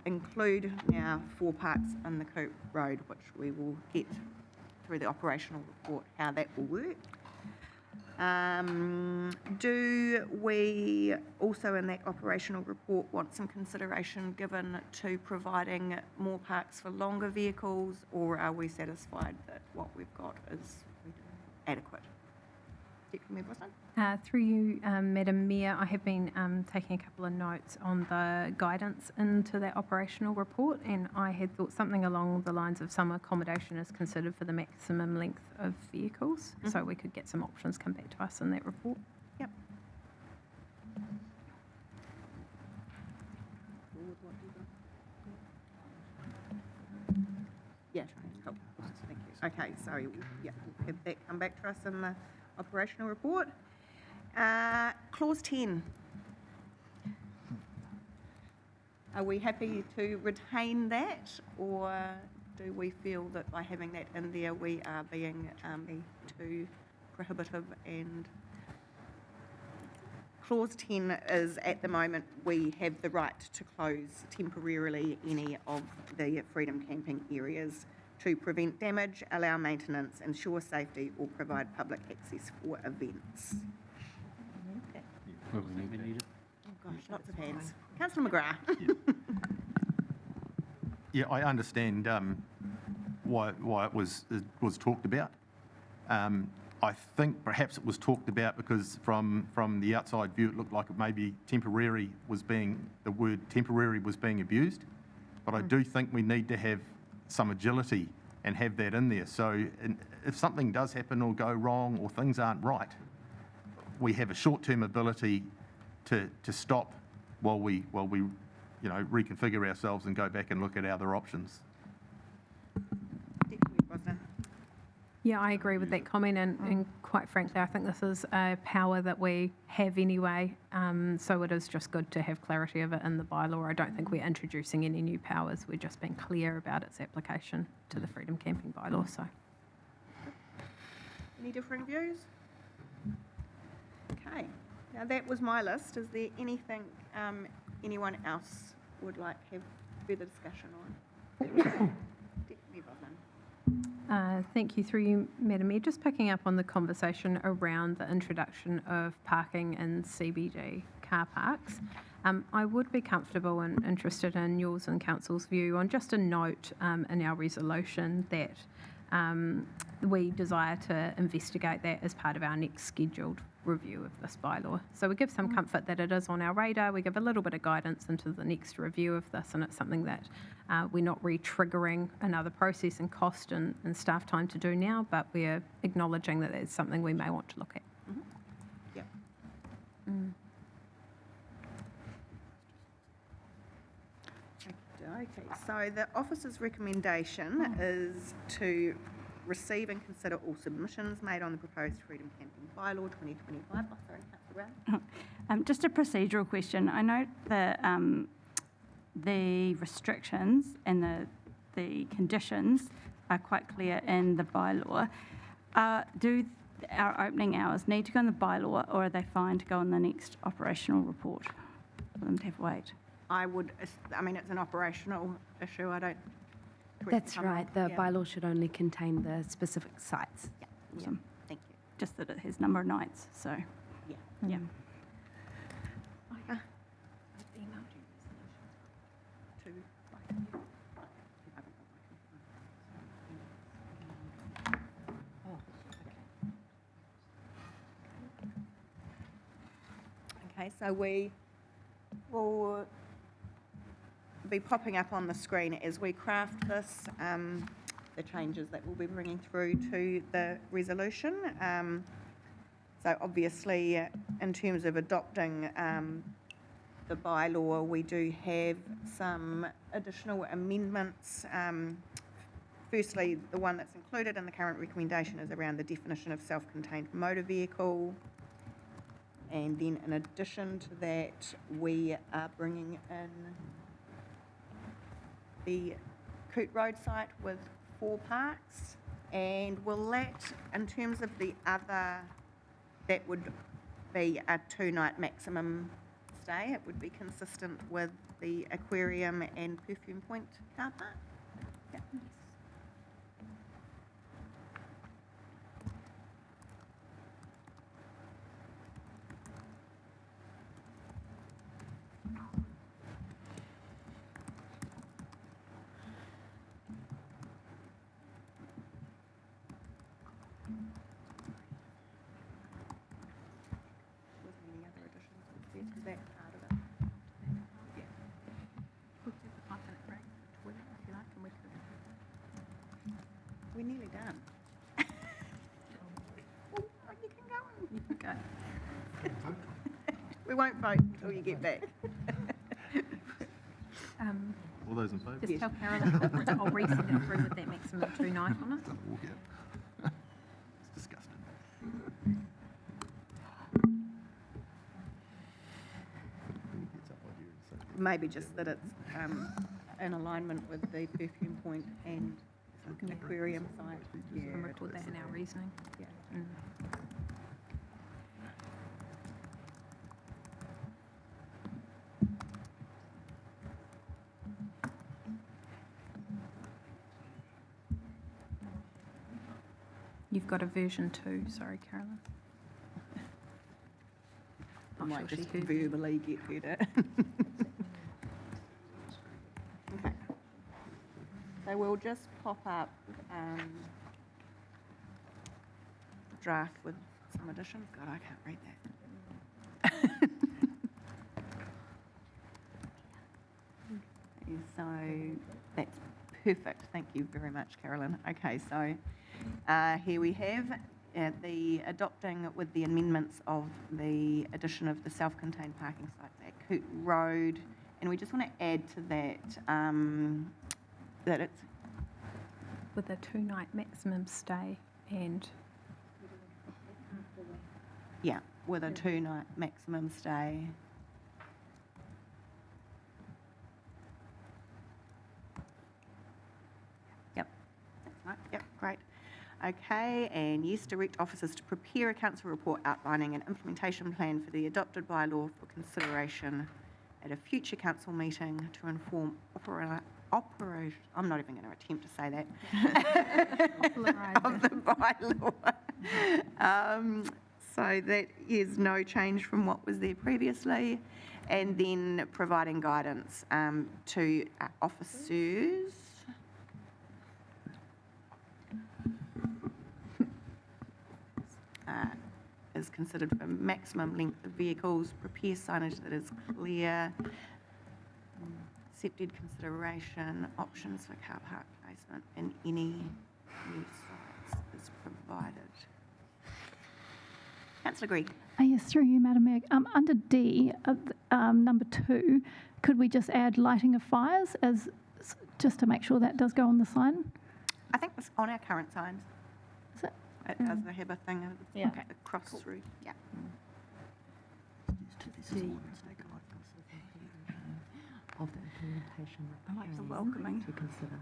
include now 4 parks on the Coop Road, which we will get through the operational report, how that will work. Do we also in that operational report want some consideration given to providing more parks for longer vehicles, or are we satisfied that what we've got is adequate? Deputy Mayor Brosnan? Through you, Madam Mayor, I have been taking a couple of notes on the guidance into that operational report, and I had thought something along the lines of some accommodation is considered for the maximum length of vehicles, so we could get some options come back to us in that report. Yep. Yeah, cool. Thank you. Okay, so yeah, we'll have that come back to us in the operational report. Clause 10. Are we happy to retain that, or do we feel that by having that in there we are being too prohibitive? And Clause 10 is, at the moment, we have the right to close temporarily any of the freedom camping areas to prevent damage, allow maintenance, ensure safety, or provide public access for events. Okay. We need it. Oh gosh, lots of hands. Councillor McGrath. Yeah, I understand why it was talked about. I think perhaps it was talked about because from the outside view, it looked like maybe the word temporary was being abused. But I do think we need to have some agility and have that in there. So if something does happen or go wrong or things aren't right, we have a short-term ability to stop while we reconfigure ourselves and go back and look at other options. Yeah, I agree with that comment, and quite frankly, I think this is a power that we have anyway, so it is just good to have clarity of it in the bylaw. I don't think we're introducing any new powers, we're just being clear about its application to the freedom camping bylaw. So, any differing views? Okay, now that was my list. Is there anything anyone else would like to have further discussion on? Deputy Bosman. Thank you. Through you, Madam Mayor, just picking up on the conversation around the introduction of parking in CBD car parks. I would be comfortable and interested in yours and Council's view on just a note in our resolution that we desire to investigate that as part of our next scheduled review of this bylaw. So we give some comfort that it is on our radar. We give a little bit of guidance into the next review of this, and it's something that we're not re-triggering another process and cost and staff time to do now, but we're acknowledging that it's something we may want to look at. Yeah. Okay, so the officer's recommendation is to receive and consider all submissions made on the proposed freedom camping bylaw 2025. Oh, sorry, Councillor Brown. Just a procedural question. I note that the restrictions and the conditions are quite clear in the bylaw. Do our opening hours need to go in the bylaw, or are they fine to go in the next operational report for them to have weight? I mean, it's an operational issue. I don't. That's right. The bylaw should only contain the specific sites. Yeah. Awesome. Thank you. Just that it has number of nights, so. Yeah. Yeah. Okay, so we will be popping up on the screen as we craft this, the changes that we'll be bringing through to the resolution. So obviously, in terms of adopting the bylaw, we do have some additional amendments. Firstly, the one that's included in the current recommendation is around the definition of self-contained motor vehicle. And then in addition to that, we are bringing in the Coot Road site with 4 parks. And will that, in terms of the other, that would be a 2-night maximum stay? It would be consistent with the aquarium and Perfume Point car park? Yeah. We're nearly done. Oh, you can go on. You can go. We won't vote until you get back. All those in favour? Just tell Carolyn I'll resend it through with that maximum 2-night on it. It's disgusting. Maybe just that it's in alignment with the Perfume Point and aquarium site. Yeah, and record that in our reasoning. Yeah. You've got a version 2, sorry, Carolyn. I might just verbally get better. Okay. So we'll just pop up draft with some additions. God, I can't read that. So that's perfect. Thank you very much, Carolyn. Okay, so here we have the adopting with the amendments of the addition of the self-contained parking sites at Coot Road. And we just want to add to that that it's With a 2-night maximum stay and with a 2-night maximum stay. Yep, that's right. Yep, great. Okay, and yes, direct officers to prepare a council report outlining an implementation plan for the adopted bylaw for consideration at a future council meeting to inform operation. I'm not even going to attempt to say that. Of the bylaw. So that is no change from what was there previously, and then providing guidance to officers. Is considered for maximum length of vehicles, prepare signage that is clear, accepted consideration, options for car park placement in any new sites is provided. Councillor Green. Yes, through you, Madam Mayor. Under D, number 2, could we just add lighting of fires as just to make sure that does go on the sign? I think it's on our current signs. Is it? It does have a thing across through. Yeah. Of the implementation. I like the welcoming. To consider.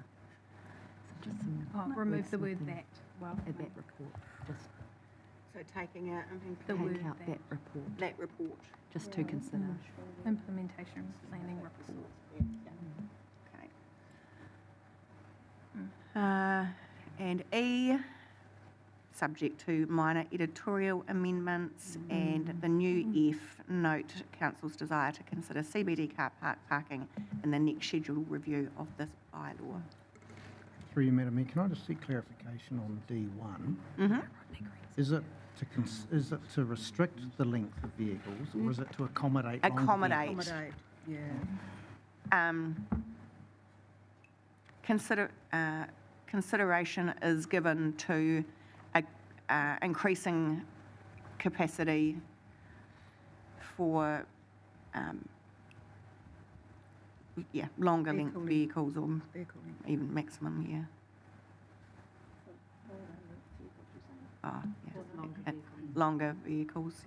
So just some remove the word wordsmithing that. Well, at that report. Just So taking out the word take out that report. that report. Just to consider. implementation planning report. Okay. And E, subject to minor editorial amendments, and the new F, note council's desire to consider CBD car park parking in the next scheduled review of this bylaw. Through you, Madam Mayor, can I just seek clarification on D1? Is it to restrict the length of vehicles, or is it to accommodate? longer vehicles? Consideration is given to increasing capacity for longer length vehicles, or even maximum, longer vehicles,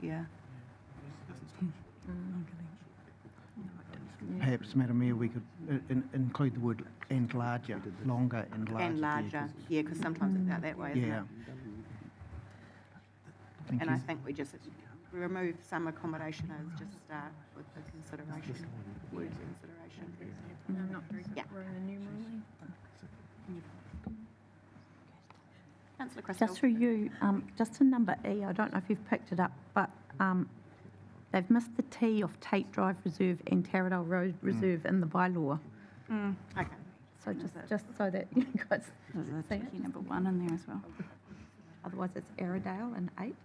Perhaps perhaps, Madam Mayor, we could include the word and larger, longer and larger. And larger, vehicles. yeah, because sometimes it's out that way, isn't Yeah. it? Thank And you. I think we just remove some accommodation as just start with the consideration, word consideration. I'm not very good Yeah. at Roman numerally. Councillor Crystal. Just through you, just to number E, I don't know if you've picked it up, but they've missed the T of Tate Drive Reserve and Taradale Road Reserve in the bylaw. Okay. So just so that you guys There's a see it. cheeky number 1 in there as well. Otherwise, it's Airedale and 8.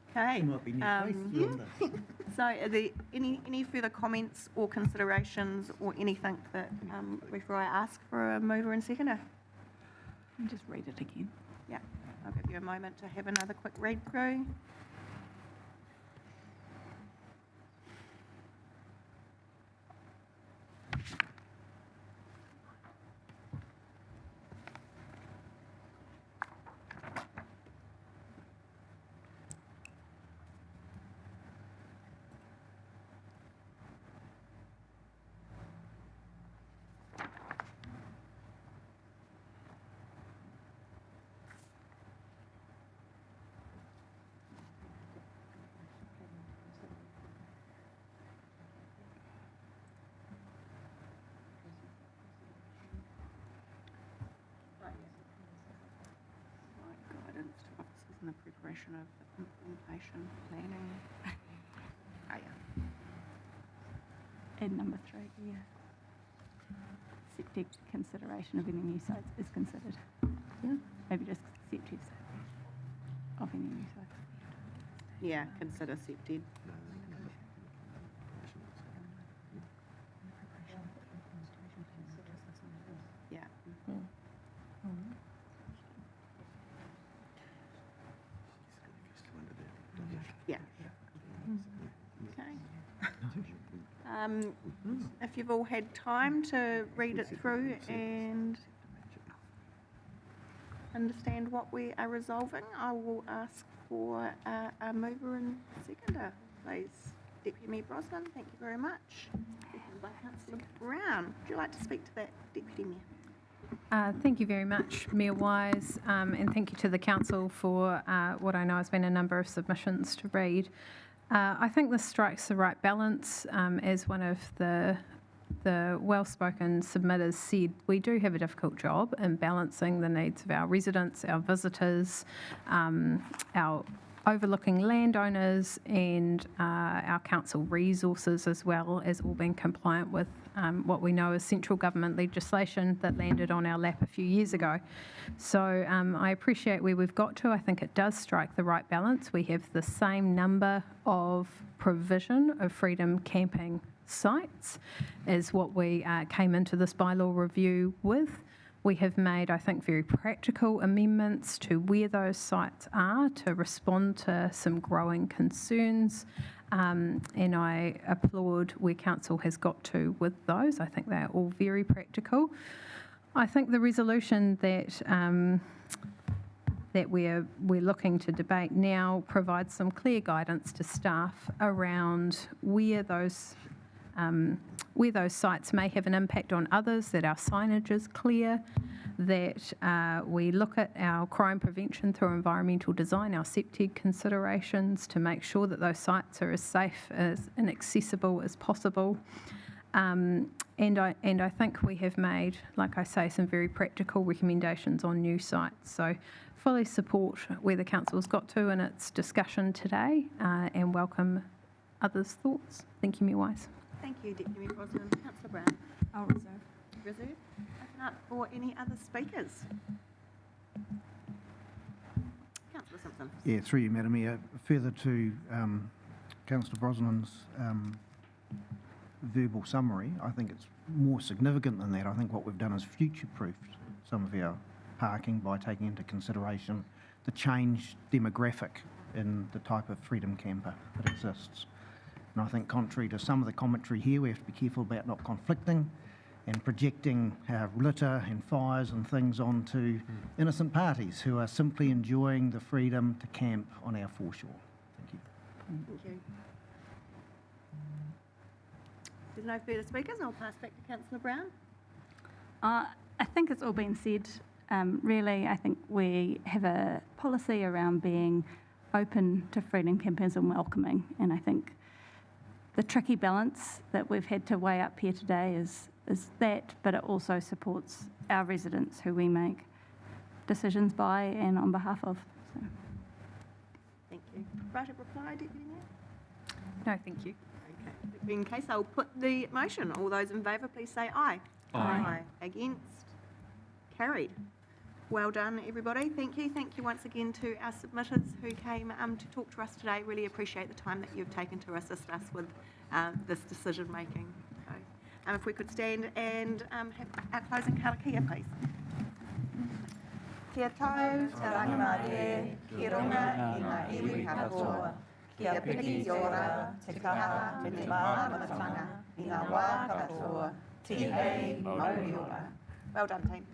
Okay. Might be near place beyond this. So are there any further comments or considerations or anything that, before I ask for a mover and seconder? Just read it again. Yeah, I'll give you a moment to have another quick read through. Guidance to officers in the preparation of the implementation planning. Oh, yeah. And number 3, yeah. Septic consideration of any new sites is considered. Yeah. Maybe just septic of any new sites. Yeah, consider septic. Yeah. Yeah. Okay. If you've all had time to read it through and understand what we are resolving, I will ask for a mover and seconder, please. Deputy Mayor Brosnan, thank you very much. Seconded by Councillor Brown. Would you like to speak to that, Deputy Mayor? Thank you very much, Mayor Wise, and thank you to the council for what I know has been a number of submissions to read. I think this strikes the right balance. As one of the well-spoken submitters said, we do have a difficult job in balancing the needs of our residents, our visitors, our overlooking landowners and our council resources, as well as all being compliant with what we know is central government legislation that landed on our lap a few years ago. So I appreciate where we've got to. I think it does strike the right balance. We have the same number of provision of freedom camping sites as what we came into this bylaw review with. We have made, I think, very practical amendments to where those sites are to respond to some growing concerns, and I applaud where council has got to with those. I think they are all very practical. I think the resolution that we're looking to debate now provides some clear guidance to staff around where those sites may have an impact on others, that our signage is clear, that we look at our crime prevention through environmental design, our septic considerations to make sure that those sites are as safe and accessible as possible. And I think we have made, like I say, some very practical recommendations on new sites. So fully support where the council's got to in its discussion today and welcome others' thoughts. Thank you, Mayor Wise. Thank you, Deputy Mayor Brosnan. Councillor Brown. I'll reserve. Reserve. Open up for any other speakers. Councillor Simpson. Yeah, through you, Madam Mayor. Further to Councillor Brosnan's verbal summary, I think it's more significant than that. I think what we've done is future-proofed some of our parking by taking into consideration the changed demographic in the type of freedom camper that exists. And I think contrary to some of the commentary here, we have to be careful about not conflicting and projecting litter and fires and things onto innocent parties who are simply enjoying the freedom to camp on our foreshore. Thank you. Thank you. There's no further speakers, I'll pass back to Councillor Brown. I think it's all been said. Really, I think we have a policy around being open to freedom campaigners and welcoming, and I think the tricky balance that we've had to weigh up here today is that, but it also supports our residents who we make decisions by and on behalf of. So. Thank you. Right of reply, Deputy Mayor? No, thank you. Okay. In case, I'll put the motion. All those in favour, please say aye. Aye. Against? Carried. Well done, everybody. Thank you. Thank you once again to our submitters who came to talk to us today. Really appreciate the time that you've taken to assist us with this decision making. So, if we could stand and have our closing karakia, please. Kia tau, te rangimārie, ki runga i ngā iwi katoa. Kia piki i ora, te kaha, me te māramatanga, i ngā wā katoa, te hei mauri ora. Well done, team.